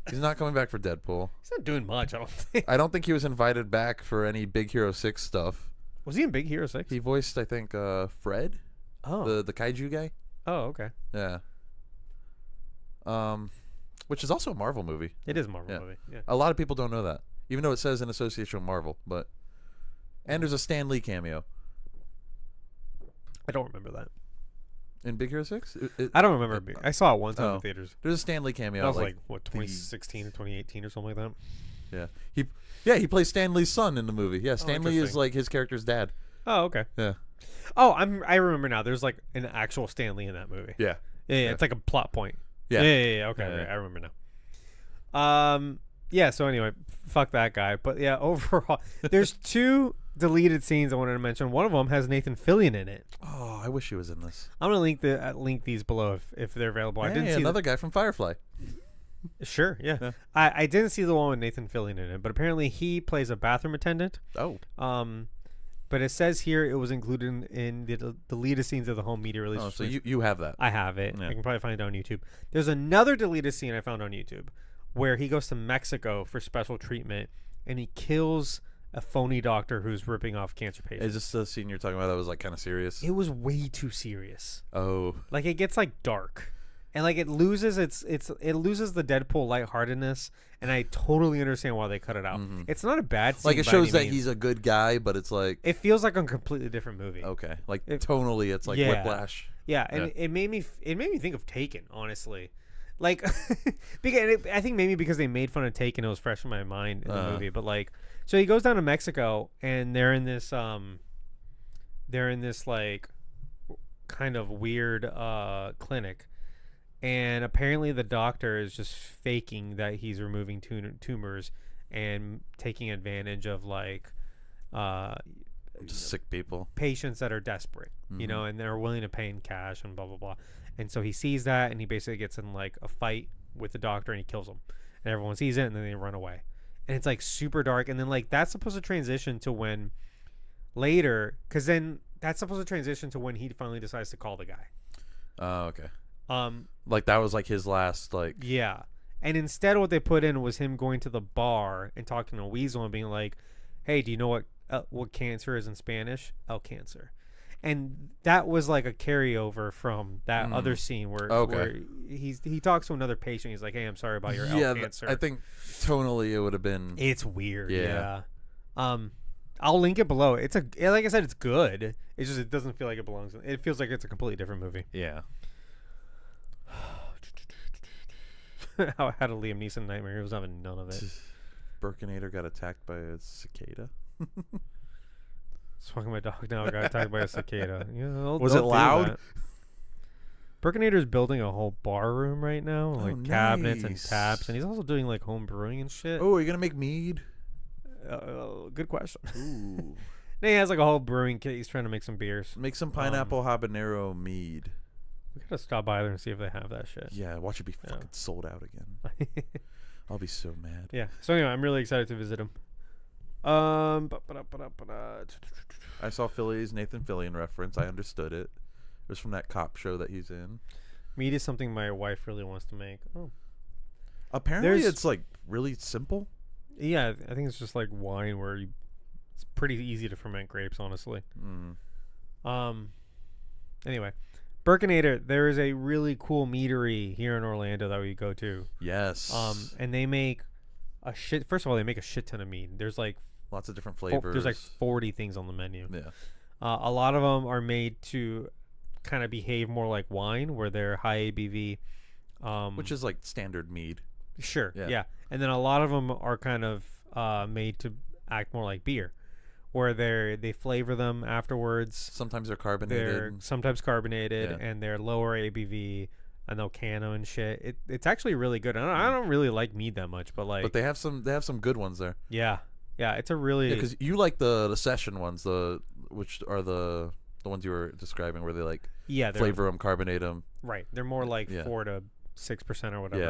He's not coming back for Deadpool. He's not doing much. I don't think. I don't think he was invited back for any Big Hero 6 stuff. Was he in Big Hero 6? He voiced, I think, Fred, Oh. the kaiju guy. Oh, okay. Yeah. Which is also a Marvel movie. It is a Marvel Yeah. movie. Yeah. A lot of people don't know that, even though it says in association with Marvel. And there's a Stan Lee cameo I don't remember that. in Big Hero 6. I don't remember. I saw it one time Oh. in theaters. There's a Stan Lee cameo. That was like, like what, 2016 or 2018 or something like that. yeah. He plays Stan Lee's son in the movie. Yeah, Stan Lee is interesting. like his character's dad. Oh, okay. Yeah. Oh, I remember now. There's like an actual Stan Lee in that movie. Yeah. Yeah. It's like a plot point. Yeah. Yeah. Okay. Yeah, Okay. yeah. I remember now. Yeah. So anyway, fuck that guy. But yeah, overall, there's 2 deleted scenes I wanted to mention. One of them has Nathan Fillion in it. Oh, I wish he was in this. I'm gonna link these below if they're available. I didn't see another guy from Firefly. Sure. Yeah. Yeah. I didn't see the one with Nathan Fillion in it, but apparently he plays a bathroom attendant. Oh. But it says here it was included in the deleted scenes of the home media release. Oh, so you have that. I have it. Yeah. I can probably find it on YouTube. There's another deleted scene I found on YouTube where he goes to Mexico for special treatment and he kills a phony doctor who's ripping off cancer patients. Is this the scene you're talking about that was like kind of serious? It was way too serious. Oh. Like it gets like dark. And like it loses it loses the Deadpool lightheartedness, and I totally understand why they cut it out. Mhm. It's not a bad scene. Like it by shows any that means. he's a good guy, but it's like It feels like a completely different movie. okay, like It- tonally, it's like Yeah. Whiplash. Yeah, and Yeah. it made me think of Taken, honestly. Like, because I think maybe because they made fun of Taken, it was fresh in my mind in the movie. But like, so he goes down to Mexico, and they're in this like kind of weird clinic, and apparently the doctor is just faking that he's removing tumors and taking advantage of like Just sick people. patients that are desperate, you know, and they're willing to pay in cash and blah blah blah. And so he sees that, and he basically gets in like a fight with the doctor, and he kills him. And everyone sees it, and then they run away. And it's like super dark. And then like that's supposed to transition to when later, because then that's supposed to transition to when he finally decides to call the guy. Oh, okay. Um, Like that was like his last like. yeah. And instead, what they put in was him going to the bar and talking to Weasel and being like, "Hey, do you know what what cancer is in Spanish, el cancer. And that was like a carryover from that other scene where he talks to another patient. He's like, "Hey, I'm sorry about your el cancer." I think tonally it would have been. It's weird. Yeah. I'll link it below. Like I said, it's good. It's just it doesn't feel like it belongs. It feels like it's a completely different movie. Yeah. How I had a Liam Neeson nightmare. He was having none of it. Burkinator got attacked by a cicada. Fucking my dog now got attacked by a cicada. Was it loud? Burkinator's building a whole bar room right now, like cabinets and nice. taps, and he's also doing like home brewing and shit. Oh, are you gonna make mead? Good question. Ooh. He has like a whole brewing kit. He's trying to make some beers. Make some pineapple habanero mead. We gotta stop by there and see if they have that shit. Yeah, watch it be fucking sold out again. I'll be so mad. Yeah. So anyway, I'm really excited to visit him. I saw Philly's Nathan Fillion reference. I understood it. It was from that cop show that he's in. Mead is something my wife really wants to make. Oh. Apparently it's like really simple. Yeah, I think it's just like wine where it's pretty easy to ferment grapes, honestly. Anyway, Burkinator, there is a really cool meadery here in Orlando that we go to. Yes. And they make first of all, they make a shit ton of mead. There's like lots of different flavors. There's like 40 things on the menu. Yeah. A lot of them are made to kind of behave more like wine, where they're high ABV. Which is like standard mead. Sure. Yeah. And then a lot of them are kind of made to act more like beer, where they flavor them afterwards. Sometimes they're carbonated. They're sometimes carbonated, and they're lower ABV, and they'll can them and shit. It's actually really good. I don't really like mead that much, but they have some good ones there. Yeah. It's a really because you like the session ones, which are the ones you were describing, where they like flavor them, carbonate them. Right. They're more like 4 to 6% or whatever.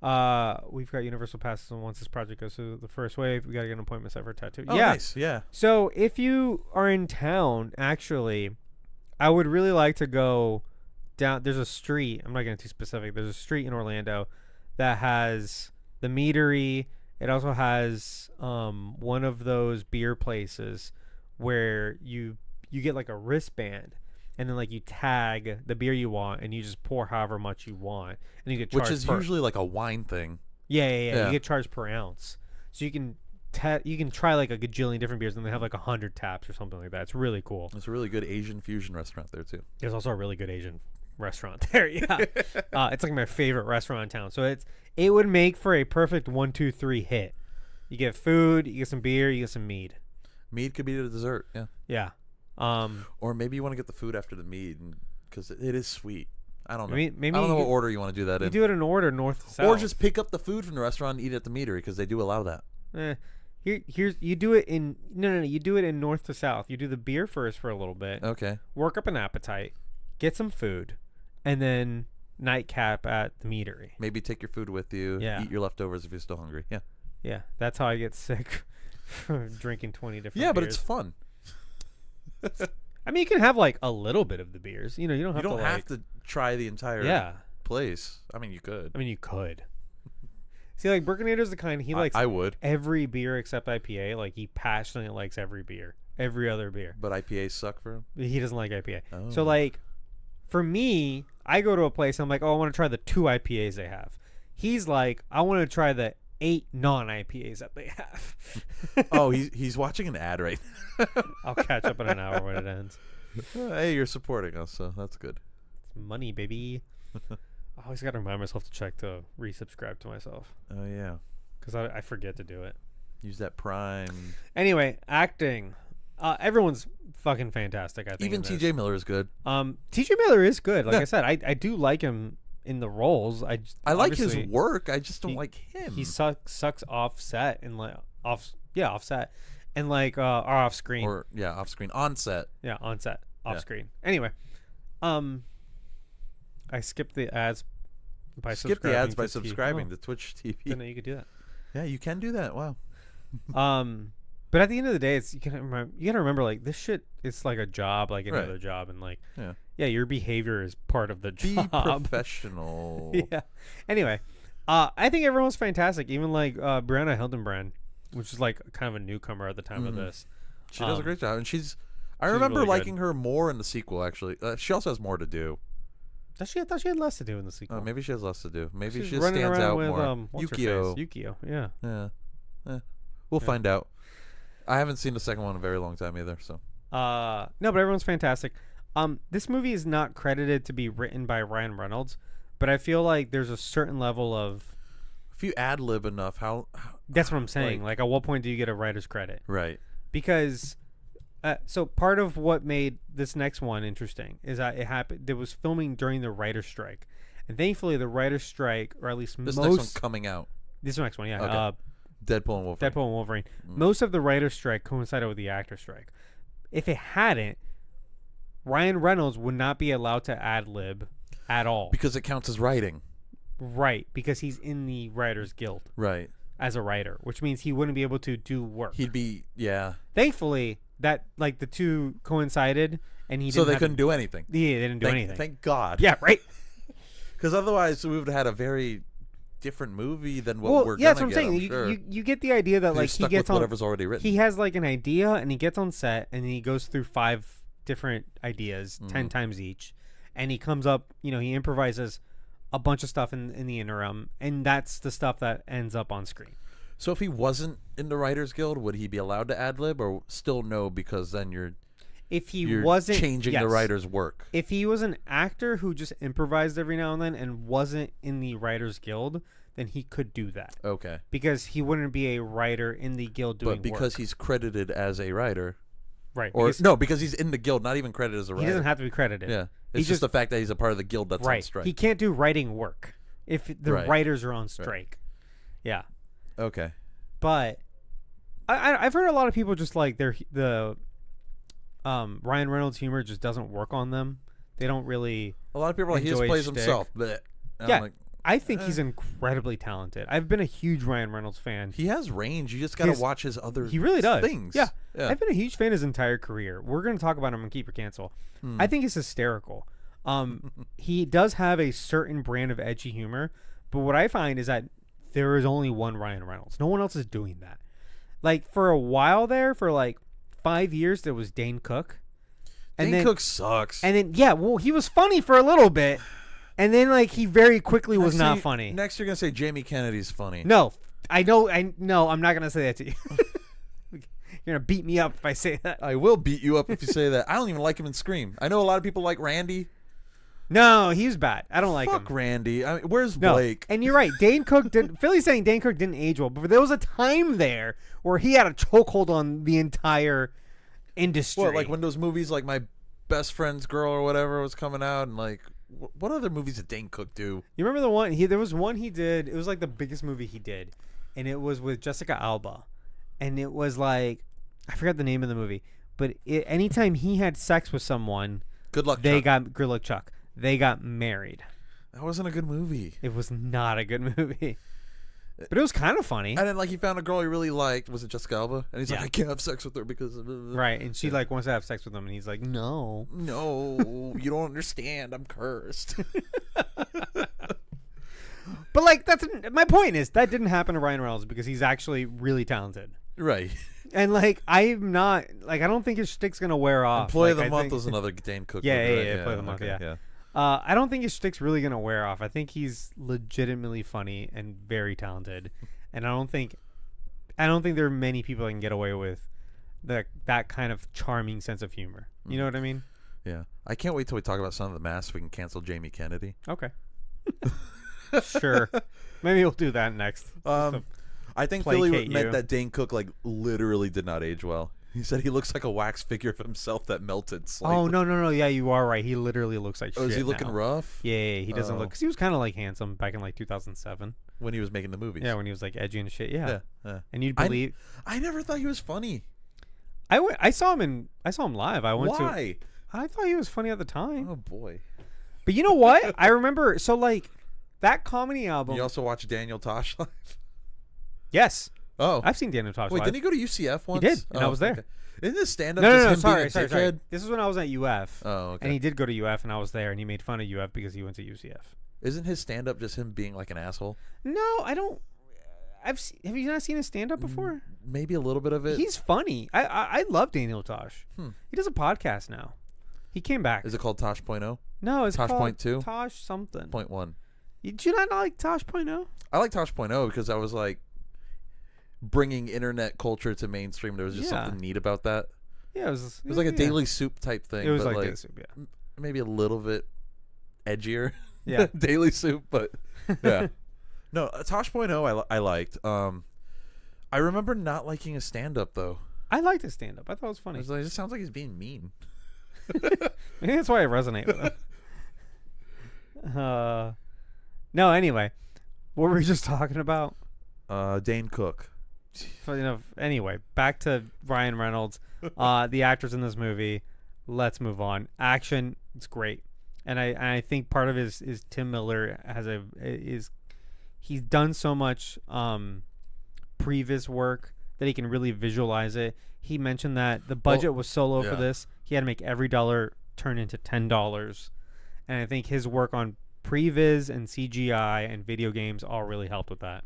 Yeah. We've got universal passes, and once this project goes through the first wave, we got to get an appointment set for a tattoo. Oh, nice. Yeah. So if you are in town, actually, I would really like to go down. There's a street. I'm not getting too specific. There's a street in Orlando that has the meadery. It also has one of those beer places where you get like a wristband. And then, like, you tag the beer you want, and you just pour however much you want, and you get charged. Which is usually like a wine thing. Yeah. You get charged per ounce, so you can try like a gajillion different beers, and they have like 100 taps or something like that. It's really cool. It's a really good Asian fusion restaurant there too. There's also a really good Asian restaurant there. Yeah, it's like my favorite restaurant in town. So it would make for a perfect 1, 2, 3 hit. You get food, you get some beer, you get some mead. Mead could be the dessert. Yeah. Yeah. Or maybe you want to get the food after the mead, because it is sweet. I don't know. Maybe I don't know what order you want to do that in. You do it in order, north to south. Or just pick up the food from the restaurant and eat at the meadery, because they do allow that. Here's you do it in no. You do it in north to south. You do the beer first for a little bit. Okay. Work up an appetite, get some food, and then nightcap at the meadery. Maybe take your food with you. Yeah. Eat your leftovers if you're still hungry. Yeah. Yeah, that's how I get sick from drinking 20 different. Yeah, beers. but it's fun. I mean, you can have like a little bit of the beers. You know, you don't have to try the entire place. I mean, you could. See, like Burkinator's the kind he likes. I would every beer except IPA. Like he passionately likes every other beer. But IPAs suck for him. He doesn't like IPA. Oh. So like, for me, I go to a place. I'm like, oh, I want to try the 2 IPAs they have. He's like, I want to try the 8 non-IPAs that they have. Oh, he's watching an ad right now. I'll catch up in an hour when it ends. Hey, you're supporting us, so that's good. It's money, baby. I always got to remind myself to check to resubscribe to myself. Oh, yeah. Because I forget to do it. Use that Prime. Anyway, acting. Everyone's fucking fantastic, I think. Even TJ Miller is good. TJ Miller is good. Like I said, I do like him in the roles. I like his work. I just don't like him. He sucks offset and like offset and like or off screen. Or off screen. On set. Yeah, on set. Off screen. Anyway, I skipped the ads by subscribing to Twitch TV. Didn't know you could do that. Yeah, you can do that. Wow. But at the end of the day, you gotta remember, like, this shit is like a job, like any other job, and like your behavior is part of the job. Be professional. Yeah. Anyway, I think everyone's fantastic. Even like Brianna Hildenbrand, which is like kind of a newcomer at the time of this. She does a great job, and I she's remember really liking her more in the sequel. Actually, she also has more to do. Does she? I thought she had less to do in the sequel. Maybe she has less to do. Maybe She's she just running stands around out with, more. what's her Yukio. face? Yukio, yeah. Yeah. We'll find out. I haven't seen the second one in a very long time either. So. No, but everyone's fantastic. This movie is not credited to be written by Ryan Reynolds, but I feel like there's a certain level of. If you ad lib enough, how that's what I'm saying. Like, at what point do you get a writer's credit? Right. Because, so part of what made this next one interesting is that it happened. It was filming during the writer's strike, and thankfully the writer's strike, or at least this next one's coming out. This next one, yeah. Okay. Deadpool and Wolverine. Deadpool and Wolverine. Most of the writer's strike coincided with the actor's strike. If it hadn't, Ryan Reynolds would not be allowed to ad lib at all. Because it counts as writing. Right, because he's in the Writers Guild. Right. As a writer, which means he wouldn't be able to do work. He'd be, yeah. Thankfully, that like the two coincided, and he so they couldn't do anything. Yeah, they didn't do anything. Thank God. Yeah, right. Because otherwise, we would have had a very different movie than what we're yeah, that's gonna what I'm get. saying. You get the idea that like he gets on whatever's already written. He has like an idea, and he gets on set, and he goes through 5 different ideas, 10 times each, and he comes up. He improvises a bunch of stuff in the interim, and that's the stuff that ends up on screen. So if he wasn't in the Writers Guild, would he be allowed to ad lib, or still no? Because then you're wasn't changing the writer's work. If he was an actor who just improvised every now and then and wasn't in the Writers Guild, then he could do that. Okay. Because he wouldn't be a writer in the guild doing work. But because he's credited as a writer. Right. Or because he's in the guild, not even credited as a writer. He doesn't have to be credited. Yeah. It's just the fact that he's a part of the guild that's on strike. He can't do writing work if the writers are on strike. Yeah. Okay. But I've heard a lot of people just like the Ryan Reynolds humor just doesn't work on them. They don't really. A lot of people are like, he just plays himself. But I think he's incredibly talented. I've been a huge Ryan Reynolds fan. He has range. You just got to watch his other He really does. things. Yeah. I've been a huge fan of his entire career. We're going to talk about him on Keep or Cancel. I think he's hysterical. He does have a certain brand of edgy humor, but what I find is that there is only one Ryan Reynolds. No one else is doing that. Like, for a while there, for like 5 years, there was Dane Cook. Dane Cook sucks. And then, he was funny for a little bit. And then, like, he very quickly was not funny. Next, you're going to say Jamie Kennedy's funny. No. I know. I'm not going to say that to you. You're going to beat me up if I say that. I will beat you up if you say that. I don't even like him in Scream. I know a lot of people like Randy. No, he's bad. I don't like him. Fuck Randy. I mean, where's Blake? And you're right. Dane Cook didn't. Philly's saying Dane Cook didn't age well, but there was a time there where he had a chokehold on the entire industry. What, like when those movies like My Best Friend's Girl or whatever was coming out, and like what other movies did Dane Cook do? You remember the one there was one he did. It was like the biggest movie he did, and it was with Jessica Alba, and it was like I forgot the name of the movie, but anytime he had sex with someone, Good Luck Chuck. They got married. That wasn't a good movie. It was not a good movie. But it was kind of funny. And then, like, he found a girl he really liked. Was it Jessica Alba? And he's like, I can't have sex with her because of... Right, and she, like, wants to have sex with him, and he's like, no. No, you don't understand. I'm cursed. But, like, my point is, that didn't happen to Ryan Reynolds because he's actually really talented. Right. And, like, I'm not... Like, I don't think his shtick's going to wear off. Employee of the Month was another Dane Cook movie. Yeah, Employee of the Month, yeah. I don't think his shtick's really going to wear off. I think he's legitimately funny and very talented. And I don't think there are many people that can get away with that kind of charming sense of humor. You know what I mean? Yeah. I can't wait till we talk about Son of the Mask so we can cancel Jamie Kennedy. Okay. Sure. Maybe we'll do that next. I think Philly meant that Dane Cook like literally did not age well. He said he looks like a wax figure of himself that melted slightly. Oh, no. Yeah, you are right. He literally looks like shit. Oh, is he looking rough? Yeah, he doesn't look... Because he was kind of like handsome back in like 2007. When he was making the movies. Yeah, when he was like edgy and shit. Yeah. And you'd believe... I never thought he was funny. I saw him live. Why? I thought he was funny at the time. Oh, boy. But you know what? I remember... So, like, that comedy album... You also watched Daniel Tosh live? Yes. Oh. I've seen Daniel Tosh live. Wait, didn't he go to UCF once? He did, and I was there. Okay. Isn't this stand-up sorry. This is when I was at UF. Oh, okay. And he did go to UF, and I was there, and he made fun of UF because he went to UCF. Isn't his stand-up just him being like an asshole? No, I don't... Have you not seen his stand up before? Maybe a little bit of it. He's funny. I love Daniel Tosh. He does a podcast now. He came back. Is it called Tosh.0? No, it's Tosh called Point 2? Tosh something. Point 1. Did you not like Tosh.0? I like Tosh.0 because I was like bringing internet culture to mainstream. There was just something neat about that. Yeah, it was like a Daily Soup type thing. It was but like Daily Soup, yeah. Maybe a little bit edgier. Yeah. Daily Soup, but yeah. No, Tosh.0 I liked. I remember not liking his stand-up though. I liked his stand-up. I thought it was funny. It just sounds like he's being mean. Maybe that's why I resonate with him. No, anyway, what were we just talking about? Dane Cook. Anyway, back to Ryan Reynolds, the actors in this movie. Let's move on. Action, it's great, and I think part of it is Tim Miller he's done so much previous work that he can really visualize it. He mentioned that the budget was so low for this, he had to make every dollar turn into $10, and I think his work on previs and CGI and video games all really helped with that.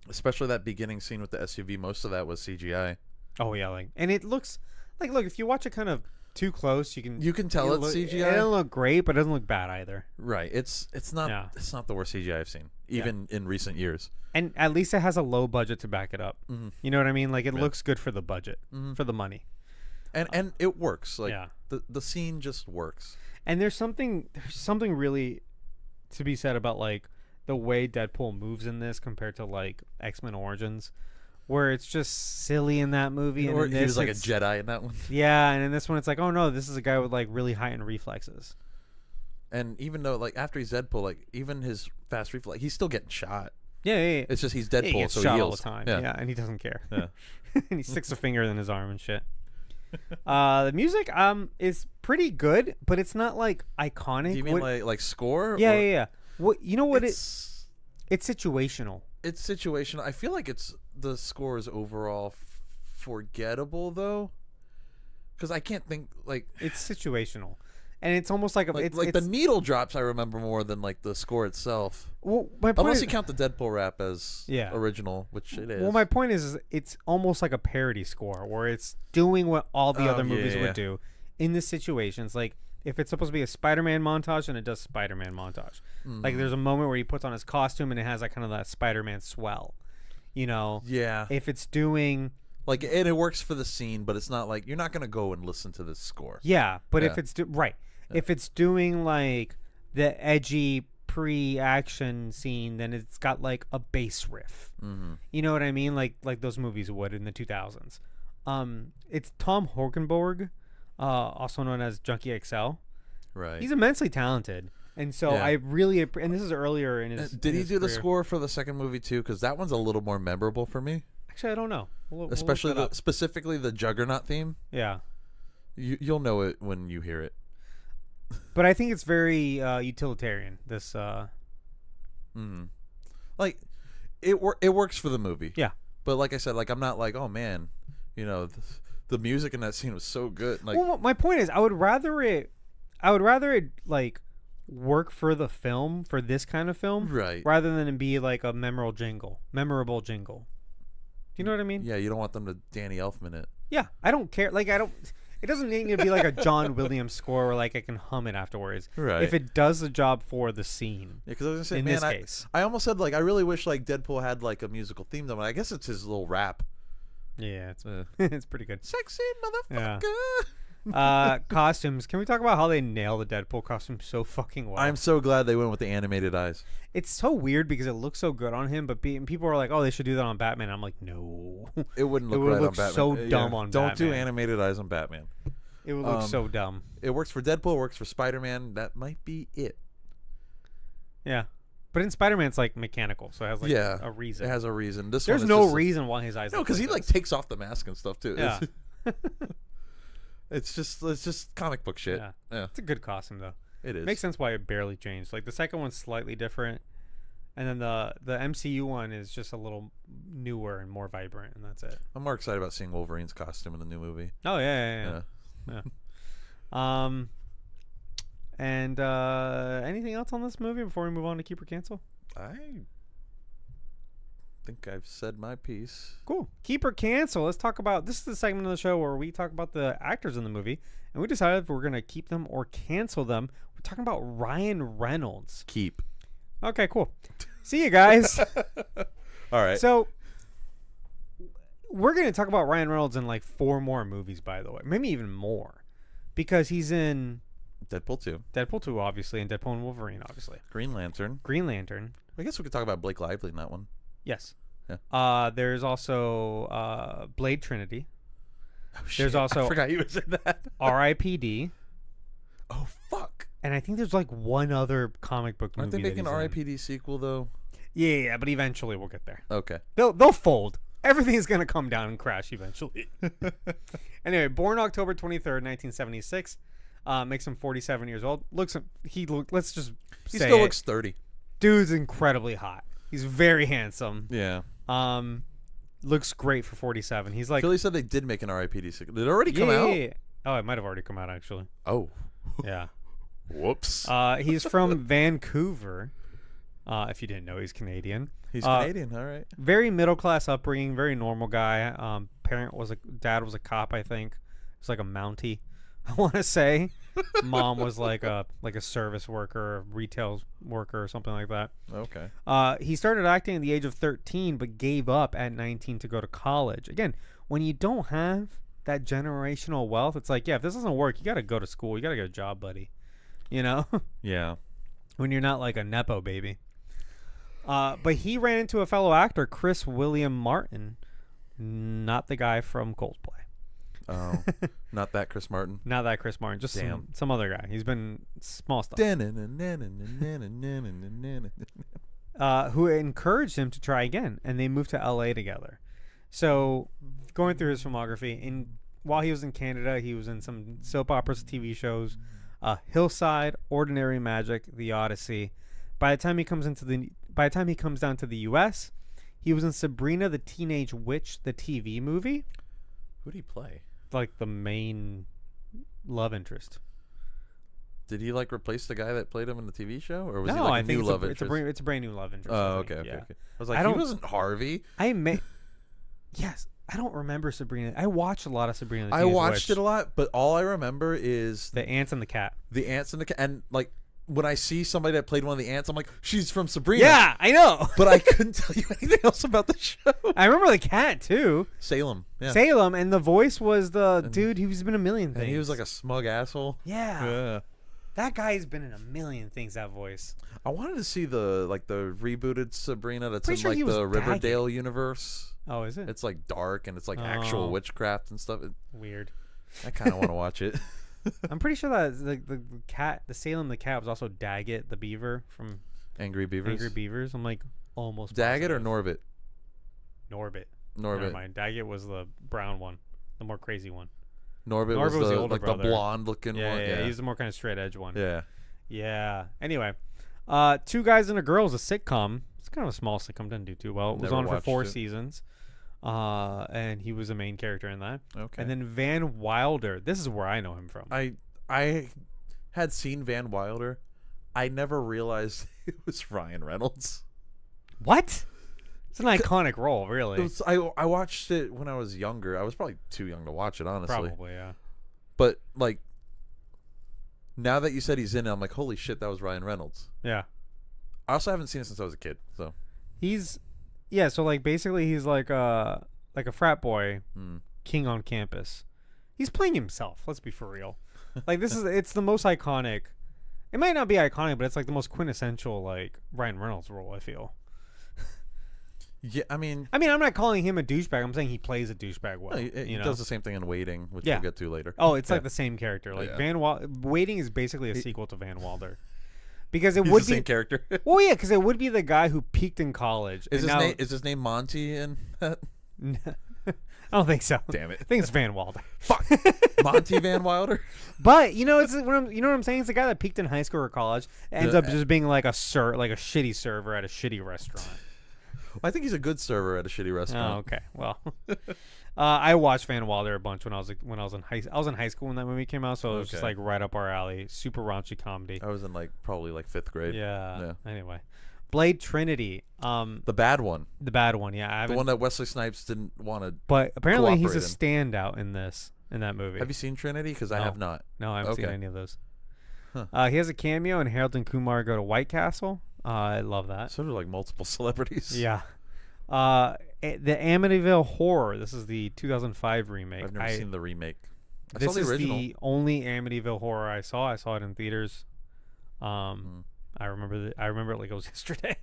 Especially that beginning scene with the SUV. Most of that was CGI. Oh yeah, and it looks like, look, if you watch it kind of too close, you can tell it's CGI. It doesn't look great, but it doesn't look bad either. Right. It's not the worst CGI I've seen, even in recent years. And at least it has a low budget to back it up. Mm-hmm. You know what I mean? Like it looks good for the budget, for the money. And it works. Like the scene just works. And there's something really to be said about like the way Deadpool moves in this compared to like X-Men Origins, where it's just silly in that movie. And he was like a Jedi in that one. Yeah, and in this one it's like, oh no, this is a guy with like really heightened reflexes. And even though like after he's Deadpool, like even his fast reflex, he's still getting shot. Yeah. It's just he's Deadpool, he gets so shot he all heals. the time. Yeah, and he doesn't care. Yeah. And he sticks a finger in his arm and shit. The music is pretty good, but it's not like iconic. Do you mean like score? Yeah. What you know? What it's situational. It's situational. I feel like the score is overall forgettable though, because I can't think like it's situational, and it's almost like it's the needle drops. I remember more than like the score itself. Well, unless you count the Deadpool rap as original, which it is. Well, my point is it's almost like a parody score where it's doing what all the other movies would do in the situations. Like if it's supposed to be a Spider-Man montage, and it does Spider-Man montage. Like there's a moment where he puts on his costume and it has like kind of that Spider-Man swell, you know. Yeah. If it's doing like and it works for the scene, but it's not like you're not gonna go and listen to this score. Yeah, but if it's if it's doing like the edgy pre-action scene, then it's got like a bass riff. You know what I mean? Like those movies would in the 2000s. It's Tom Horkenborg, also known as Junkie XL. Right. He's immensely talented, and so I really and this is earlier in his. Did he do the score for the second movie too? Because that one's a little more memorable for me. Actually, I don't know. Especially specifically the Juggernaut theme. Yeah. You'll know it when you hear it. But I think it's very utilitarian. This, like, it works for the movie. Yeah. But like I said, like I'm not like, oh man, you know, the music in that scene was so good. Like, well, my point is, I would rather it like work for the film, for this kind of film, right? Rather than it be like a memorable jingle. Do you know what I mean? Yeah, you don't want them to Danny Elfman it. Yeah, I don't care. Like it doesn't need to be like a John Williams score where like I can hum it afterwards. Right. If it does the job for the scene. Yeah, because I was gonna say, in man, this case, I almost said like I really wish like Deadpool had like a musical theme. I guess it's his little rap. Yeah, it's it's pretty good. Sexy motherfucker. Costumes. Can we talk about how they nail the Deadpool costume so fucking well? I'm so glad they went with the animated eyes. It's so weird because it looks so good on him, but people are like, "Oh, they should do that on Batman." I'm like, "No, it wouldn't look right on Batman. So dumb on Don't Batman. do animated eyes on Batman. It would look so dumb. It works for Deadpool. Works for Spider-Man. That might be it. Yeah, but in Spider-Man, it's like mechanical, so it has like a reason. It has a reason. There's no reason why his eyes. No, because he like takes off the mask and stuff too. Yeah. It's just comic book shit. Yeah. It's a good costume though. It is. Makes sense why it barely changed. Like the second one's slightly different, and then the MCU one is just a little newer and more vibrant, and that's it. I'm more excited about seeing Wolverine's costume in the new movie. Oh yeah. And anything else on this movie before we move on to keep or cancel? I think I've said my piece. Cool. Keep or cancel. Let's talk about, this is the segment of the show where we talk about the actors in the movie, and we decided if we're going to keep them or cancel them. We're talking about Ryan Reynolds. Keep. Okay, cool. See you guys. All right. So we're going to talk about Ryan Reynolds in like 4 more movies, by the way. Maybe even more. Because he's in Deadpool 2. Deadpool 2, obviously, and Deadpool and Wolverine, obviously. Green Lantern. Green Lantern. I guess we could talk about Blake Lively in that one. Yes. Yeah. There's also Blade Trinity. Oh, shit. There's also I forgot you said that. R.I.P.D. Oh, fuck. And I think there's like one other comic book movie. Aren't they making an that he's in. R.I.P.D. sequel, though? Yeah, but eventually we'll get there. Okay. They'll fold. Everything's gonna come down and crash eventually. Anyway, born October 23rd, 1976. Makes him 47 years old. Let's just He say still it. looks 30. Dude's incredibly hot. He's very handsome. Yeah. Looks great for 47. He's like, Philly said they did make an R.I.P.D. sequel. Did it already come out? yeah. Oh, it might have already come out actually. Oh. Yeah. Whoops. He's from Vancouver. If you didn't know, he's Canadian. He's Canadian. All right. Very middle class upbringing. Very normal guy. Dad was a cop. I think. It's like a Mountie. I want to say. Mom was like a service worker, a retail worker, or something like that. Okay. He started acting at the age of 13, but gave up at 19 to go to college. Again, when you don't have that generational wealth, it's like, yeah, if this doesn't work, you got to go to school. You got to get a job, buddy. You know? Yeah. When you're not like a Nepo baby. But he ran into a fellow actor, Chris William Martin, not the guy from Coldplay. Oh, not that Chris Martin. Not that Chris Martin, just some other guy. He's been small stuff. Who encouraged him to try again, and they moved to LA together. So, going through his filmography, while he was in Canada, he was in some soap operas, TV shows, Hillside, Ordinary Magic, The Odyssey. By the time he comes down to the U.S., he was in Sabrina the Teenage Witch, the TV movie. Who did he play? Like the main love interest. Did he like replace the guy that played him in the TV show, or was no, he like I a think new love interest? it's a brand new love interest. Oh, okay. I was like, he wasn't Harvey. Yes, I don't remember Sabrina. I watched a lot of Sabrina. The I Teenage watched Witch. it a lot, but all I remember is The ants and the cat. And like when I see somebody that played one of the ants, I'm like, she's from Sabrina. Yeah, I know. But I couldn't tell you anything else about the show. I remember the cat too. Salem. Yeah. Salem, and the voice was the dude who's been in a million things. And he was like a smug asshole. Yeah. That guy's been in a million things, that voice. I wanted to see the rebooted Sabrina that's Pretty in sure like he was the Riverdale Daggett. universe. Oh, is it? It's like dark and it's like actual witchcraft and stuff. Weird. I kind of want to watch it. I'm pretty sure that the cat, the Salem the cat, was also Daggett the beaver from Angry Beavers. I'm like almost Daggett positive. or Norbit? Norbit. Norbit. Never mind. Daggett was the brown one, the more crazy one. Norbit was the older like brother. the blonde looking one. Yeah, he's the more kind of straight edge one. Yeah. Yeah. Anyway, Two Guys and a Girl is a sitcom. It's kind of a small sitcom. Didn't do too well. It was Never on for watched 4 it. seasons. And he was a main character in that. Okay. And then Van Wilder. This is where I know him from. I had seen Van Wilder. I never realized it was Ryan Reynolds. What? It's an iconic role, really. I watched it when I was younger. I was probably too young to watch it, honestly. Probably, yeah. But like, now that you said he's in it, I'm like, holy shit, that was Ryan Reynolds. Yeah. I also haven't seen it since I was a kid, so. So like basically he's like a frat boy, Mm. king on campus. He's playing himself. Let's be for real. Like it's the most iconic. It might not be iconic, but it's like the most quintessential like Ryan Reynolds role, I feel. Yeah, I mean, I'm not calling him a douchebag. I'm saying he plays a douchebag well. he does the same thing in Waiting, which Yeah. we'll get to later. Oh, it's like the same character. Like Yeah. Waiting is basically a sequel to Van Wilder. Because it He's would the be same character. Well, yeah, because it would be the guy who peaked in college. Is his name Monty in that? I don't think so. Damn it. I think it's Van Wilder. Fuck. Monty Van Wilder? But it's you know what I'm saying? It's the guy that peaked in high school or college, ends up just being like a shitty server at a shitty restaurant. I think he's a good server at a shitty restaurant. Oh, okay. Well, I watched Van Wilder a bunch when I was in high school when that movie came out, so it was just like right up our alley. Super raunchy comedy. I was in probably 5th grade. Yeah. Anyway, Blade Trinity. The bad one. The bad one. Yeah, I The haven't. one that Wesley Snipes didn't want to. But apparently he's a cooperate standout in that movie. Have you seen Trinity? Because I No. have not. No, I haven't seen Okay. any of those. Huh. He has a cameo in Harold and Kumar Go to White Castle. I love that. Sort of like multiple celebrities. Yeah. The Amityville Horror. This is the 2005 remake. I've never seen the remake. I This saw the is original. the only Amityville Horror I saw. I saw it in theaters. I remember it like it was yesterday.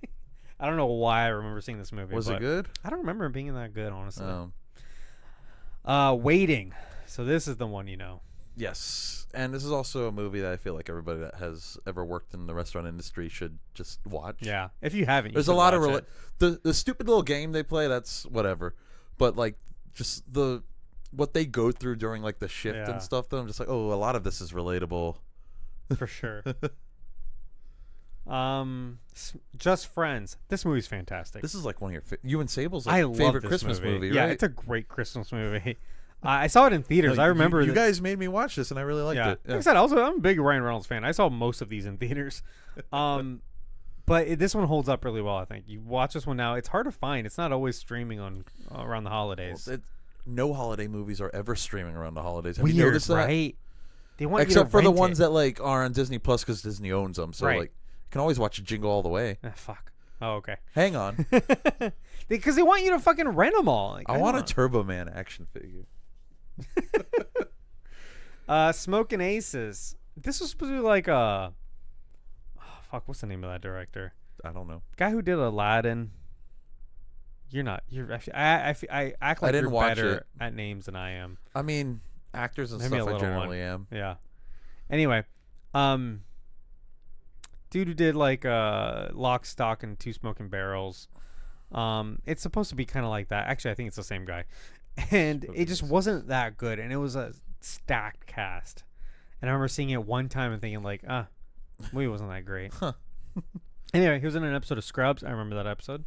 I don't know why I remember seeing this movie. Was it good? I don't remember it being that good, honestly. Oh. Waiting. So this is the one you know. Yes, and this is also a movie that I feel like everybody that has ever worked in the restaurant industry should just watch. Yeah. If you haven't, There's a lot of the stupid little game they play. That's whatever, but like just what they go through during like the shift Yeah. and stuff. Though I'm just like, oh, a lot of this is relatable. For sure. Just Friends. This movie's fantastic. This is like one of you and Sable's I like, love favorite this Christmas movie. Yeah, right? it's a great Christmas movie. I saw it in theaters. Like, I remember you guys made me watch this, and I really liked it. Like I said, I'm a big Ryan Reynolds fan. I saw most of these in theaters. But this one holds up really well, I think. You watch this one now. It's hard to find. It's not always streaming on around the holidays. No holiday movies are ever streaming around the holidays. Have Weird, you noticed that? right? They want Except you to for the rent ones it. that like are on Disney Plus because Disney owns them. So Right. like you can always watch Jingle All the Way. Fuck. Oh, okay. Hang on. Because they want you to fucking rent them all. Like, I want a Turbo Man action figure. Smoking Aces. This was supposed to be like a... fuck, what's the name of that director? I don't know. Guy who did Aladdin. I act like didn't you're watch better it. at names than I am. I mean, actors and Maybe a stuff I little generally am. Yeah. Anyway, dude who did like Lock, Stock, and Two Smoking Barrels. It's supposed to be kind of like that. Actually, I think it's the same guy. And it just wasn't that good. And it was a stacked cast. And I remember seeing it one time and thinking like, movie wasn't that great. Huh. Anyway, he was in an episode of Scrubs. I remember that episode.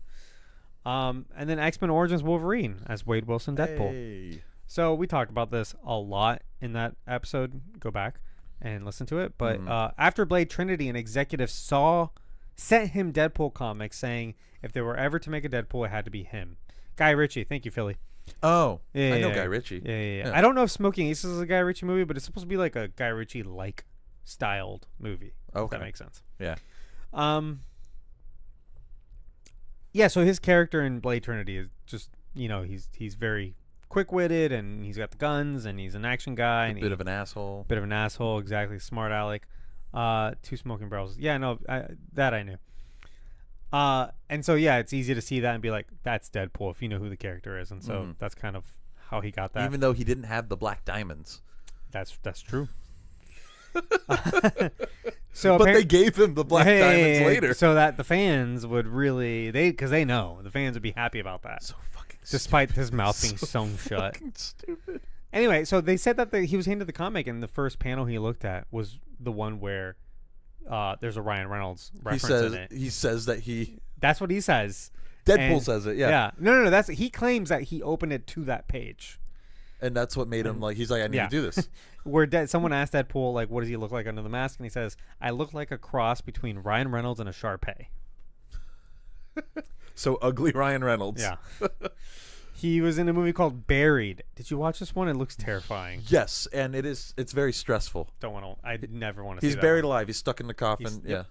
And then X-Men Origins Wolverine as Wade Wilson Deadpool. Hey. So we talked about this a lot in that episode. Go back and listen to it. But after Blade Trinity, an executive sent him Deadpool comics saying if they were ever to make a Deadpool, it had to be him. Guy Ritchie. Thank you, Philly. Oh, Yeah, I know yeah, Guy Ritchie. Yeah. I don't know if Smoking Aces is a Guy Ritchie movie, but it's supposed to be like a Guy Ritchie-like styled movie. If Okay. that makes sense. Yeah. Yeah, so his character in Blade Trinity is just, he's very quick-witted, and he's got the guns, and he's an action guy. And Bit of an asshole. Bit of an asshole, exactly. Smart aleck. Two Smoking Barrels. Yeah, no, that I knew. And so, yeah, it's easy to see that and be like, that's Deadpool if you know who the character is. And so that's kind of how he got that. Even though he didn't have the black diamonds. That's true. So But they gave him the black diamonds later. So that the fans would really, because they know, the fans would be happy about that. So fucking Despite his mouth being so sewn shut. fucking stupid. Anyway, so they said that he was handed the comic, and the first panel he looked at was the one where there's a Ryan Reynolds reference in it. He says that he... That's what he says. Deadpool And- says it, yeah. Yeah. No. He claims that he opened it to that page. And that's what made him like, he's like, I need Yeah. to do this. Where someone asked Deadpool, like, what does he look like under the mask? And he says, I look like a cross between Ryan Reynolds and a Shar-Pei. So ugly Ryan Reynolds. Yeah. He was in a movie called Buried. Did you watch this one? It looks terrifying. Yes, and it's very stressful. Don't want to. I never want to see He's that buried one. alive. He's stuck in the coffin. He's- yeah. yep.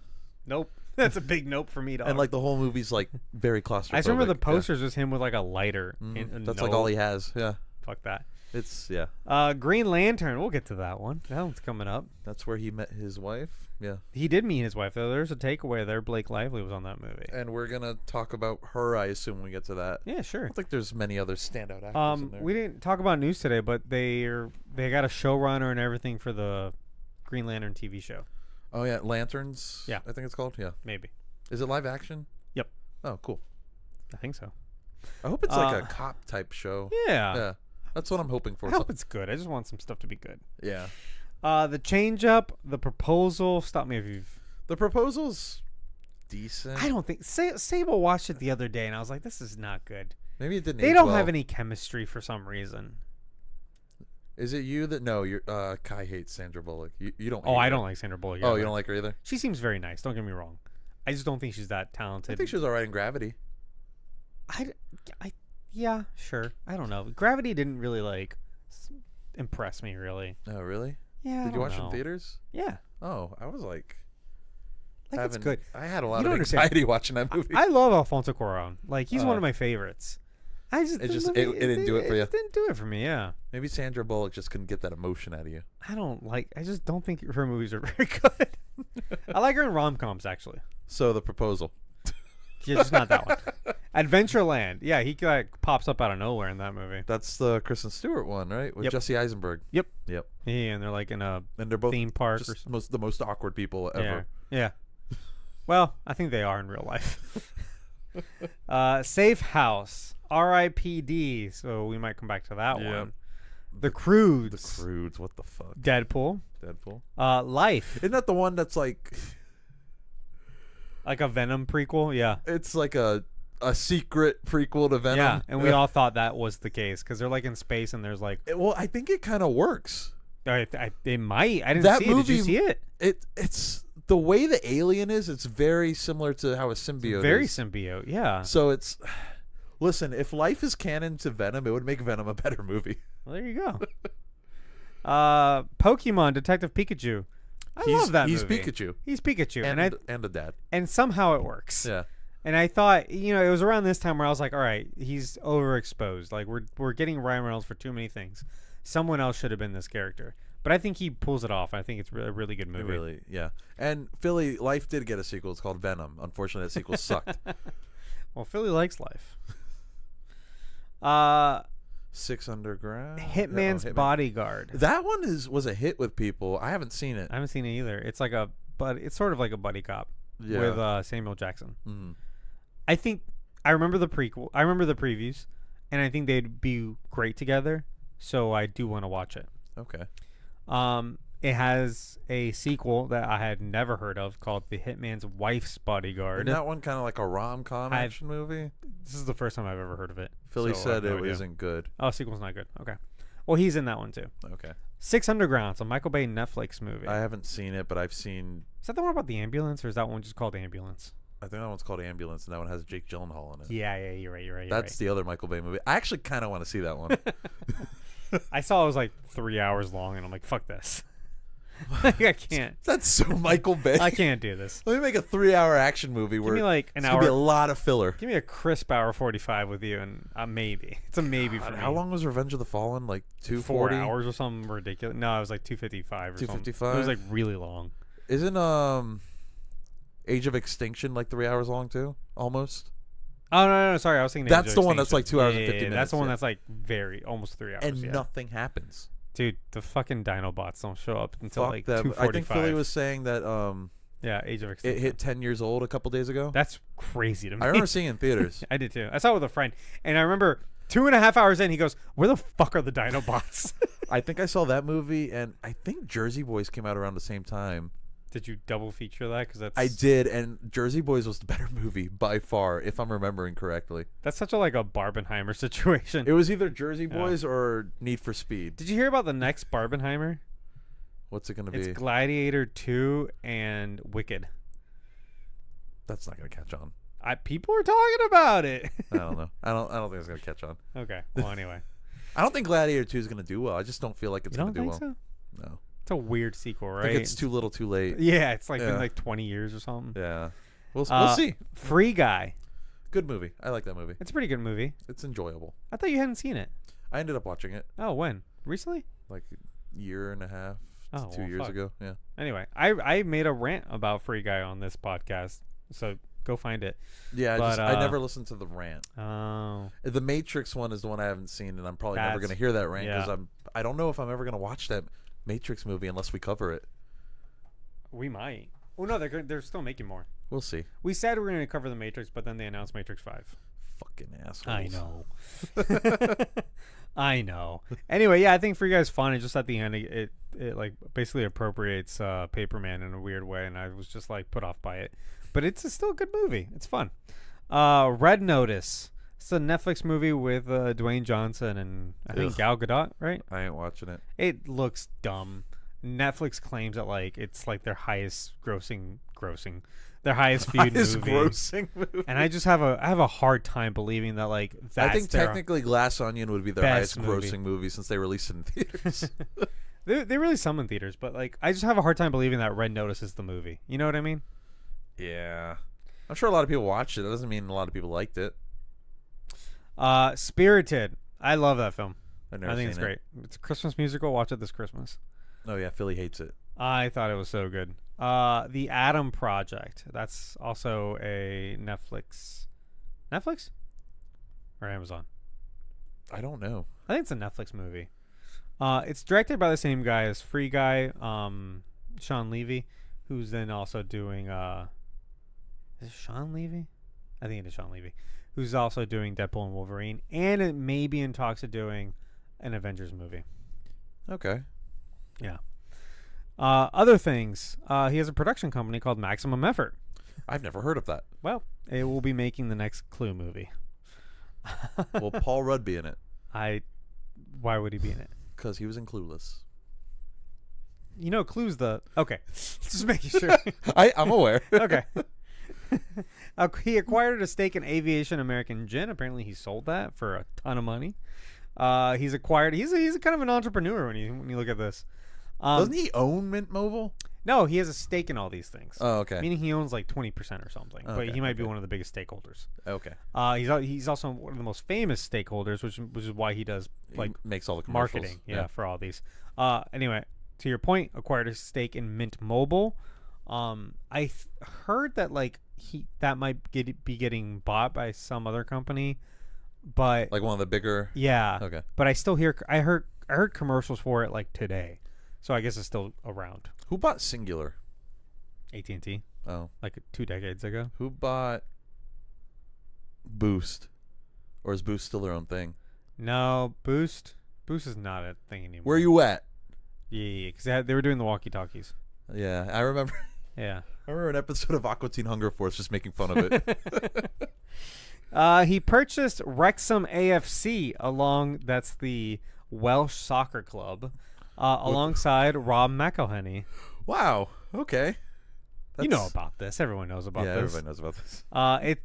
Nope. That's a big nope for me, dog. And like the whole movie's like very claustrophobic. I just remember the Yeah. posters just him with like a lighter. That's like all he has. Yeah. Fuck that. It's yeah. Green Lantern. We'll get to that one. That one's coming up. That's where he met his wife. Yeah. He did meet his wife though. There's a takeaway there. Blake Lively was on that movie. And we're gonna talk about her, I assume, when we get to that. Yeah, I sure. don't think there's many other standout actors in there. We didn't talk about news today, but they got a showrunner and everything for the Green Lantern TV show. Oh yeah, Lanterns. Yeah. I think it's called. Yeah. Maybe. Is it live action? Yep. Oh, cool. I think so. I hope it's like a cop type show. Yeah. Yeah. That's what I'm hoping for. I hope it's good. I just want some stuff to be good. Yeah. The change up, the proposal. Stop me if you've. The proposal's decent. I don't think Sable watched it the other day, and I was like, "This is not good." Maybe it didn't. They age don't well. have any chemistry for some reason. Is it you that? No, you're. Kai hates Sandra Bullock. You don't. Oh, hate I her. don't like Sandra Bullock. Oh, either. you don't like her either. She seems very nice. Don't get me wrong. I just don't think she's that I talented. think she was all right in Gravity. Yeah, sure. I don't know. Gravity didn't really like impress me really. Oh, really? Yeah. Did you watch it in theaters? Yeah. Oh, I was like It's good. I had a lot You of don't understand. anxiety watching that movie. I love Alfonso Cuarón. Like he's one of my favorites. I just it didn't do it for you. It didn't do it for me. Yeah. Maybe Sandra Bullock just couldn't get that emotion out of you. I just don't think her movies are very good. I like her in rom-coms actually. So The Proposal. Yeah, just not that one. Adventureland. Yeah, he like pops up out of nowhere in that movie. That's the Kristen Stewart one, right? With Jesse Eisenberg. Yep. Yep. Yeah, and they're like in a And they're both theme park or just something. the most awkward people ever. Yeah. Well, I think they are in real life. Safe House. R.I.P.D. So we might come back to that one. The Croods. The Croods. What the fuck? Deadpool. Life. Isn't that the one that's like a Venom prequel? Yeah. It's like a secret prequel to Venom. Yeah, and we all thought that was the case because they're like in space and there's like. Well, I think it kind of works. It might. I didn't That see it. Did you movie- see it? It's the way the alien is. It's very similar to how a symbiote Very is. symbiote. Yeah. So it's. Listen, if life is canon to Venom, it would make Venom a better movie. Well, there you go. Pokemon Detective Pikachu. I love that He's movie. Pikachu. He's Pikachu, And a dad. and somehow it works. Yeah. And I thought, it was around this time where I was like, all right, he's overexposed. Like we're getting Ryan Reynolds for too many things. Someone else should have been this character. But I think he pulls it off. I think it's a really good movie. Really, yeah. And Philly Life did get a sequel. It's called Venom. Unfortunately, that sequel sucked. Well, Philly likes life. Six Underground. Hitman's Bodyguard. That one was a hit with people. I haven't seen it. I haven't seen it either. It's like it's sort of like a buddy cop with Samuel Jackson. Mm-hmm. I remember the prequel. I remember the previews, and I think they'd be great together. So I do want to watch it. Okay. It has a sequel that I had never heard of called The Hitman's Wife's Bodyguard. Isn't that one kind of like a rom-com action movie? This is the first time I've ever heard of it. Philly so said it wasn't good. Oh, sequel's not good. Okay. Well, he's in that one too. Okay. Six Underground. It's a Michael Bay Netflix movie. I haven't seen it, but I've seen. Is that the one about the ambulance, or is that one just called Ambulance? I think that one's called Ambulance, and that one has Jake Gyllenhaal in it. Yeah, you're right. That's the other Michael Bay movie. I actually kind of want to see that one. I saw it was like 3 hours long, and I'm like, fuck this. Like, I can't. That's so Michael Bay. I can't do this. Let me make a 3-hour action movie where Give me like an it's hour. gonna be a lot of filler. Give me a crisp hour 45 with you, and maybe. It's a maybe for me. How long was Revenge of the Fallen? Like 240? 4 hours or something ridiculous. No, it was like 255 or something. 255? It was like really long. Isn't Age of Extinction like 3 hours long too? Almost. Oh no, sorry, I was thinking. That's the one that's like 2 hours and 50 minutes. That's the one that's like almost 3 hours. And nothing happens. Dude, the fucking Dinobots don't show up until Fuck like that. 2:45. I think Philly was saying that Age of Extinction. it hit 10 years old a couple days ago. That's crazy to me. I remember seeing it in theaters. I did too. I saw it with a friend, and I remember 2.5 hours in, he goes, "Where the fuck are the Dinobots?" I think I saw that movie, and I think Jersey Boys came out around the same time. Did you double feature that? Because that's I did, and Jersey Boys was the better movie by far, if I'm remembering correctly. That's such a like a Barbenheimer situation. It was either Jersey Boys or Need for Speed. Did you hear about the next Barbenheimer? What's it going to be? It's Gladiator 2 and Wicked. That's not going to catch on. People are talking about it. I don't know. I don't think it's going to catch on. Okay. Well, anyway. I don't think Gladiator 2 is going to do well. I just don't feel like it's going to do well. So? No. It's a weird sequel, right? I think it's too little, too late. Yeah, it's like been like 20 years or something. Yeah. We'll see. Free Guy. Good movie. I like that movie. It's a pretty good movie. It's enjoyable. I thought you hadn't seen it. I ended up watching it. Oh, when? Recently? Like a year and a half to 2 years fuck. ago. Yeah. Anyway, I made a rant about Free Guy on this podcast, so go find it. Yeah, But, I never listened to the rant. Oh. The Matrix one is the one I haven't seen, and I'm probably never going to hear that rant because I don't know if I'm ever going to watch that Matrix movie unless we cover it. We might. Well, no, they're still making more. We'll see. We said we were going to cover the Matrix, but then they announced Matrix 5. Fucking assholes. I know. I know. Anyway, yeah, I think Free Guy's fun. It's just at the end, it like basically appropriates Paperman in a weird way, and I was just like put off by it. But it's still a good movie. It's fun. Red Notice. It's a Netflix movie with Dwayne Johnson and I think Gal Gadot, right? I ain't watching it. It looks dumb. Netflix claims that like it's like their highest grossing Their highest viewed Highest movie. grossing movie. And I just have a hard time believing that like that's I think their technically Glass Onion would be their best highest grossing movie since they released it in theaters. they really some in theaters, but like I just have a hard time believing that Red Notice is the movie. You know what I mean? Yeah. I'm sure a lot of people watched it. That doesn't mean a lot of people liked it. Spirited. I love that film. I've never I think seen it's it. great. It's a Christmas musical. Watch it this Christmas. Oh yeah, Philly hates it. I thought it was so good. The Adam Project. That's also a Netflix or Amazon. I don't know. I think it's a Netflix movie. It's directed by the same guy as Free Guy, Sean Levy, who's then also doing. Is it Sean Levy? I think it is Sean Levy, who's also doing Deadpool and Wolverine, and it may be in talks of doing an Avengers movie. Okay. Yeah. Other things. He has a production company called Maximum Effort. I've never heard of that. Well, it will be making the next Clue movie. Will Paul Rudd be in it? Why would he be in it? Because he was in Clueless. You know, Clue's the... Okay. Just making sure. I'm aware. Okay. He acquired a stake in Aviation American Gin. Apparently he sold that for a ton of money. He's a kind of an entrepreneur when you look at this. Doesn't he own Mint Mobile? No, he has a stake in all these things. Oh, okay. Meaning he owns like 20% or something. Okay, But he might be one of the biggest stakeholders. Okay. He's also one of the most famous stakeholders, which is why he does like He makes all the commercials. marketing. Yeah, for all these. Anyway, to your point, acquired a stake in Mint Mobile. I heard that like that might be getting bought by some other company, but Like one of the bigger. yeah. Okay. But I heard commercials for it like today, so I guess it's still around. Who bought Singular? AT&T, Oh. like 2 decades ago. Who bought Boost? Or is Boost still their own thing? No, Boost is not a thing anymore. Where you at? Yeah, because they were doing the walkie-talkies. Yeah, I remember. Yeah. I remember an episode of Aqua Teen Hunger Force just making fun of it. He purchased Wrexham AFC that's the Welsh soccer club, alongside Rob McElhenney. Wow. Okay. You know about this. Everyone knows about yeah, this. everybody knows about this.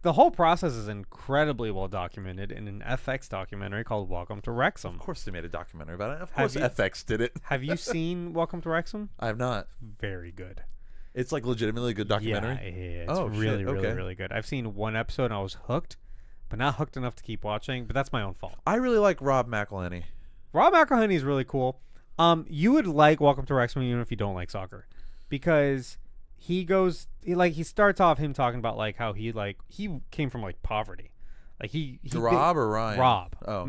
The whole process is incredibly well documented in an FX documentary called Welcome to Wrexham. Of course they made a documentary about it. Of Have course you- FX did it. Have you seen Welcome to Wrexham? I have not. Very good. It's like legitimately a good documentary. Yeah, it's Oh, really, shit, really, okay. really good. I've seen one episode and I was hooked, but not hooked enough to keep watching. But that's my own fault. I really like Rob McElhenney. Rob McElhenney is really cool. You would like Welcome to Wrexham even if you don't like soccer, because he starts off him talking about like how he came from like poverty, like he Rob or Ryan? Rob. Oh,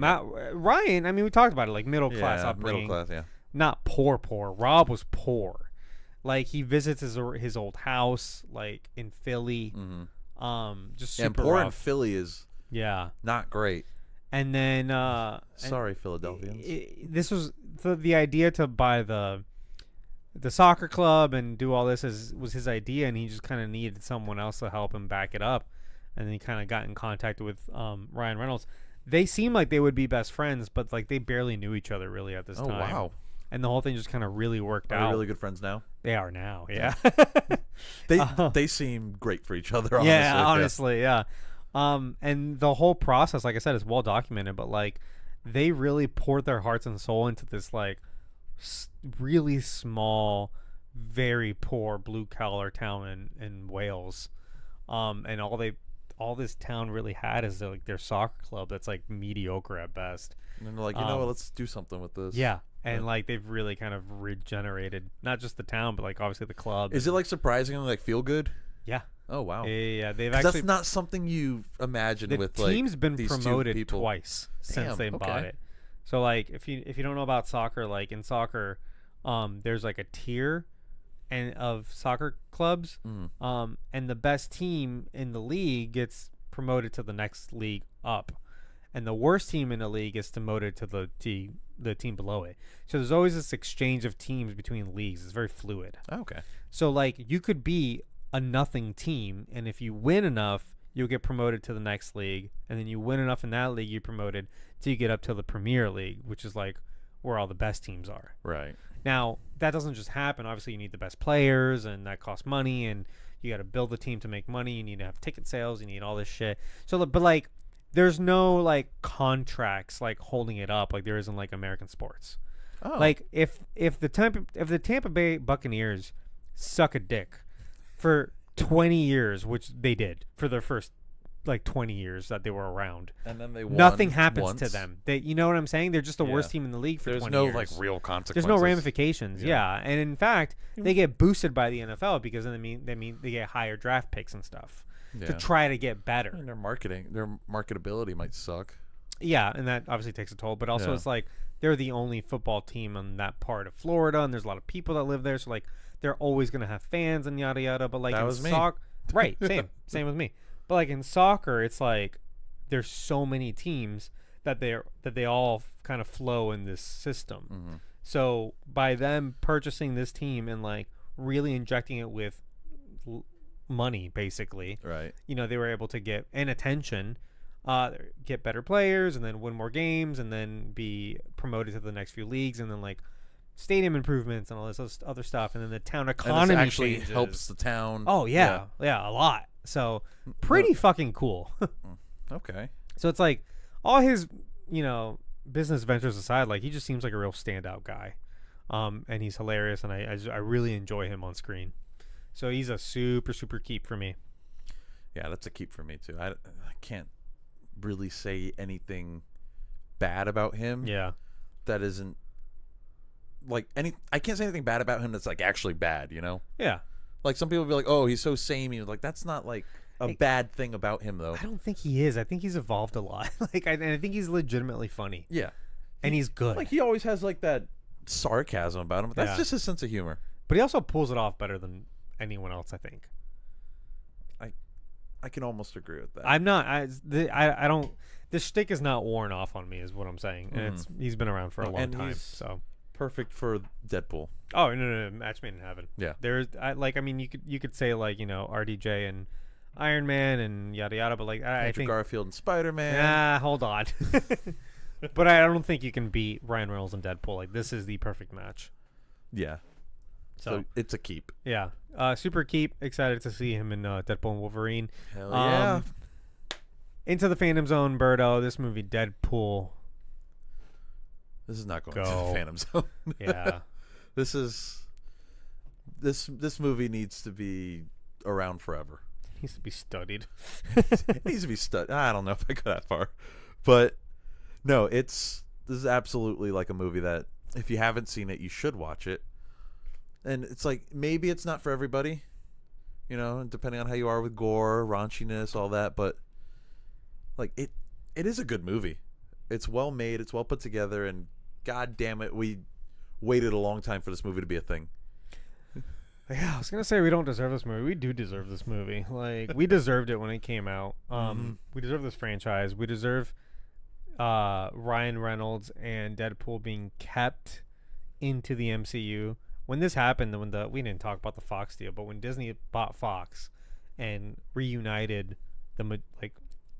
Ryan. I mean, we talked about it, like middle class yeah, upbringing, middle class. Yeah. not poor. Rob was poor. Like he visits his old house, like in Philly. Mm-hmm. Just super And poor in rough. Philly is Yeah. not great. And then Sorry, Philadelphians. This was the idea to buy the soccer club and do all this was his idea, and he just kind of needed someone else to help him back it up. And then he kind of got in contact with Ryan Reynolds. They seemed like they would be best friends, but like they barely knew each other really at this Oh time. wow. And the whole thing just kind of really worked Are out. they really good friends now? They are now, yeah. They seem great for each other. Honestly. Yeah, honestly, yeah. And the whole process, like I said, is well documented. But like, they really poured their hearts and soul into this like really small, very poor blue collar town in Wales. And all this town really had is like their soccer club that's like mediocre at best. And they're like, you know what? Let's do something with this. Yeah. And like they've really kind of regenerated not just the town, but like obviously the club. Is it like surprisingly like feel good? Yeah. Oh wow. Yeah. They've 'Cause actually that's not something you imagine the with team's like been these two promoted people. twice since Damn, they bought okay. it. So like if you don't know about soccer, like in soccer, there's like a tier of soccer clubs, and the best team in the league gets promoted to the next league up, and the worst team in the league gets demoted to the team below it. So there's always this exchange of teams between leagues. It's very fluid. Okay. So like you could be a nothing team, and if you win enough, you'll get promoted to the next league, and then you win enough in that league, you're promoted till you get up to the Premier League, which is like where all the best teams are. Right. Now that doesn't just happen. Obviously, you need the best players, and that costs money, and You got to build the team to make money. You need to have ticket sales. You need all this shit. So, but like, there's no like contracts like holding it up like there is in like American sports. Oh. Like if the Tampa Bay Buccaneers suck a dick for 20 years, which they did for their first like 20 years that they were around, and then they won nothing happens once. to them. They, you know what I'm saying? They're just the worst team in the league for There's 20 no years. like real consequences. There's no ramifications. Yeah. And in fact, they get boosted by the NFL because they get higher draft picks and stuff to try to get better. And their marketability might suck. Yeah, and that obviously takes a toll. But also, it's like they're the only football team on that part of Florida, and there's a lot of people that live there. So like, they're always gonna have fans and yada yada. But like that in was me. Right? Same with me. But like in soccer, it's like there's so many teams that they all kind of flow in this system. Mm-hmm. So by them purchasing this team and like really injecting it with money, basically, right? You know, they were able to get attention, get better players, and then win more games, and then be promoted to the next few leagues, and then like stadium improvements and all this other stuff, and then the town economy and this actually changes. helps the town. Oh yeah, a lot. So pretty fucking cool. Okay. So it's like all his, you know, business ventures aside, like he just seems like a real standout guy, and he's hilarious, and I really enjoy him on screen. So he's a super keep for me. Yeah, that's a keep for me too. I can't really say anything bad about him. Yeah, that isn't like I can't say anything bad about him that's like actually bad. You know. Yeah. Like some people be like, "Oh, he's so samey." Like that's not like a bad thing about him, though. I don't think he is. I think he's evolved a lot. Like, and I think he's legitimately funny. Yeah, and he's good. Like he always has like that sarcasm about him. But that's just his sense of humor. But he also pulls it off better than anyone else, I think. I can almost agree with that. I'm not. I don't. The shtick is not worn off on me, is what I'm saying. And he's been around for a long time. So perfect for Deadpool. Oh no, match made in heaven. Yeah. There's I mean you could say like, you know, RDJ and Iron Man and yada yada, but like I think Garfield and Spider-Man. Nah, hold on. But I don't think you can beat Ryan Reynolds and Deadpool. Like this is the perfect match. Yeah. So it's a keep. Yeah. Super keep. Excited to see him in Deadpool and Wolverine. Hell yeah. Into the Phantom Zone, Birdo. This movie, Deadpool. This is not going to the Phantom Zone. Yeah. This movie needs to be around forever. It needs to be studied. It needs to be studied. I don't know if I go that far, but no, this is absolutely like a movie that if you haven't seen it, you should watch it. And it's like maybe it's not for everybody, you know, depending on how you are with gore, raunchiness, all that. But like it is a good movie. It's well made. It's well put together. And God damn it, we waited a long time for this movie to be a thing. Yeah, I was gonna say we don't deserve this movie. We do deserve this movie. Like we deserved it when it came out. We deserve this franchise. We deserve Ryan Reynolds and Deadpool being kept into the MCU. When this happened, we didn't talk about the Fox deal, but when Disney bought Fox and reunited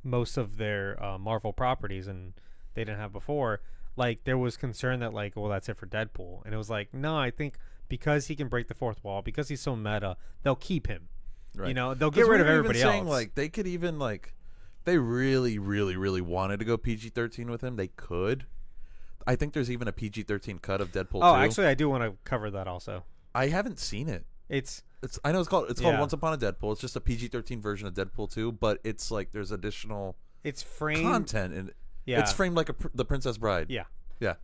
most of their Marvel properties, and they didn't have before, like there was concern that like, well, that's it for Deadpool, and it was like, no, I think because he can break the fourth wall, because he's so meta, they'll keep him. Right. You know, they'll get rid of everybody else. Like they could even like, they really wanted to go PG-13 with him, they could. I think there's even a PG-13 cut of Deadpool 2. Oh, actually, I do want to cover that also. I haven't seen it. I know it's called Once Upon a Deadpool. It's just a PG-13 version of Deadpool 2, but it's like there's additional content in it. Yeah. It's framed like the Princess Bride. Yeah. Yeah.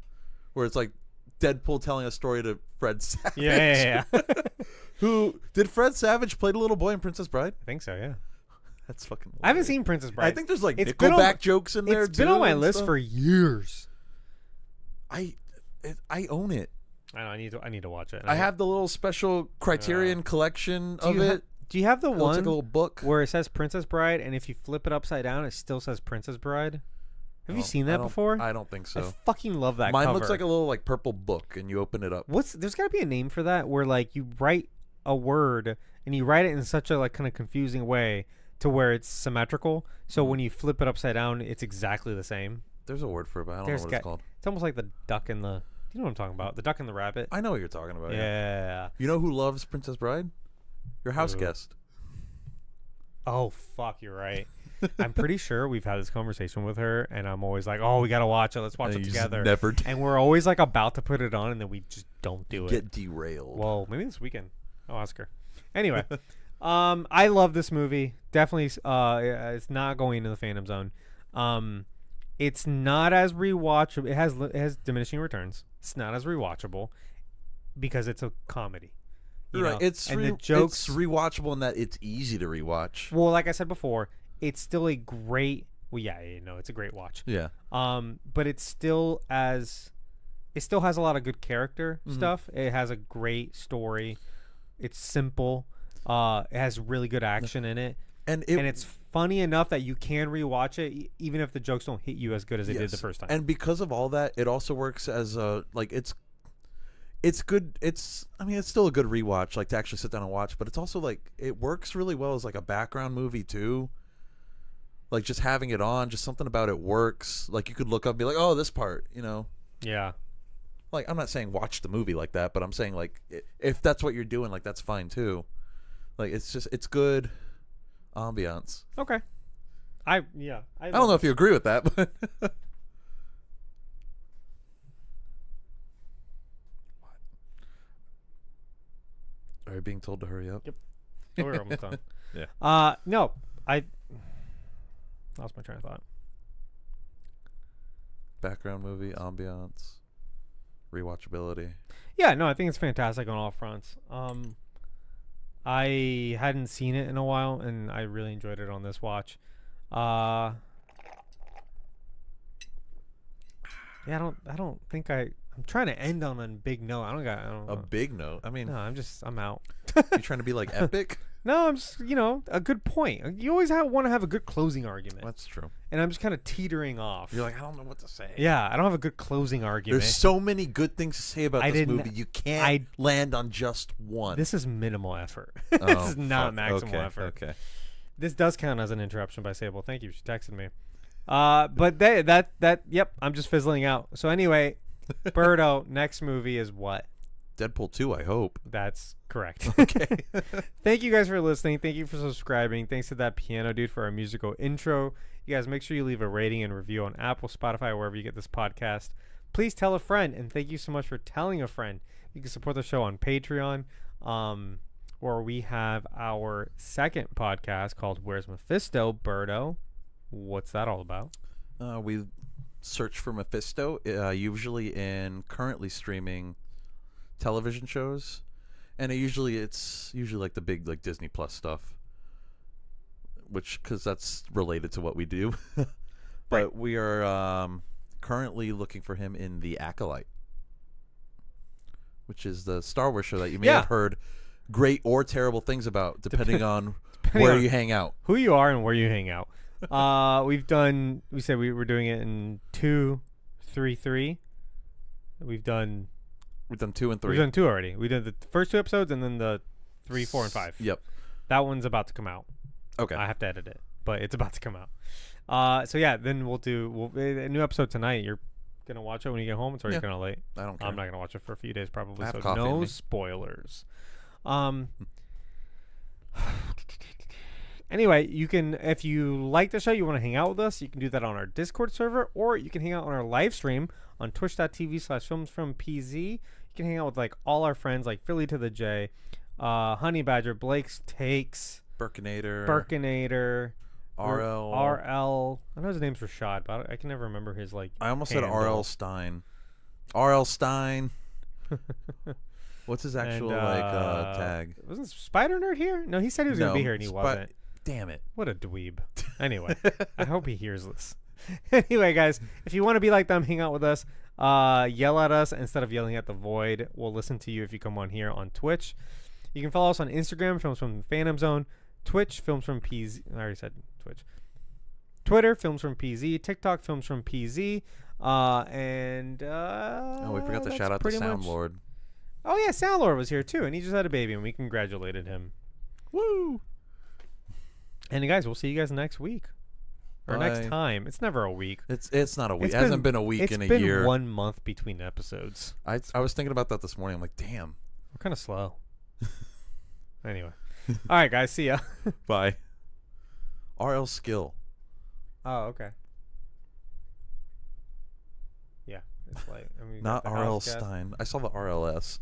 Where it's like Deadpool telling a story to Fred Savage. Yeah. Who did Fred Savage play the little boy in Princess Bride? I think so, yeah. That's fucking hilarious. I haven't seen Princess Bride. I think there's like Nickelback jokes in there too. It's been on my list for years. I own it. I know. I need to watch it. I have the little special Criterion collection of it. Do you have the one? It's like a little book where it says Princess Bride, and if you flip it upside down, it still says Princess Bride? Have you seen that before? I don't think so. I fucking love that. Mine cover. looks like a little like purple book, and you open it up. There's got to be a name for that, where like you write a word and you write it in such a like kind of confusing way to where it's symmetrical. So when you flip it upside down, it's exactly the same. There's a word for it, but I don't know what it's called. It's almost like the duck and the. You know what I'm talking about? The duck and the rabbit. I know what you're talking about. Yeah. You know who loves Princess Bride? Your house guest. Oh, fuck, you're right. I'm pretty sure we've had this conversation with her, and I'm always like, oh, we got to watch it. Let's watch And it you just together. never do. And we're always like about to put it on, and then we just don't do it. Get derailed. Well, maybe this weekend. I'll ask her. Anyway, I love this movie. Definitely, it's not going into the Phantom Zone. It's not as rewatchable. It has diminishing returns. It's not as rewatchable because it's a comedy. Right. It's the jokes. It's rewatchable in that it's easy to rewatch. Well, like I said before, it's still a great. Well, yeah, it's a great watch. Yeah. But it still has a lot of good character stuff. It has a great story. It's simple. It has really good action in it. And it's funny enough that you can rewatch it even if the jokes don't hit you as good as they did the first time. And because of all that, it also works as a it's good. It's still a good rewatch, like to actually sit down and watch, but it's also like it works really well as like a background movie too. Like just having it on, just something about it works. Like you could look up and be like, "Oh, this part," Yeah. Like I'm not saying watch the movie like that, but I'm saying like if that's what you're doing, like that's fine too. Like it's good ambiance. Okay. I don't know if you agree with that, but are you being told to hurry up? Yep. Oh, we're almost done. Yeah. No, I lost my train of thought. Background movie, ambiance, rewatchability. Yeah, no, I think it's fantastic on all fronts. I hadn't seen it in a while, and I really enjoyed it on this watch. Yeah, I don't think I'm trying to end on a big note. I don't know. A big note. I mean, No, I'm out. you trying to be like epic? No, I'm just, a good point. You always want to have a good closing argument. That's true. And I'm just kind of teetering off. You're like, I don't know what to say. Yeah, I don't have a good closing argument. There's so many good things to say about this movie. You can't land on just one. This is minimal effort. Oh, this is not maximal okay, effort. Okay. This does count as an interruption by Sable. Thank you. She texted me. But yep, I'm just fizzling out. So anyway, Birdo, next movie is what? Deadpool 2, I hope. That's correct. Okay. Thank you guys for listening. Thank you for subscribing. Thanks to that piano dude for our musical intro. You guys make sure you leave a rating and review on Apple, Spotify, wherever you get this podcast. Please tell a friend, and thank you so much for telling a friend. You can support the show on Patreon, where we have our second podcast called Where's Mephisto, Birdo? What's that all about? We search for Mephisto, usually in currently streaming television shows, and it's usually like the big like Disney Plus stuff, which because that's related to what we do. But Right. we are currently looking for him in The Acolyte, which is the Star Wars show that you may have heard great or terrible things about, depending on where you hang out, who you are, and where you hang out. We said we were doing it in 2, 3, 3. We've done 2 and 3. We've done 2 already. We did the first 2 episodes and then the 3, 4, and 5. Yep. That one's about to come out. Okay. I have to edit it, but it's about to come out. So yeah, then we'll do a new episode tonight. You're gonna watch it when you get home. It's already kind of late. I don't care. I'm not gonna watch it for a few days probably. I have So coffee in no me. spoilers. Anyway, you can, if you like the show, you want to hang out with us, you can do that on our Discord server, or you can hang out on our live stream on twitch.tv/filmsfrompz. You can hang out with like all our friends like Philly to the J, Honey Badger, Blake's Takes, Burkinator, RL. I know his name's Rashad, but I can never remember his like. I almost said handle. RL Stein. RL Stein. What's his actual tag? Wasn't Spider Nerd here? No, he said he was gonna be here and he wasn't. Damn it! What a dweeb. Anyway, I hope he hears this. Anyway, guys, if you want to be like them, hang out with us. Yell at us instead of yelling at the void. We'll listen to you if you come on here on Twitch. You can follow us on Instagram, Films from Phantom Zone, Twitch, Films from PZ. I already said Twitch. Twitter, Films from PZ, TikTok, Films from PZ, and we forgot to shout out the Sound Lord. Oh yeah, Sound Lord was here too, and he just had a baby, and we congratulated him. Woo! And guys, we'll see you guys next week. Or next time. It's never a week. It's not a week. It hasn't been a week in a year. It's been 1 month between episodes. I was thinking about that this morning. I'm like, damn. We're kind of slow. Anyway. All right, guys. See ya. Bye. RL Skill. Oh, okay. Yeah, it's like I mean, you got Not the RL house guest. Stein. I saw the RLS.